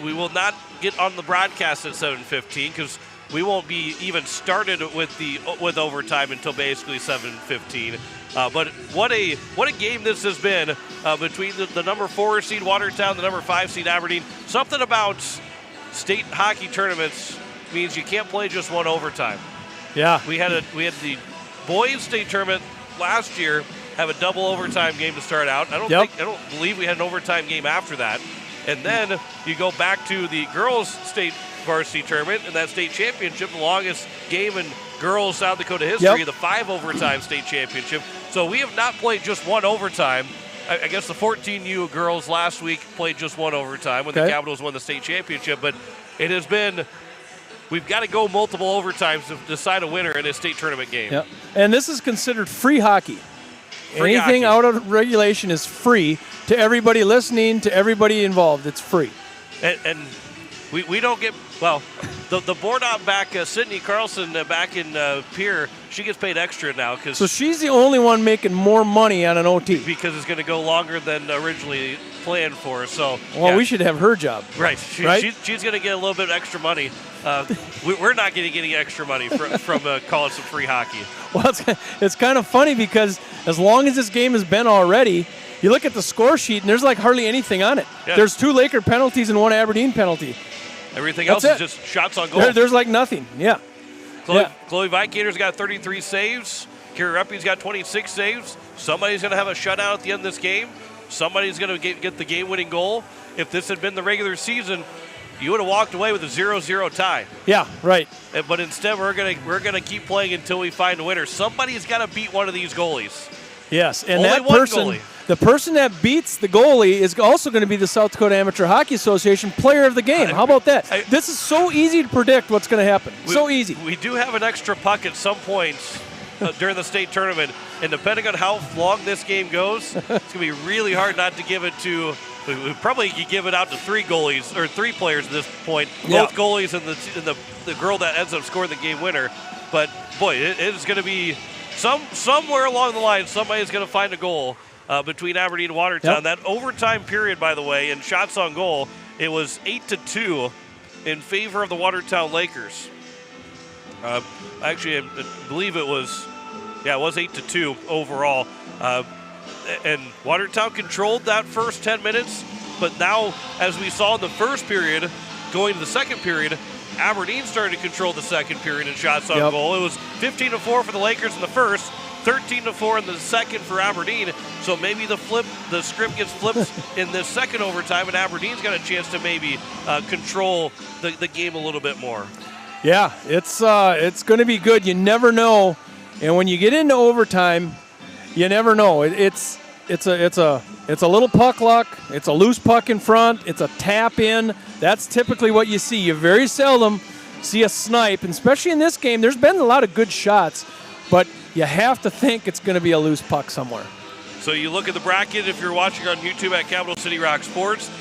We will not get on the broadcast at 7:15 because we won't be even started with overtime until basically 7:15. But what a game this has been between the number 4 seed Watertown, the number 5 seed Aberdeen. Something about state hockey tournaments means you can't play just one overtime. Yeah. We had the boys state tournament last year have a double overtime game to start out. I don't believe we had an overtime game after that. And then you go back to the girls state varsity tournament and that state championship, the longest game in girls South Dakota history, the 5 overtime state championship. So we have not played just one overtime. I guess the 14U girls last week played just one overtime when the Capitals won the state championship, but it has been, we've got to go multiple overtimes to decide a winner in a state tournament game. Yep. And this is considered free hockey. Anything out of regulation is free to everybody listening, to everybody involved. It's free. And we don't get, well, the board op back, Sydney Carlson back in Pierre, she gets paid extra now. So she's the only one making more money on an OT. Because it's going to go longer than originally planned for. So we should have her job. Right. She's going to get a little bit extra money. We're not going to get any extra money from calling some free hockey. Well, it's kind of funny because as long as this game has been already, you look at the score sheet and there's like hardly anything on it. Yeah. There's 2 Laker penalties and 1 Aberdeen penalty. Everything else is just shots on goal. There's like nothing. Yeah. Chloe Vikater's got 33 saves. Kira Reppi's got 26 saves. Somebody's going to have a shutout at the end of this game. Somebody's going to get the game-winning goal. If this had been the regular season, you would have walked away with a 0-0 tie. Yeah, right. But instead, we're gonna keep playing until we find a winner. Somebody's got to beat one of these goalies. Yes, and only that one person, goalie. the person that beats the goalie is also going to be the South Dakota Amateur Hockey Association player of the game. How about that? This is so easy to predict what's going to happen. So easy. We do have an extra puck at some point during the state tournament. And depending on how long this game goes, it's going to be really hard not to give it to. We probably could give it out to 3 goalies or 3 players at this point. Both goalies and the girl that ends up scoring the game winner. But boy, it is going to be somewhere along the line. Somebody's going to find a goal between Aberdeen and Watertown. That overtime period, by the way, and shots on goal, it was 8-2 in favor of the Watertown Lakers. Actually, I believe it was 8-2 overall. And Watertown controlled that first 10 minutes, but now, as we saw in the first period, going to the second period, Aberdeen started to control the second period in shots on goal. It was 15-4 for the Lakers in the first, 13-4 in the second for Aberdeen. So maybe the script gets flipped in this second overtime, and Aberdeen's got a chance to maybe control the game a little bit more. Yeah, it's going to be good. You never know, and when you get into overtime, you never know. It's a little puck luck. It's a loose puck in front. It's a tap in. That's typically what you see. You very seldom see a snipe, and especially in this game. There's been a lot of good shots, but you have to think it's going to be a loose puck somewhere. So you look at the bracket if you're watching on YouTube at Capital City Rock Sports.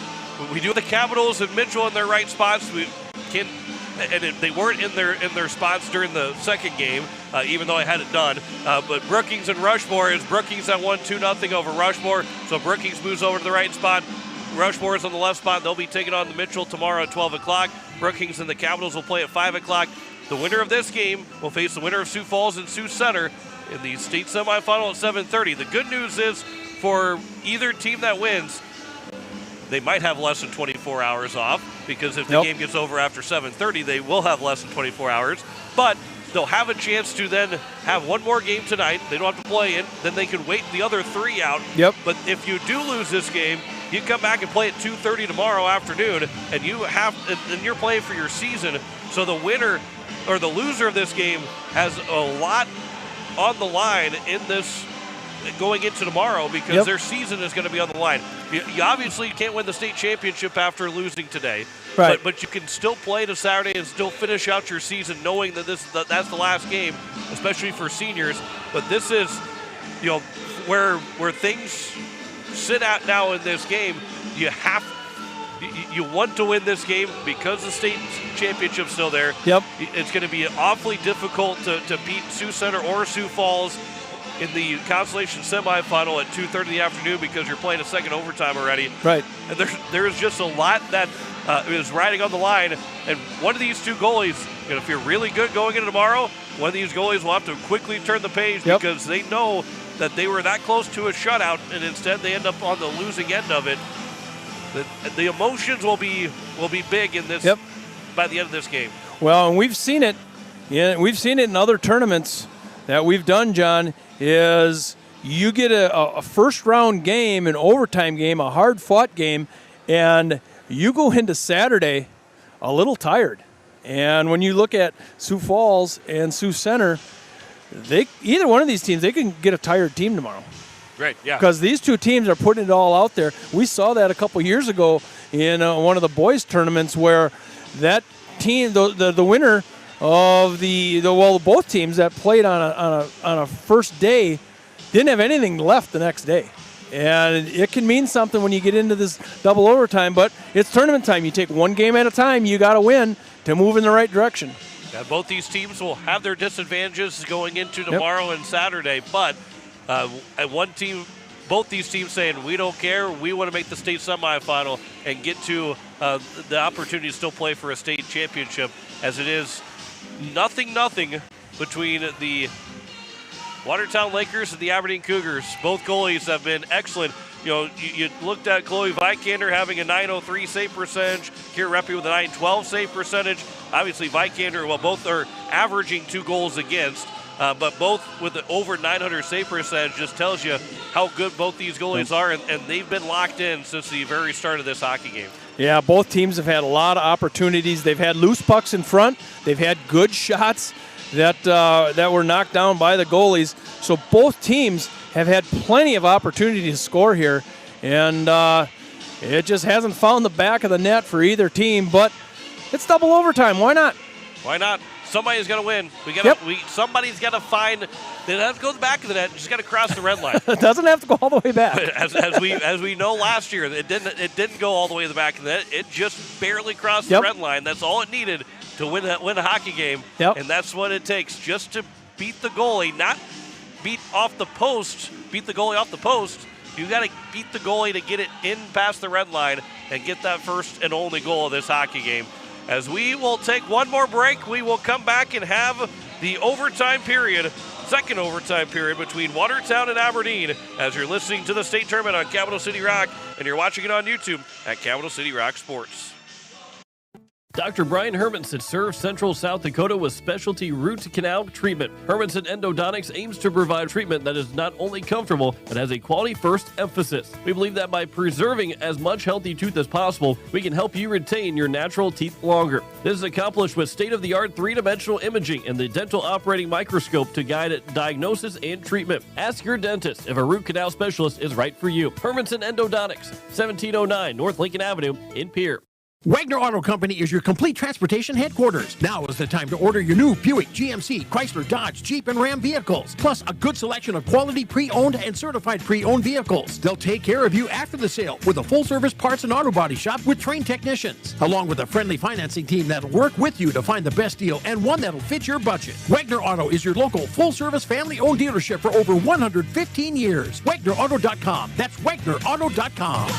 We do the Capitals and Mitchell in their right spots. They weren't in their spots during the second game, even though I had it done. But Brookings and Rushmore is Brookings that won 2-0 over Rushmore. So Brookings moves over to the right spot. Rushmore is on the left spot. They'll be taking on the Mitchell tomorrow at 12 o'clock. Brookings and the Capitals will play at 5 o'clock. The winner of this game will face the winner of Sioux Falls and Sioux Center in the state semifinal at 7:30. The good news is for either team that wins, they might have less than 24 hours off, because if the game gets over after 7:30, they will have less than 24 hours. But they'll have a chance to then have one more game tonight. They don't have to play it. Then they can wait the other 3 out. But if you do lose this game, you come back and play at 2:30 tomorrow afternoon, and you're playing for your season. So the winner or the loser of this game has a lot on the line in this going into tomorrow, because their season is going to be on the line. You obviously can't win the state championship after losing today, but you can still play to Saturday and still finish out your season knowing that that's the last game, especially for seniors. But this is, where things sit at now in this game. You want to win this game because the state championship's still there. It's going to be awfully difficult to beat Sioux Center or Sioux Falls in the consolation semifinal at 2:30 in the afternoon, because you're playing a second overtime already. And there's just a lot that is riding on the line. And one of these two goalies, if you're really good going into tomorrow, one of these goalies will have to quickly turn the page, because they know that they were that close to a shutout, and instead they end up on the losing end of it. The emotions will be big in this by the end of this game. Well, and we've seen it. Yeah, we've seen it in other tournaments that we've done, John. Is you get a first-round game, an overtime game, a hard-fought game, and you go into Saturday a little tired. And when you look at Sioux Falls and Sioux Center, either one of these teams, they can get a tired team tomorrow. Because these two teams are putting it all out there. We saw that a couple years ago in one of the boys' tournaments, where that team, the winner of both teams that played on a first day didn't have anything left the next day. And it can mean something when you get into this double overtime, but it's tournament time. You take one game at a time. You got to win to move in the right direction. Both these teams will have their disadvantages going into tomorrow and Saturday, but both these teams saying, we don't care, we want to make the state semifinal and get to the opportunity to still play for a state championship, as it is nothing between the Watertown Lakers and the Aberdeen Cougars. Both goalies have been excellent. You looked at Chloe Vikander having a .903 save percentage, Kira Reppy with a .912 save percentage. Obviously Vikander, both are averaging 2 goals against, but both with the over 900 save percentage just tells you how good both these goalies are, and they've been locked in since the very start of this hockey game. Yeah, both teams have had a lot of opportunities. They've had loose pucks in front. They've had good shots that were knocked down by the goalies. So both teams have had plenty of opportunity to score here, and it just hasn't found the back of the net for either team. But it's double overtime. Why not? Why not? somebody's got to win. Somebody's got to find. They don't have to go to the back of the net. Just got to cross the red line. It doesn't have to go all the way back. as we know last year, it didn't go all the way to the back of the net. It just barely crossed the red line. That's all it needed to win a hockey game. And that's what it takes, just to beat the goalie, not beat the goalie off the post. You got to beat the goalie to get it in past the red line and get that first and only goal of this hockey game. As we will take one more break, we will come back and have the second overtime period between Watertown and Aberdeen, as you're listening to the state tournament on Capital City Rock, and you're watching it on YouTube at Capital City Rock Sports. Dr. Brian Hermanson serves Central South Dakota with specialty root canal treatment. Hermanson Endodontics aims to provide treatment that is not only comfortable, but has a quality first emphasis. We believe that by preserving as much healthy tooth as possible, we can help you retain your natural teeth longer. This is accomplished with state-of-the-art three-dimensional imaging and the dental operating microscope to guide diagnosis and treatment. Ask your dentist if a root canal specialist is right for you. Hermanson Endodontics, 1709 North Lincoln Avenue in Pierre. Wagner Auto Company is your complete transportation headquarters. Now is the time to order your new Buick, GMC, Chrysler, Dodge, Jeep, and Ram vehicles, plus a good selection of quality pre-owned and certified pre-owned vehicles. They'll take care of you after the sale with a full-service parts and auto body shop with trained technicians, along with a friendly financing team that'll work with you to find the best deal and one that'll fit your budget. Wagner Auto is your local full-service family-owned dealership for over 115 years. WagnerAuto.com. That's WagnerAuto.com.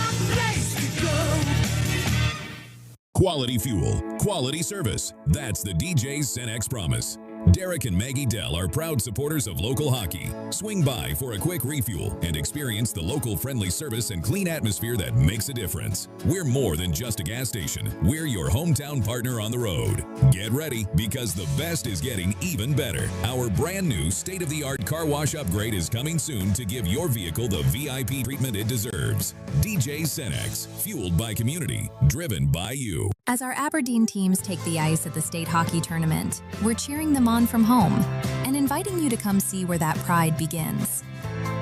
Quality fuel, quality service. That's the DJ Cenex promise. Derek and Maggie Dell are proud supporters of local hockey. Swing by for a quick refuel and experience the local friendly service and clean atmosphere that makes a difference. We're more than just a gas station. We're your hometown partner on the road. Get ready, because the best is getting even better. Our brand new state-of-the-art car wash upgrade is coming soon to give your vehicle the VIP treatment it deserves. DJ Cenex, fueled by community, driven by you. As our Aberdeen teams take the ice at the state hockey tournament, we're cheering them on from home and inviting you to come see where that pride begins.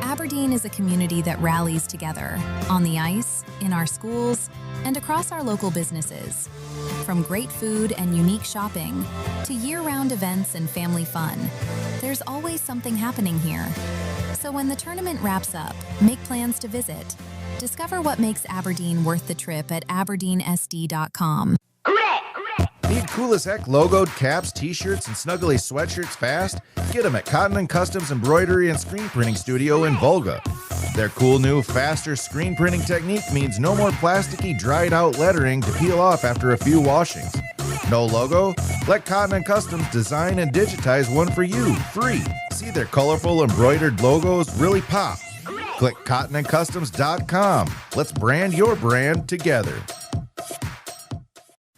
Aberdeen is a community that rallies together on the ice, in our schools, and across our local businesses. From great food and unique shopping to year-round events and family fun, there's always something happening here. So when the tournament wraps up, make plans to visit. Discover what makes Aberdeen worth the trip at aberdeensd.com. Need cool as heck logoed caps, t-shirts, and snuggly sweatshirts fast? Get them at Cotton & Customs Embroidery and Screen Printing Studio in Volga. Their cool new, faster screen printing technique means no more plasticky, dried-out lettering to peel off after a few washings. No logo? Let Cotton & Customs design and digitize one for you, free. See their colorful embroidered logos really pop. Click cottonandcustoms.com. Let's brand your brand together.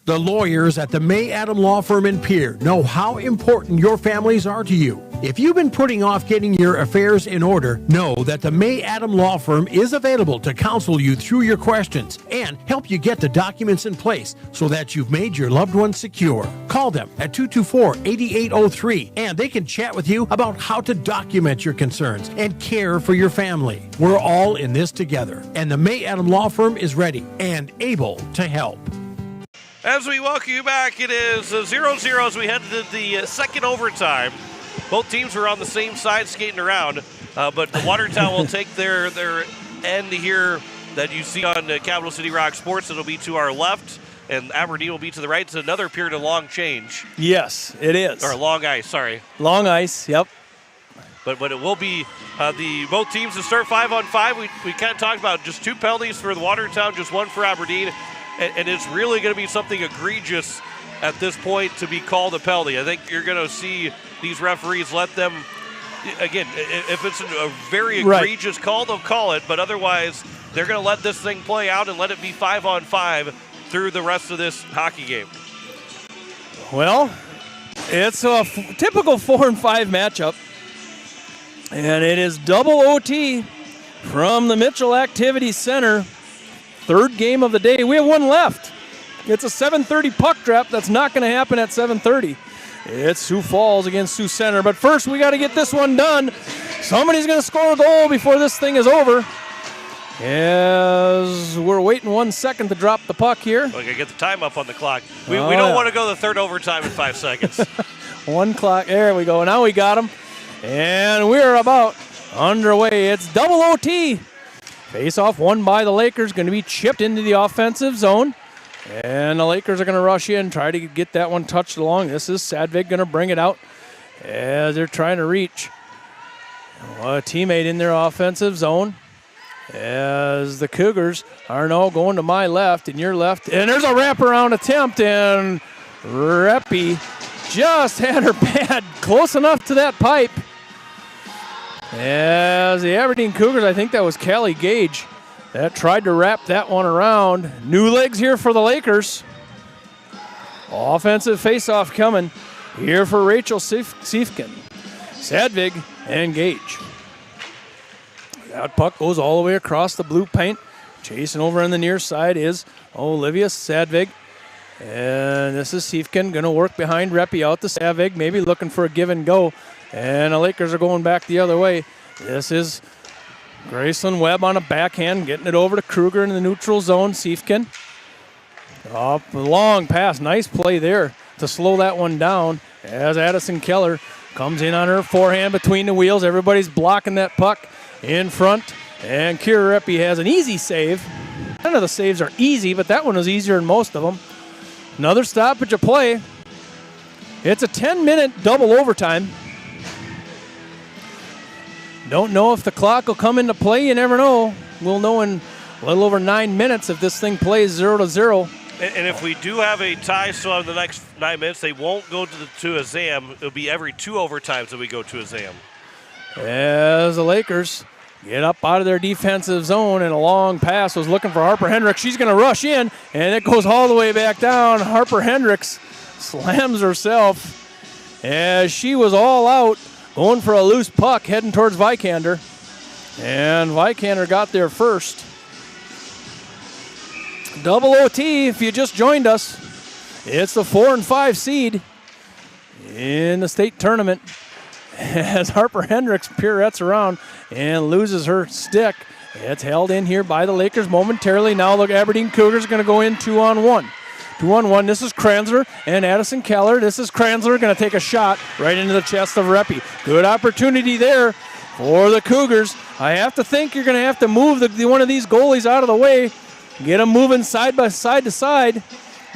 The lawyers at the May Adam Law Firm in Pierre know how important your families are to you. If you've been putting off getting your affairs in order, know that the May Adam Law Firm is available to counsel you through your questions and help you get the documents in place so that you've made your loved ones secure. Call them at 224-8803 and they can chat with you about how to document your concerns and care for your family. We're all in this together, and the May Adam Law Firm is ready and able to help. As we welcome you back, it is 0-0 as we head to the second overtime. Both teams were on the same side skating around, but the Watertown will take their end here that you see on Capital City Rock Sports. It'll be to our left, and Aberdeen will be to the right. It's another period of long change. Yes, it is. Or long ice, sorry. Long ice, yep. But it will be both teams to start 5-on-5. We kind of talked about just 2 penalties for the Watertown, just 1 for Aberdeen. And it's really going to be something egregious at this point to be called a penalty. I think you're going to see these referees let them, again, if it's a very egregious call, they'll call it. But otherwise, they're going to let this thing play out and let it be 5-on-5 through the rest of this hockey game. Well, it's a typical 4-and-5 matchup. And it is double OT from the Mitchell Activity Center. Third game of the day. We have one left. It's a 7:30 puck drop. That's not going to happen at 7:30. It's Sioux Falls against Sioux Center. But first, we got to get this one done. Somebody's going to score a goal before this thing is over. As we're waiting 1 second to drop the puck here. We're going to get the time up on the clock. We don't want to go the third overtime in 5 seconds. 1 clock. There we go. Now we got him. And we're about underway. It's double OT. Face-off won by the Lakers. Going to be chipped into the offensive zone. And the Lakers are going to rush in, try to get that one touched along. This is Sadvig going to bring it out as they're trying to reach a teammate in their offensive zone. As the Cougars are now going to my left and your left. And there's a wraparound attempt, and Reppy just had her pad close enough to that pipe. As the Aberdeen Cougars, I think that was Callie Gage, that tried to wrap that one around. New legs here for the Lakers. Offensive faceoff coming here for Rachel Siefken, Sadvig, and Gage. That puck goes all the way across the blue paint. Chasing over on the near side is Olivia Sadvig. And this is Siefken going to work behind Reppy out to Sadvig, maybe looking for a give and go. And the Lakers are going back the other way. This is Graceland Webb on a backhand, getting it over to Kruger in the neutral zone. Siefken. Up a long pass. Nice play there to slow that one down as Addison Keller comes in on her forehand between the wheels. Everybody's blocking that puck in front. And Kira Reppy has an easy save. None of the saves are easy, but that one was easier than most of them. Another stoppage of play. It's a 10-minute double overtime. Don't know if the clock will come into play. You never know. We'll know in a little over 9 minutes if this thing plays 0-0. And if we do have a tie still in the next 9 minutes, they won't go to a ZAM. It'll be every 2 overtimes that we go to a ZAM. As the Lakers get up out of their defensive zone, and a long pass was looking for Harper Hendricks. She's going to rush in, and it goes all the way back down. Harper Hendricks slams herself as she was all out, going for a loose puck, heading towards Vikander. And Vikander got there first. Double OT if you just joined us. It's the 4 and 5 seed in the state tournament. As Harper Hendricks pirouettes around and loses her stick. It's held in here by the Lakers momentarily. Now the Aberdeen Cougars are going to go in 2-on-1. 2-on-1. This is Kranzler and Addison Keller. This is Kranzler going to take a shot right into the chest of Reppy. Good opportunity there for the Cougars. I have to think you're going to have to move one of these goalies out of the way. Get them moving side by side to side.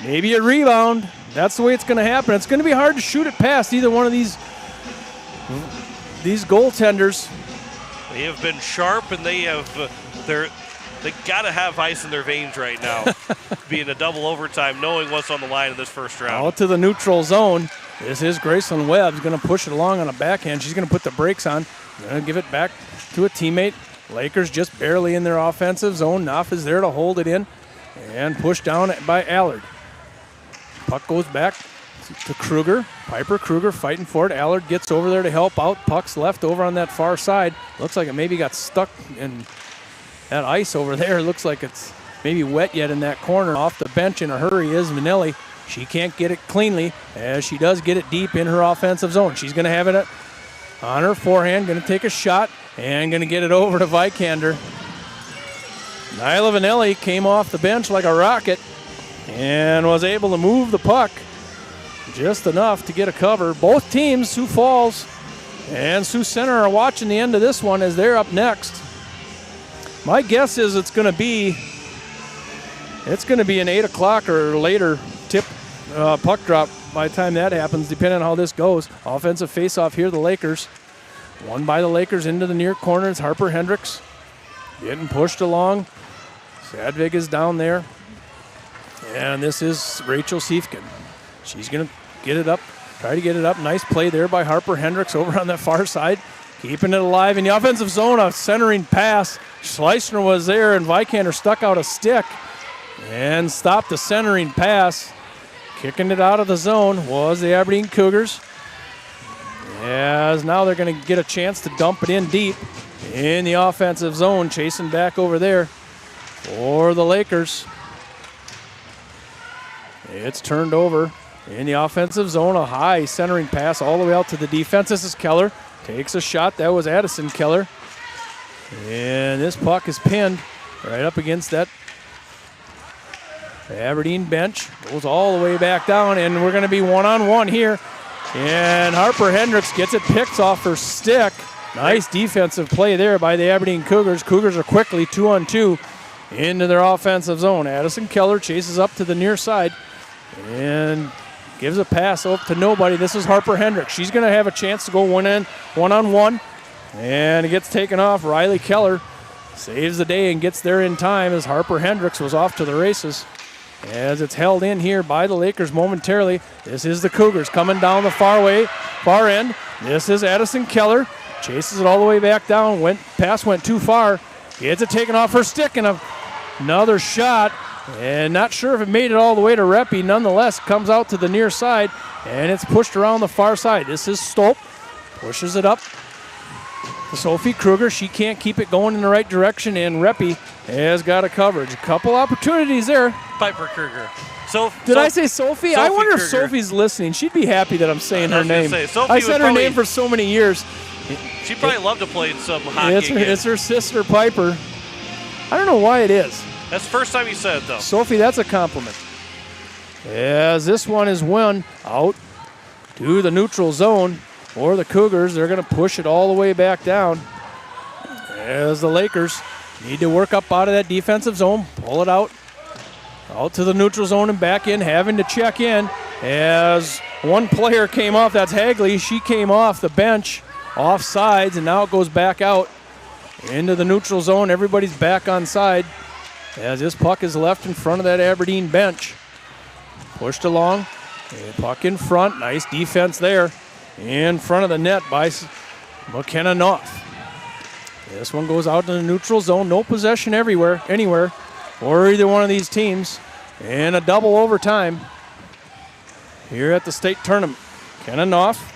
Maybe a rebound. That's the way it's going to happen. It's going to be hard to shoot it past either one of these goaltenders. They have been sharp, and they got to have ice in their veins right now, being a double overtime, knowing what's on the line in this first round. Out to the neutral zone. This is Graceland Webb's going to push it along on a backhand. She's going to put the brakes on. Going to give it back to a teammate. Lakers just barely in their offensive zone. Knopf is there to hold it in and push down by Allard. Puck goes back to Kruger. Piper Kruger fighting for it. Allard gets over there to help out. Puck's left over on that far side. Looks like it maybe got stuck in that ice over there. Looks like it's maybe wet yet in that corner. Off the bench in a hurry is Manelli. She can't get it cleanly as she does get it deep in her offensive zone. She's going to have it on her forehand. Going to take a shot and going to get it over to Vikander. Nyla Vanelli came off the bench like a rocket and was able to move the puck just enough to get a cover. Both teams, Sioux Falls and Sioux Center, are watching the end of this one as they're up next. My guess is it's going to be an 8 o'clock or later tip puck drop by the time that happens, depending on how this goes. Offensive faceoff here, the Lakers. Won by the Lakers into the near corner. It's Harper Hendricks getting pushed along. Sadvig is down there. And this is Rachel Siefken. She's going to get it up, try to get it up. Nice play there by Harper Hendricks over on that far side. Keeping it alive in the offensive zone. A centering pass. Schleissner was there, and Vikander stuck out a stick and stopped the centering pass. Kicking it out of the zone was the Aberdeen Cougars. As now they're going to get a chance to dump it in deep in the offensive zone. Chasing back over there for the Lakers. It's turned over in the offensive zone. A high centering pass all the way out to the defense. This is Keller. Takes a shot. That was Addison Keller. And this puck is pinned right up against that Aberdeen bench. Goes all the way back down, and we're going to be 1-on-1 here And Harper Hendricks gets it picked off her stick. Nice defensive play there by the Aberdeen Cougars. Cougars are quickly 2-on-2 into their offensive zone. Addison Keller chases up to the near side and gives a pass up to nobody. This is Harper Hendricks. She's going to have a chance to go one-on-one. And it gets taken off. Riley Keller saves the day and gets there in time as Harper Hendricks was off to the races. As it's held in here by the Lakers momentarily. This is the Cougars coming down the far end. This is Addison Keller. Chases it all the way back down. Pass went too far. Gets it taken off her stick and another shot. And not sure if it made it all the way to Reppy. Nonetheless, comes out to the near side and it's pushed around the far side. This is Stolp. Pushes it up to Sophie Kruger. She can't keep it going in the right direction, and Reppy has got a coverage. A couple opportunities there. Piper Kruger. Did I say Sophie? I wonder Kruger. if Sophie's listening. She'd be happy that I'm saying her name. Sophie I said her name for so many years. She'd probably love to play some hockey It's her sister, Piper. I don't know why it is. That's the first time you said it, though. Sophie, that's a compliment. As this one is won out to the neutral zone for the Cougars. They're going to push it all the way back down as the Lakers need to work up out of that defensive zone, pull it out to the neutral zone and back in, having to check in as one player came off. That's Hagley. She came off the bench, off sides, and now it goes back out into the neutral zone. Everybody's back on side as this puck is left in front of that Aberdeen bench. Pushed along, puck in front. Nice defense there in front of the net by McKenna Knopf. This one goes out to the neutral zone. No possession anywhere for either one of these teams. And a double overtime here at the state tournament. McKenna Knopf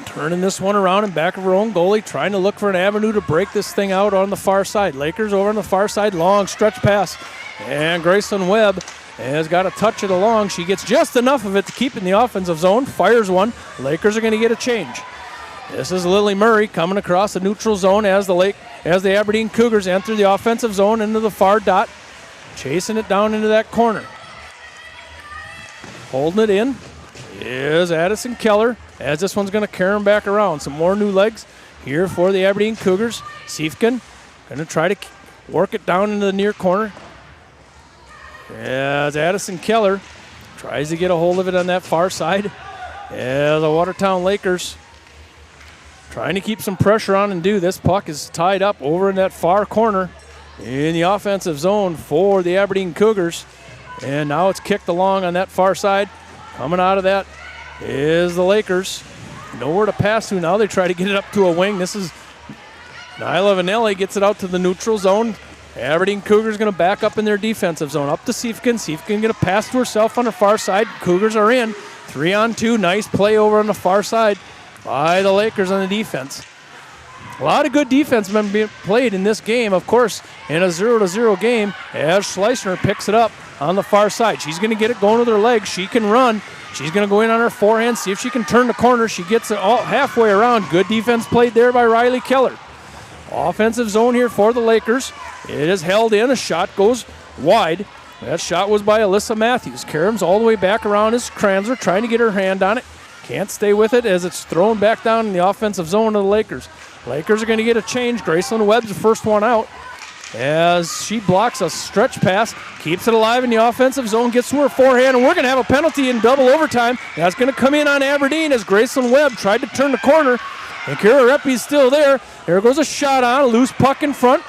turning this one around in back of her own goalie, trying to look for an avenue to break this thing out on the far side. Lakers over on the far side, long stretch pass. And Graceland Webb has got to touch it along. She gets just enough of it to keep in the offensive zone, fires one. Lakers are going to get a change. This is Lily Murray coming across the neutral zone as the Aberdeen Cougars enter the offensive zone into the far dot, chasing it down into that corner. Holding it in is Addison Keller as this one's going to carry him back around. Some more new legs here for the Aberdeen Cougars. Siefken going to try to work it down into the near corner as Addison Keller tries to get a hold of it on that far side. As the Watertown Lakers trying to keep some pressure on and do. This puck is tied up over in that far corner in the offensive zone for the Aberdeen Cougars. And now it's kicked along on that far side. Coming out of that is the Lakers. Nowhere to pass to now. They try to get it up to a wing. This is Nyla Vanelli gets it out to the neutral zone. Aberdeen Cougars going to back up in their defensive zone. Up to Siefken. Siefken going to pass to herself on the far side. Cougars are in. 3-on-2. Nice play over on the far side by the Lakers on the defense. A lot of good defense being played in this game, of course, in a 0-0 game as Schleissner picks it up on the far side. She's going to get it going with her legs. She can run. She's going to go in on her forehand, see if she can turn the corner. She gets it all halfway around. Good defense played there by Riley Keller. Offensive zone here for the Lakers. It is held in. A shot goes wide. That shot was by Alyssa Matthews. Karam's all the way back around as Kranzer trying to get her hand on it. Can't stay with it as it's thrown back down in the offensive zone of the Lakers. Lakers are going to get a change. Graceland Webb's the first one out as she blocks a stretch pass, keeps it alive in the offensive zone, gets to her forehand, and we're going to have a penalty in double overtime. That's going to come in on Aberdeen as Graceland Webb tried to turn the corner, and Kira Reppy's still there. There goes a shot on, a loose puck in front,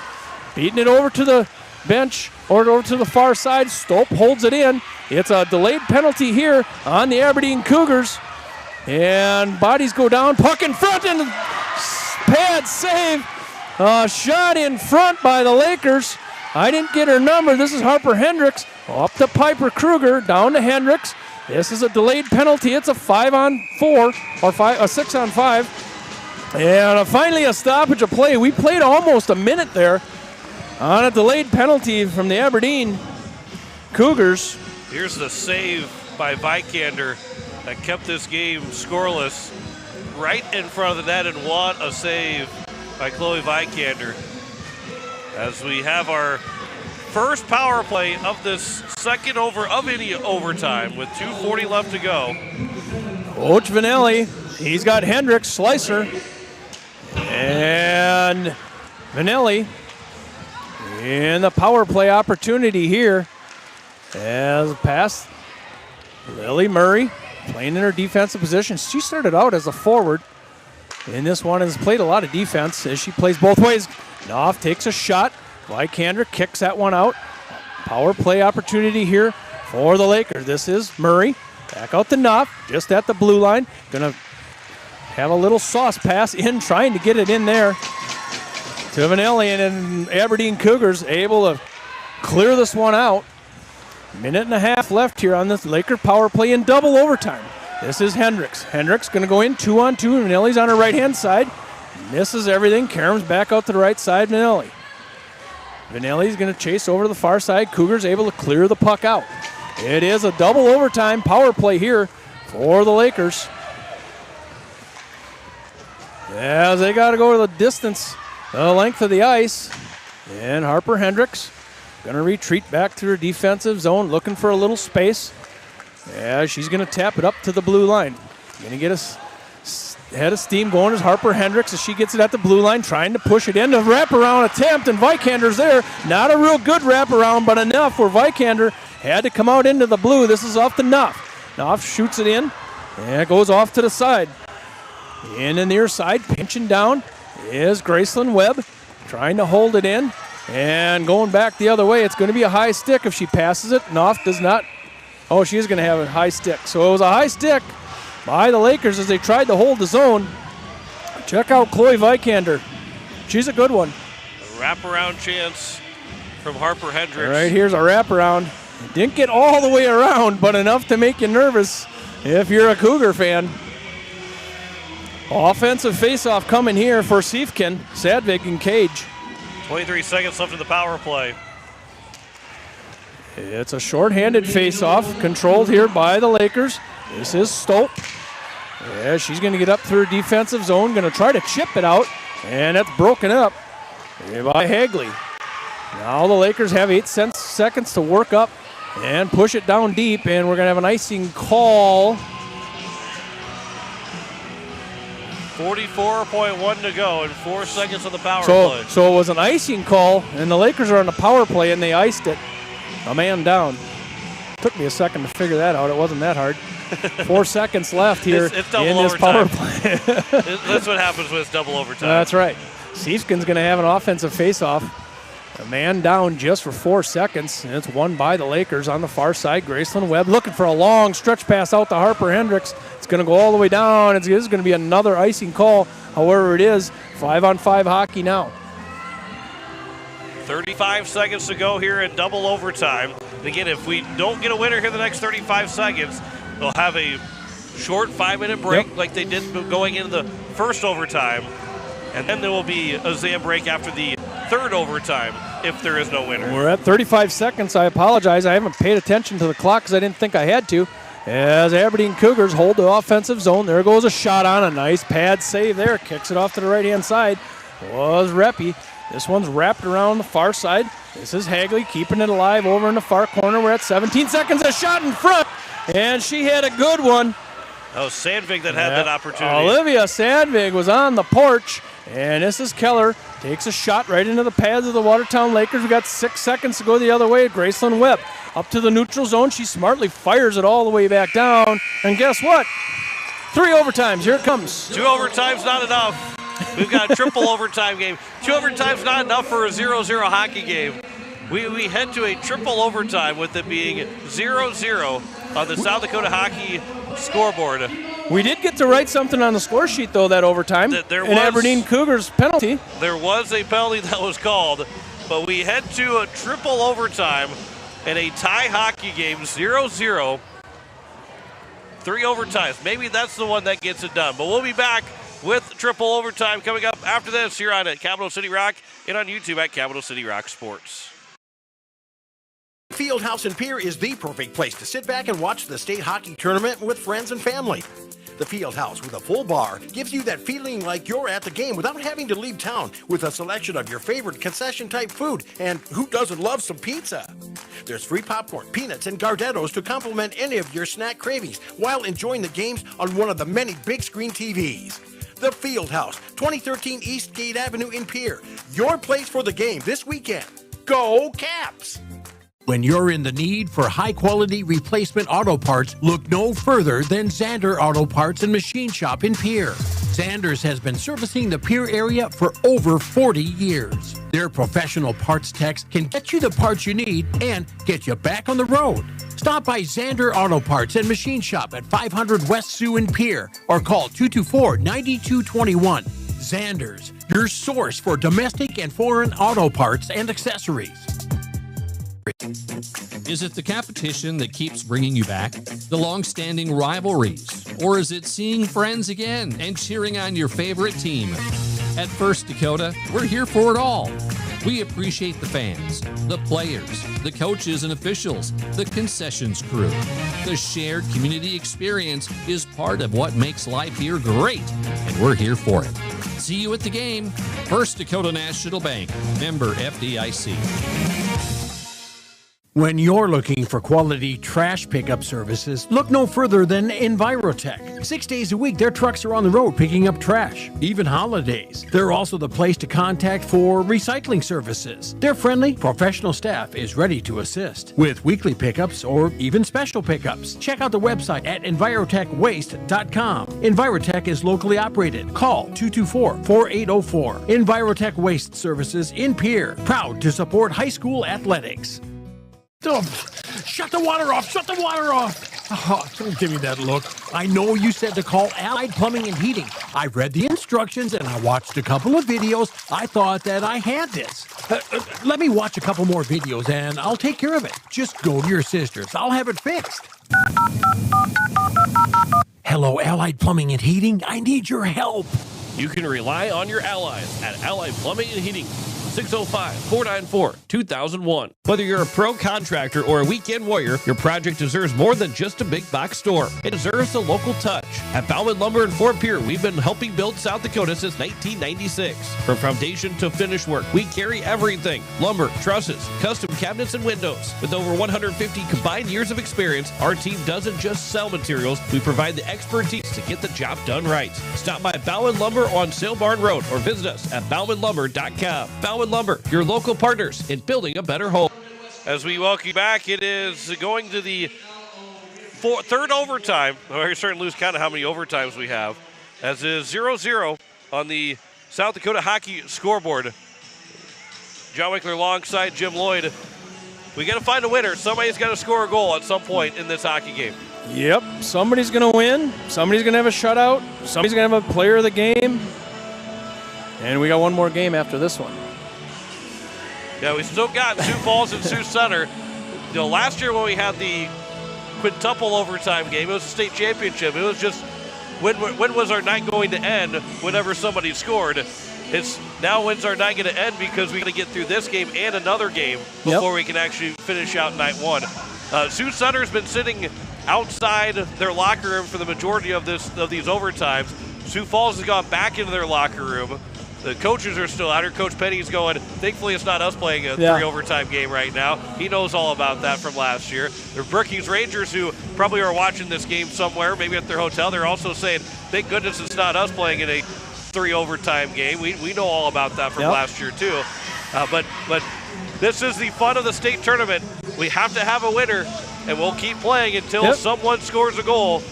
beating it over to the bench or over to the far side. Stolp holds it in. It's a delayed penalty here on the Aberdeen Cougars. And bodies go down, puck in front, and pad save. Shot in front by the Lakers. I didn't get her number. This is Harper Hendricks. Up to Piper Kruger, down to Hendricks. This is a delayed penalty. It's a 5-on-4 or a 6-on-5. And finally a stoppage of play. We played almost a minute there on a delayed penalty from the Aberdeen Cougars. Here's the save by Vikander that kept this game scoreless right in front of the net, and what a save by Chloe Vikander. As we have our first power play of this second over of any overtime with 2:40 left to go. Coach Vanelli, he's got Hendricks, slicer, and Vanelli in the power play opportunity here as a pass. Lily Murray playing in her defensive position. She started out as a forward in this one, has played a lot of defense as she plays both ways. Knopf takes a shot. Vikander kicks that one out. Power play opportunity here for the Lakers. This is Murray. Back out to Knopf, just at the blue line. Gonna have a little sauce pass in, trying to get it in there to Vanelli, and then Aberdeen Cougars able to clear this one out. Minute and a half left here on this Laker power play in double overtime. This is Hendricks. Hendricks going to go in 2-on-2. Vanelli's on her right-hand side. Misses everything. Karam's back out to the right side. Vanelli. Vanelli's going to chase over to the far side. Cougars able to clear the puck out. It is a double overtime power play here for the Lakers, as they got to go to the distance, the length of the ice. And Harper Hendricks going to retreat back to her defensive zone, looking for a little space. Yeah, she's going to tap it up to the blue line. Going to get a head of steam going as Harper Hendricks as she gets it at the blue line, trying to push it in. A wraparound attempt, and Vikander's there. Not a real good wraparound, but enough where Vikander had to come out into the blue. This is off to Knopf. Knopf shoots it in, and it goes off to the side. In the near side, pinching down, is Graceland Webb, trying to hold it in. And going back the other way, it's going to be a high stick if she passes it. Knopf does not. Oh, she is going to have a high stick. So it was a high stick by the Lakers as they tried to hold the zone. Check out Chloe Vikander. She's a good one. A wraparound chance from Harper Hendricks. All right, here's a wraparound. Didn't get all the way around, but enough to make you nervous if you're a Cougar fan. Offensive faceoff coming here for Siefken, Sadvik, and Cage. 23 seconds left in the power play. It's a short-handed face-off, controlled here by the Lakers. This is Stolt. Yeah, she's going to get up through her defensive zone, going to try to chip it out, and that's broken up by Hagley. Now the Lakers have 8 seconds to work up and push it down deep, and we're going to have an icing call. 44.1 to go and 4 seconds on the power play. So it was an icing call, and the Lakers are on the power play, and they iced it. A man down. Took me a second to figure that out. It wasn't that hard. 4 seconds left here it's double in this overtime. power play. That's what happens when it's double overtime. That's right. Siefken's going to have an offensive faceoff. A man down just for 4 seconds, and it's won by the Lakers on the far side. Graceland Webb looking for a long stretch pass out to Harper Hendricks. It's going to go all the way down. This is going to be another icing call. However, it is 5-on-5 hockey now. 35 seconds to go here in double overtime. And again, if we don't get a winner here in the next 35 seconds, they'll have a short 5-minute break like they did going into the first overtime. And then there will be a Zam break after the third overtime if there is no winner. We're at 35 seconds. I apologize. I haven't paid attention to the clock because I didn't think I had to. As Aberdeen Cougars hold the offensive zone. There goes a shot on. A nice pad save there. Kicks it off to the right-hand side. Was Reppy. This one's wrapped around the far side. This is Hagley keeping it alive over in the far corner. We're at 17 seconds. A shot in front. And she had a good one. That was Sandvig that had that opportunity. Olivia Sandvig was on the porch. And this is Keller. Takes a shot right into the pads of the Watertown Lakers. We got 6 seconds to go the other way. Graceland Webb up to the neutral zone. She smartly fires it all the way back down. And guess what? 3 overtimes. Here it comes. 2 overtimes not enough. We've got a triple overtime game. 2 overtimes not enough for a 0-0 hockey game. We head to a triple overtime with it being 0-0 on the South Dakota Hockey scoreboard. We did get to write something on the score sheet, though, that overtime. There an was Aberdeen Cougars penalty. There was a penalty that was called, but we head to a triple overtime in a tie hockey game, 0-0. 3 overtimes. Maybe that's the one that gets it done. But we'll be back with triple overtime coming up after this here on Capital City Rock and on YouTube at Capital City Rock Sports. Fieldhouse in Pierre is the perfect place to sit back and watch the state hockey tournament with friends and family. The Fieldhouse with a full bar gives you that feeling like you're at the game without having to leave town, with a selection of your favorite concession-type food. And who doesn't love some pizza? There's free popcorn, peanuts, and Gardettos to complement any of your snack cravings while enjoying the games on one of the many big screen TVs. The Fieldhouse, 2013 East Gate Avenue in Pierre. Your place for the game this weekend. Go Caps! When you're in the need for high-quality replacement auto parts, look no further than Zander Auto Parts and Machine Shop in Pierre. Zanders has been servicing the Pierre area for over 40 years. Their professional parts techs can get you the parts you need and get you back on the road. Stop by Zander Auto Parts and Machine Shop at 500 West Sioux in Pierre or call 224-9221. Zanders, your source for domestic and foreign auto parts and accessories. Is it the competition that keeps bringing you back? The long-standing rivalries? Or is it seeing friends again and cheering on your favorite team? At First Dakota, we're here for it all. We appreciate the fans, the players, the coaches and officials, the concessions crew. The shared community experience is part of what makes life here great, and we're here for it. See you at the game. First Dakota National Bank, member FDIC. When you're looking for quality trash pickup services, look no further than Envirotech. 6 days a week, their trucks are on the road picking up trash, even holidays. They're also the place to contact for recycling services. Their friendly, professional staff is ready to assist with weekly pickups or even special pickups. Check out the website at EnvirotechWaste.com. Envirotech is locally operated. Call 224-4804. Envirotech Waste Services in Pierre, proud to support high school athletics. Oh, shut the water off! Shut the water off! Oh, don't give me that look. I know you said to call Allied Plumbing and Heating. I read the instructions and I watched a couple of videos. I thought that I had this. Let me watch a couple more videos and I'll take care of it. Just go to your sister's. I'll have it fixed. Hello, Allied Plumbing and Heating. I need your help. You can rely on your allies at Allied Plumbing and Heating. 605-494-2001. Whether you're a pro contractor or a weekend warrior, your project deserves more than just a big box store. It deserves a local touch. At Bauman Lumber in Fort Pierre, we've been helping build South Dakota since 1996. From foundation to finish work, we carry everything. Lumber, trusses, custom cabinets, and windows. With over 150 combined years of experience, our team doesn't just sell materials, we provide the expertise to get the job done right. Stop by Bauman Lumber on Sale Barn Road or visit us at baumanlumber.com. Bauman Lumber, your local partners in building a better home. As we welcome you back, it is going to the third overtime. We're starting to lose count of how many overtimes we have. As it is 0-0 on the South Dakota hockey scoreboard. John Winkler alongside Jim Lloyd. We got to find a winner. Somebody's got to score a goal at some point in this hockey game. Yep, somebody's going to win. Somebody's going to have a shutout. Somebody's going to have a player of the game. And we got one more game after this one. Yeah, we still got Sioux Falls and Sioux Center. You know, last year when we had the quintuple overtime game, it was a state championship. It was just when was our night going to end whenever somebody scored. It's now when's our night going to end because we got to get through this game and another game before we can actually finish out night one. Sioux Center's been sitting outside their locker room for the majority of these overtimes. Sioux Falls has gone back into their locker room. The coaches are still out here. Coach Penny's going, thankfully it's not us playing a 3 overtime game right now. He knows all about that from last year. The Brookings Rangers, who probably are watching this game somewhere, maybe at their hotel, they're also saying, thank goodness it's not us playing in a 3 overtime game. We know all about that from last year too. But this is the fun of the state tournament. We have to have a winner, and we'll keep playing until someone scores a goal,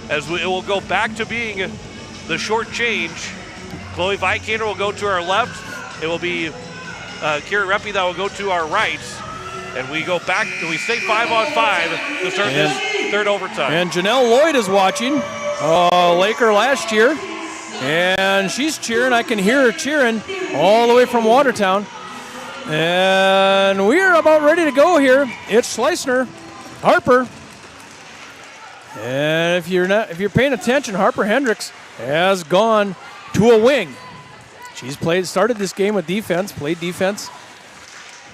as it will go back to being the short change. Chloe Vikander will go to our left. It will be Kira Reppy that will go to our right. And we go back, we stay 5-on-5 to start this third overtime. And Janelle Lloyd is watching, Laker last year. And she's cheering. I can hear her cheering all the way from Watertown. And we're about ready to go here. It's Schleisner, Harper. And if you're paying attention, Harper Hendricks has gone to a wing. She's started this game with defense, played defense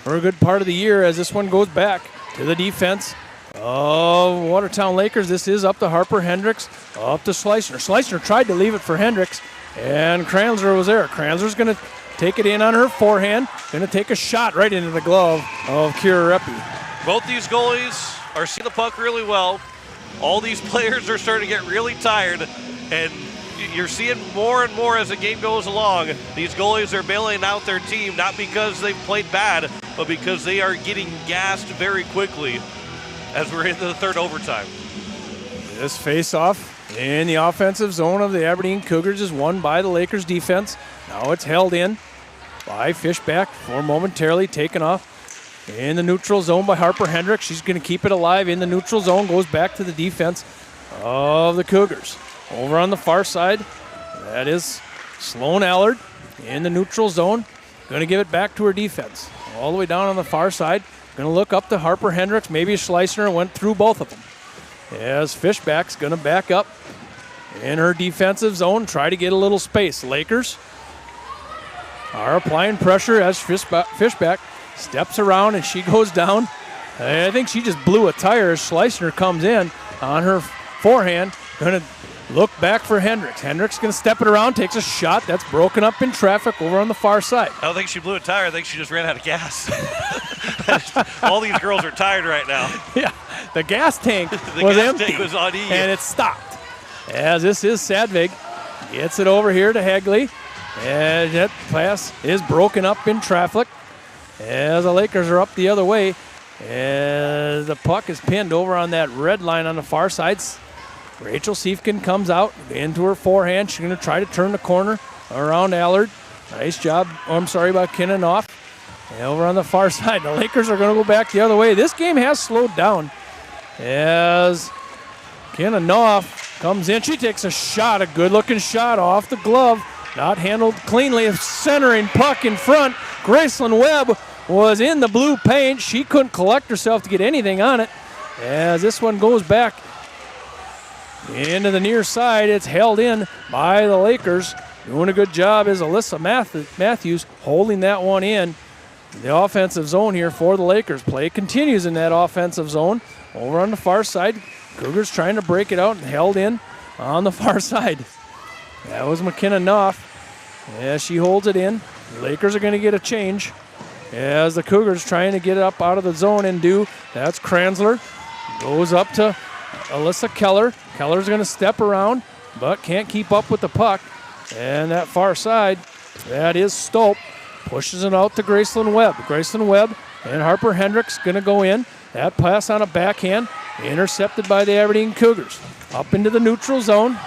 for a good part of the year as this one goes back to the defense of Watertown Lakers. This is up to Harper Hendricks, up to Schleisner. Schleisner tried to leave it for Hendricks, and Kranzler was there. Kranzler's going to take it in on her forehand, going to take a shot right into the glove of Kira Reppy. Both these goalies are seeing the puck really well. All these players are starting to get really tired, and you're seeing more and more as the game goes along. These goalies are bailing out their team, not because they've played bad, but because they are getting gassed very quickly as we're into the third overtime. This face-off in the offensive zone of the Aberdeen Cougars is won by the Lakers defense. Now it's held in by Fishback for momentarily taken off in the neutral zone by Harper Hendricks. She's going to keep it alive in the neutral zone, goes back to the defense of the Cougars. Over on the far side, that is Sloan Allard in the neutral zone. Going to give it back to her defense. All the way down on the far side. Going to look up to Harper Hendricks. Maybe Schleissner went through both of them. As Fishback's going to back up in her defensive zone, try to get a little space. Lakers are applying pressure as Fishback steps around and she goes down. I think she just blew a tire as Schleissner comes in on her forehand. Going to look back for Hendricks. Hendricks going to step it around, takes a shot. That's broken up in traffic over on the far side. I don't think she blew a tire. I think she just ran out of gas. All these girls are tired right now. Yeah, the gas tank was empty. Tank was on E. And it stopped. As this is Sadvig. Gets it over here to Hagley. And that pass is broken up in traffic as the Lakers are up the other way. As the puck is pinned over on that red line on the far side. Rachel Siefkin comes out into her forehand. She's going to try to turn the corner around Allard. Nice job. Oh, I'm sorry about Kinnonoff. Over on the far side. The Lakers are going to go back the other way. This game has slowed down as Kinnonoff comes in. She takes a shot, a good-looking shot off the glove. Not handled cleanly. A centering puck in front. Graceland Webb was in the blue paint. She couldn't collect herself to get anything on it. As this one goes back into the near side, it's held in by the Lakers. Doing a good job is Alyssa Matthews holding that one in. The offensive zone here for the Lakers. Play continues in that offensive zone. Over on the far side, Cougars trying to break it out and held in on the far side. That was McKenna Knopf. As she holds it in. The Lakers are going to get a change as the Cougars trying to get it up out of the zone and do. That's Kranzler. Goes up to Alyssa Keller. Keller's going to step around, but can't keep up with the puck. And that far side, that is Stolp. Pushes it out to Graceland Webb. Graceland Webb and Harper Hendricks going to go in. That pass on a backhand, intercepted by the Aberdeen Cougars. Up into the neutral zone.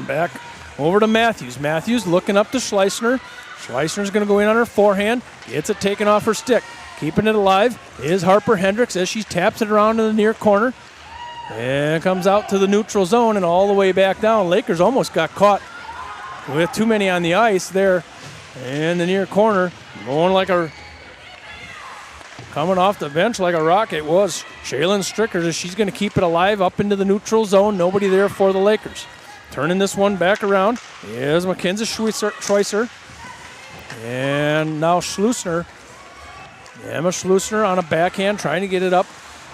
Back over to Matthews. Matthews looking up to Schleissner. Schleissner's going to go in on her forehand. Gets it taken off her stick. Keeping it alive is Harper Hendricks as she taps it around in the near corner. And comes out to the neutral zone and all the way back down. Lakers almost got caught with too many on the ice there in the near corner. Coming off the bench like a rocket was Shaylin Strickers as she's going to keep it alive up into the neutral zone. Nobody there for the Lakers. Turning this one back around is Mackenzie Schweitzer. And now Schleusner. Emma Schleusner on a backhand trying to get it up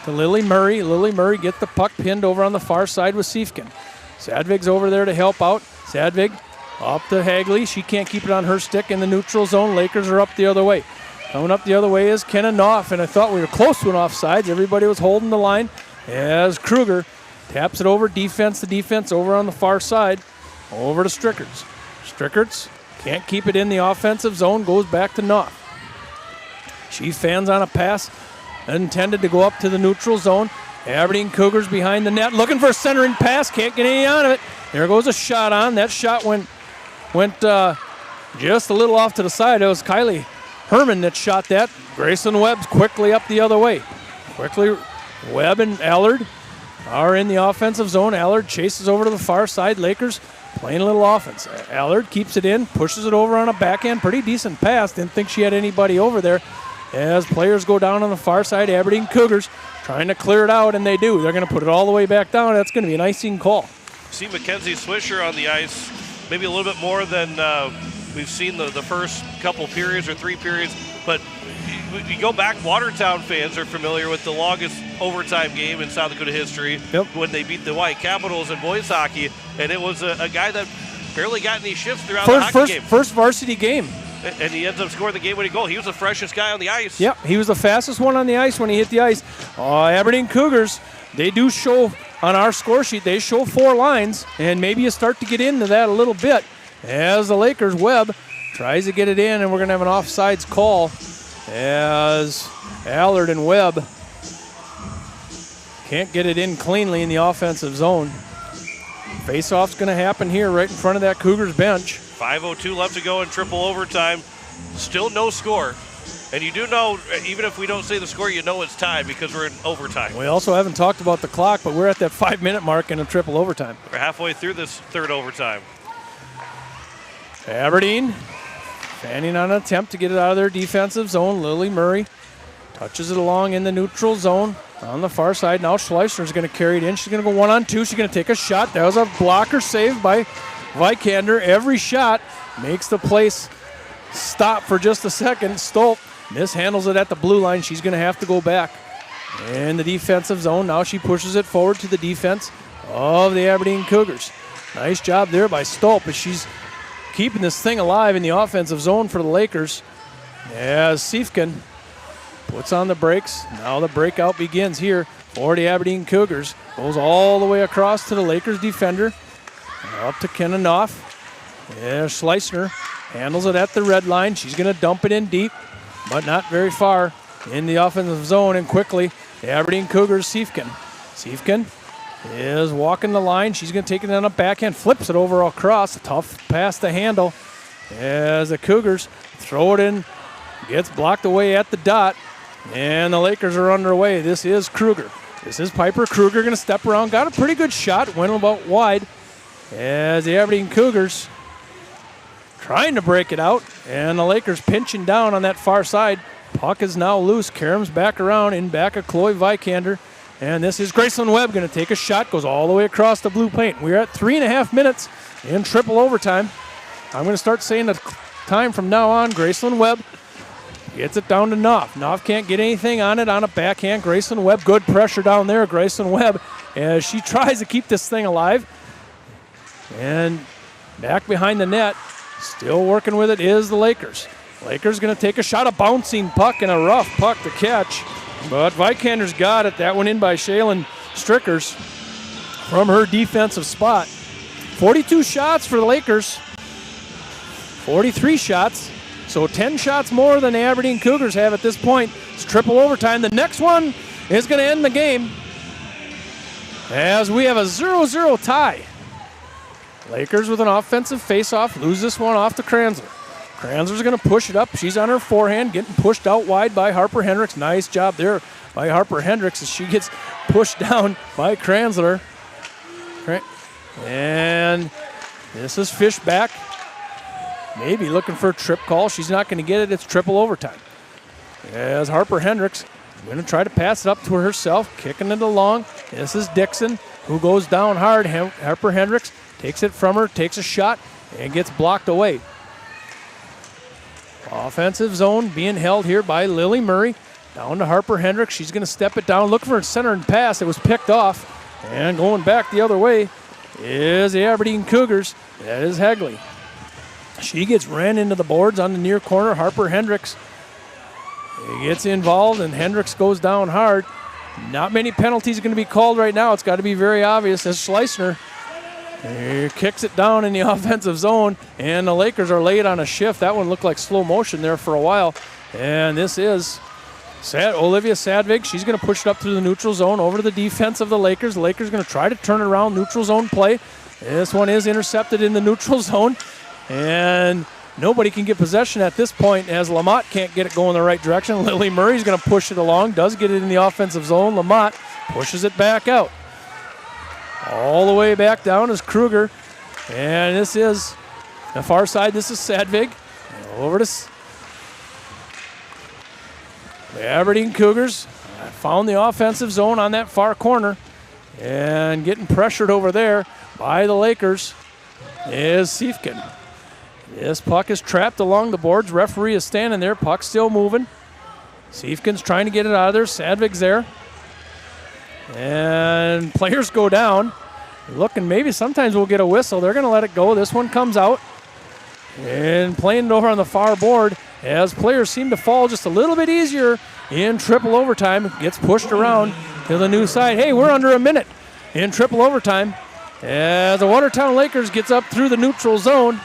to Lily Murray. Lily Murray get the puck pinned over on the far side with Siefkin. Sadvig's over there to help out. Sadvig up to Hagley. She can't keep it on her stick in the neutral zone. Lakers are up the other way. Coming up the other way is Kenna Knopf, and I thought we were close to an offsides. Everybody was holding the line as Kruger taps it over defense to defense over on the far side. Over to Strickards. Strickards can't keep it in the offensive zone. Goes back to Knopf. She fans on a pass intended to go up to the neutral zone. Aberdeen Cougars behind the net, looking for a centering pass. Can't get any out of it. There goes a shot on. That shot went just a little off to the side. It was Kylie Herman that shot that. Grayson Webb's quickly up the other way. Quickly, Webb and Allard are in the offensive zone. Allard chases over to the far side. Lakers playing a little offense. Allard keeps it in, pushes it over on a backhand. Pretty decent pass. Didn't think she had anybody over there. As players go down on the far side, Aberdeen Cougars trying to clear it out, and they do. They're going to put it all the way back down. That's going to be an icing call. See Mackenzie Swisher on the ice, maybe a little bit more than we've seen the first couple periods or three periods. But you go back, Watertown fans are familiar with the longest overtime game in South Dakota history when they beat the White Capitals in boys hockey, and it was a guy that barely got any shifts throughout the hockey game. First varsity game and he ends up scoring the game-winning goal. He was the freshest guy on the ice. Yep, he was the fastest one on the ice when he hit the ice. Aberdeen Cougars, they do show on our score sheet, they show 4 lines, and maybe you start to get into that a little bit as the Lakers, Webb tries to get it in, and we're going to have an offsides call as Allard and Webb can't get it in cleanly in the offensive zone. Face-off's going to happen here right in front of that Cougars bench. 5:02 left to go in triple overtime. Still no score. And you do know, even if we don't say the score, you know it's tied because we're in overtime. We also haven't talked about the clock, but we're at that 5-minute mark in a triple overtime. We're halfway through this third overtime. Aberdeen fanning on an attempt to get it out of their defensive zone. Lily Murray touches it along in the neutral zone on the far side. Now Schleissner's going to carry it in. She's going to go 1-on-2. She's going to take a shot. That was a blocker save by Vikander. Every shot makes the place stop for just a second. Stolp mishandles it at the blue line. She's going to have to go back in the defensive zone. Now she pushes it forward to the defense of the Aberdeen Cougars. Nice job there by Stolp as she's keeping this thing alive in the offensive zone for the Lakers. As Siefken puts on the brakes. Now the breakout begins here for the Aberdeen Cougars. Goes all the way across to the Lakers defender. Up to Kennanoff. Schleissner handles it at the red line. She's going to dump it in deep, but not very far in the offensive zone. And quickly, the Aberdeen Cougars, Siefken. Siefken is walking the line. She's going to take it on a backhand, flips it over across. A tough pass to handle as the Cougars throw it in. Gets blocked away at the dot, and the Lakers are underway. This is Kruger. This is Piper Kruger going to step around. Got a pretty good shot. Went about wide as the Aberdeen Cougars trying to break it out, and the Lakers pinching down on that far side. Puck is now loose. Karam's back around in back of Chloe Vikander. And this is Graceland Webb going to take a shot. Goes all the way across the blue paint. We're at 3.5 minutes in triple overtime. I'm going to start saying the time from now on. Graceland Webb gets it down to Knopf. Knopf can't get anything on it on a backhand. Graceland Webb, good pressure down there. Graceland Webb as she tries to keep this thing alive. And back behind the net, still working with it is the Lakers. Lakers going to take a shot, a bouncing puck and a rough puck to catch. But Vikander's got it. That went in by Shaylin Strickers from her defensive spot. 42 shots for the Lakers. 43 shots. So 10 shots more than the Aberdeen Cougars have at this point. It's triple overtime. The next one is going to end the game as we have a 0-0 tie. Lakers with an offensive face-off. Lose this one off to Kranzler. Kranzler's going to push it up. She's on her forehand, getting pushed out wide by Harper Hendricks. Nice job there by Harper Hendricks as she gets pushed down by Kranzler. And this is Fishback. Maybe looking for a trip call. She's not going to get it. It's triple overtime. As Harper Hendricks going to try to pass it up to herself, kicking it along. This is Dixon, who goes down hard. Harper Hendricks takes it from her, takes a shot, and gets blocked away. Offensive zone being held here by Lily Murray. Down to Harper Hendricks. She's going to step it down, looking for a center and pass. It was picked off. And going back the other way is the Aberdeen Cougars. That is Hegley. She gets ran into the boards on the near corner. Harper Hendricks gets involved, and Hendricks goes down hard. Not many penalties are going to be called right now. It's got to be very obvious as Schleissner kicks it down in the offensive zone, and the Lakers are late on a shift. That one looked like slow motion there for a while. And this is Olivia Sadvig. She's going to push it up through the neutral zone over to the defense of the Lakers. The Lakers going to try to turn it around, neutral zone play. This one is intercepted in the neutral zone, and nobody can get possession at this point as Lamont can't get it going the right direction. Lily Murray's going to push it along, does get it in the offensive zone. Lamont pushes it back out. All the way back down is Kruger. And this is the far side. This is Sadvig. Over to the Aberdeen Cougars. Found the offensive zone on that far corner. And getting pressured over there by the Lakers is Siefken. This puck is trapped along the boards. Referee is standing there. Puck still moving. Siefken's trying to get it out of there. Sadvig's there. And players go down. Looking, maybe sometimes we'll get a whistle. They're going to let it go. This one comes out. And playing it over on the far board as players seem to fall just a little bit easier in triple overtime. Gets pushed around to the new side. Hey, we're under a minute in triple overtime as the Watertown Lakers gets up through the neutral zone.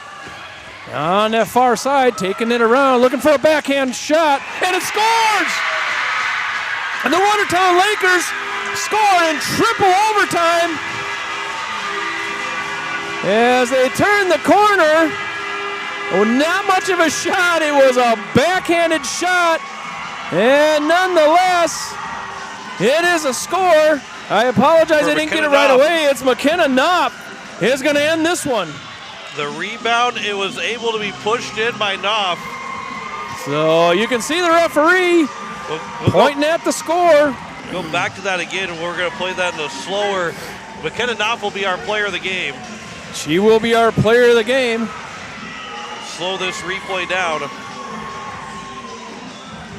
On that far side, taking it around, looking for a backhand shot, and it scores! And the Watertown Lakers score in triple overtime as they turn the corner. Oh, not much of a shot. It was a backhanded shot, and nonetheless, it is a score. I apologize, I didn't get it right away. It's McKenna Knopf is going to end this one. The rebound, it was able to be pushed in by Knopf. So you can see the referee pointing at the score. Go back to that again, and we're going to play that in a slower. McKenna Knopf will be our player of the game. She will be our player of the game. Slow this replay down.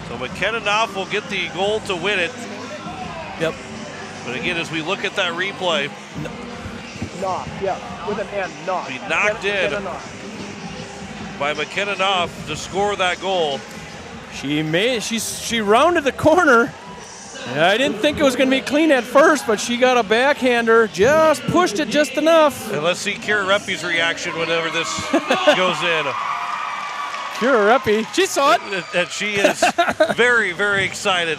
So McKenna Knopf will get the goal to win it. Yep. But again, as we look at that replay, Knopf, yeah, with an N, Knopf. Be knocked in by McKenna Knopf to score that goal. She rounded the corner. I didn't think it was going to be clean at first, but she got a backhander, just pushed it just enough. And let's see Kira Reppi's reaction whenever this goes in. Kira Reppi, she saw it. And she is very, very excited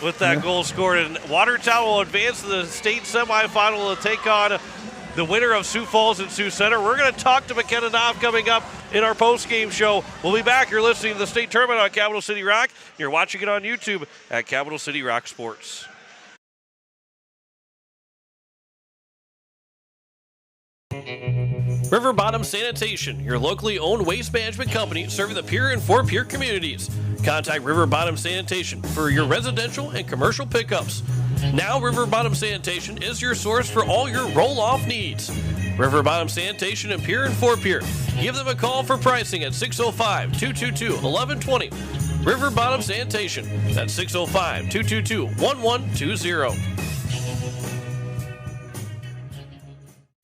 with that goal scored. And Watertown will advance to the state semifinal to take on the winner of Sioux Falls and Sioux Center. We're going to talk to McKenna Knopf coming up in our post-game show. We'll be back. You're listening to the state tournament on Capital City Rock. You're watching it on YouTube at Capital City Rock Sports. River Bottom Sanitation, your locally owned waste management company serving the Pierre and Fort Pierre communities. Contact River Bottom Sanitation for your residential and commercial pickups. Now River Bottom Sanitation is your source for all your roll-off needs. River Bottom Sanitation in Pierre and Fort Pierre. Give them a call for pricing at 605-222-1120. River Bottom Sanitation. That's 605-222-1120.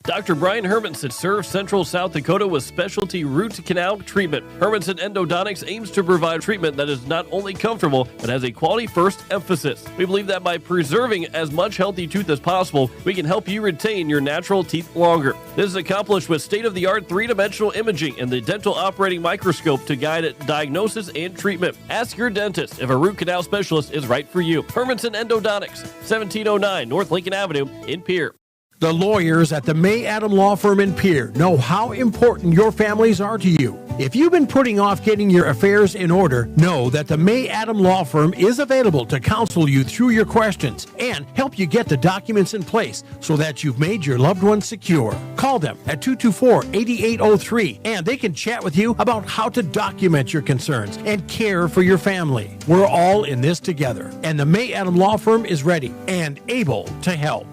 Dr. Brian Hermanson serves Central South Dakota with specialty root canal treatment. Hermanson Endodontics aims to provide treatment that is not only comfortable, but has a quality first emphasis. We believe that by preserving as much healthy tooth as possible, we can help you retain your natural teeth longer. This is accomplished with state-of-the-art three-dimensional imaging and the dental operating microscope to guide diagnosis and treatment. Ask your dentist if a root canal specialist is right for you. Hermanson Endodontics, 1709 North Lincoln Avenue in Pierre. The lawyers at the May Adam Law Firm in Pierre know how important your families are to you. If you've been putting off getting your affairs in order, know that the May Adam Law Firm is available to counsel you through your questions and help you get the documents in place so that you've made your loved ones secure. Call them at 224-8803 and they can chat with you about how to document your concerns and care for your family. We're all in this together, and the May Adam Law Firm is ready and able to help.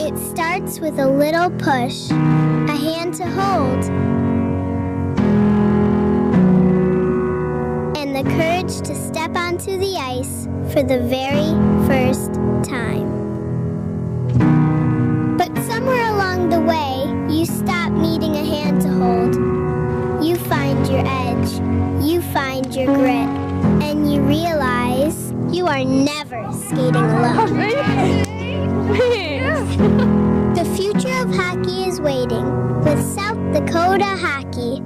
It starts with a little push, a hand to hold, and the courage to step onto the ice for the very first time. But somewhere along the way, you stop needing a hand to hold. You find your edge, you find your grit, and you realize you are never skating alone. The future of hockey is waiting with South Dakota Hockey.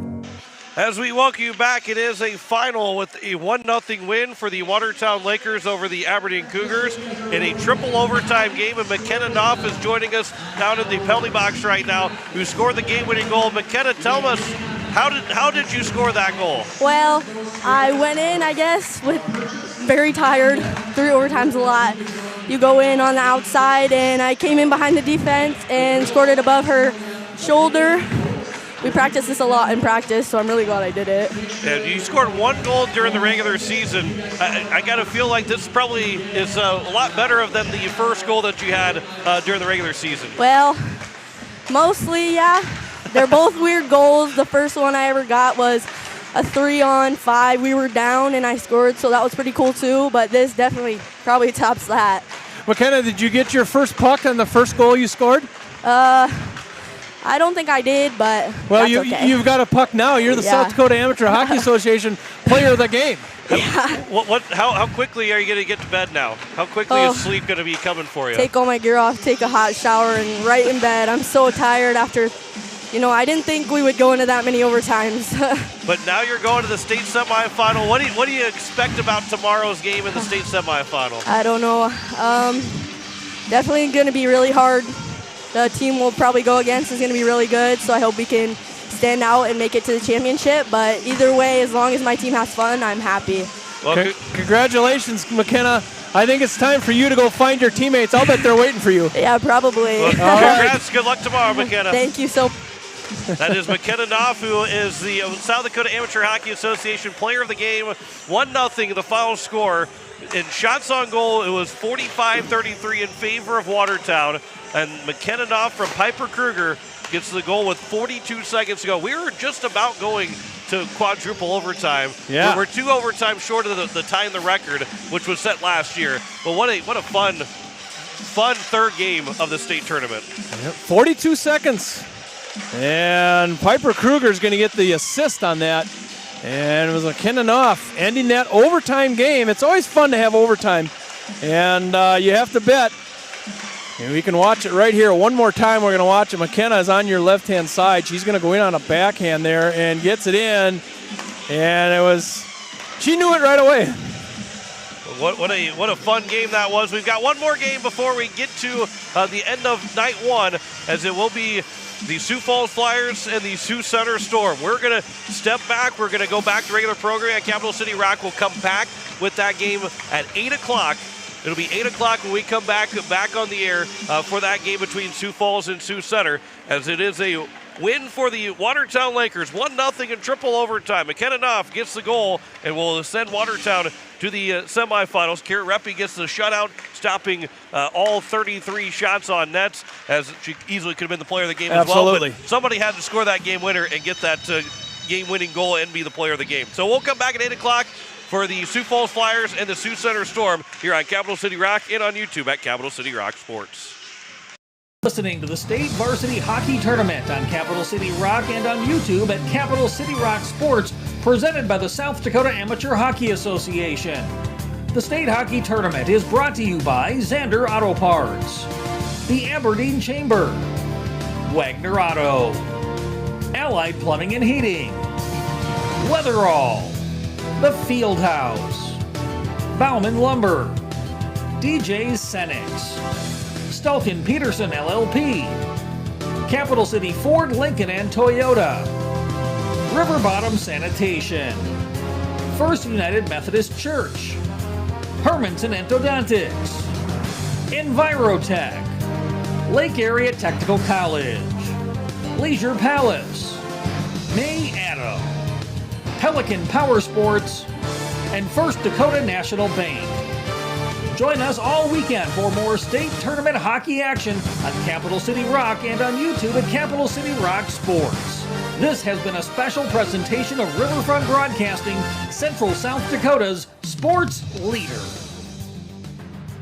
As we welcome you back, it is a final with a 1-0 win for the Watertown Lakers over the Aberdeen Cougars in a triple overtime game. And McKenna Knopf is joining us down in the penalty box right now, who scored the game-winning goal. McKenna, tell us, how did you score that goal? Well, I went in, I guess, with very tired, 3 overtimes a lot. You go in on the outside, and I came in behind the defense and scored it above her shoulder. We practiced this a lot in practice, so I'm really glad I did it. And you scored 1 goal during the regular season. I got to feel like this probably is a lot better than the first goal that you had during the regular season. Well, mostly, yeah. They're both weird goals. The first one I ever got was a 3-on-5. We were down, and I scored, so that was pretty cool, too. But this definitely probably tops that. McKenna, did you get your first puck on the first goal you scored? I I don't think I did, but well, that's okay. you've got a puck now. You're the South Dakota Amateur Hockey Association player of the game. How quickly are you going to get to bed now? How quickly is sleep going to be coming for you? Take all my gear off, take a hot shower, and right in bed. I'm so tired after, I didn't think we would go into that many overtimes. But now you're going to the state semifinal. What do you expect about tomorrow's game in the state semifinal? I don't know. Definitely going to be really hard. The team we'll probably go against is going to be really good, so I hope we can stand out and make it to the championship. But either way, as long as my team has fun, I'm happy. Well, congratulations, McKenna. I think it's time for you to go find your teammates. I'll bet they're waiting for you. Yeah, probably. Well, congrats. Good luck tomorrow, McKenna. Thank you so That is McKenna Knopf, who is the South Dakota Amateur Hockey Association player of the game. 1-0 the final score. In shots on goal, it was 45-33 in favor of Watertown. And McKenna Knopf from Piper Kruger gets the goal with 42 seconds to go. We were just about going to quadruple overtime. Yeah. We're 2 overtimes short of the tying the record, which was set last year. But what a fun third game of the state tournament. 42 seconds. And Piper Kruger is going to get the assist on that. And it was McKenna Knopf ending that overtime game. It's always fun to have overtime. And you have to bet. And we can watch it right here. One more time, we're going to watch it. McKenna is on your left-hand side. She's going to go in on a backhand there and gets it in. And she knew it right away. What a fun game that was. We've got one more game before we get to the end of night one, as it will be the Sioux Falls Flyers and the Sioux Center Storm. We're going to step back. We're going to go back to regular programming at Capital City Rock. We'll come back with that game at 8 o'clock. It'll be 8 o'clock when we come back on the air for that game between Sioux Falls and Sioux Center, as it is a win for the Watertown Lakers, 1-0 in triple overtime. McKenna Knopf gets the goal and will send Watertown to the semifinals. Kara Reppy gets the shutout, stopping all 33 shots on nets, as she easily could have been the player of the game as well. Absolutely. But somebody had to score that game winner and get that game-winning goal and be the player of the game. So we'll come back at 8 o'clock for the Sioux Falls Flyers and the Sioux Center Storm here on Capital City Rock and on YouTube at Capital City Rock Sports. Listening to the State Varsity Hockey Tournament on Capital City Rock and on YouTube at Capital City Rock Sports, presented by the South Dakota Amateur Hockey Association. The State Hockey Tournament is brought to you by Zander Auto Parts, the Aberdeen Chamber, Wagner Auto, Allied Plumbing and Heating, Weatherall, The Field House, Bauman Lumber, DJ's Cenex, Stalkin Peterson LLP, Capital City Ford, Lincoln and Toyota, River Bottom Sanitation, First United Methodist Church, Hermanson Endodontics, Envirotech, Lake Area Technical College, Leisure Palace, May Adam, Pelican Power Sports, and First Dakota National Bank. Join us all weekend for more state tournament hockey action on Capital City Rock and on YouTube at Capital City Rock Sports. This has been a special presentation of Riverfront Broadcasting, Central South Dakota's sports leader.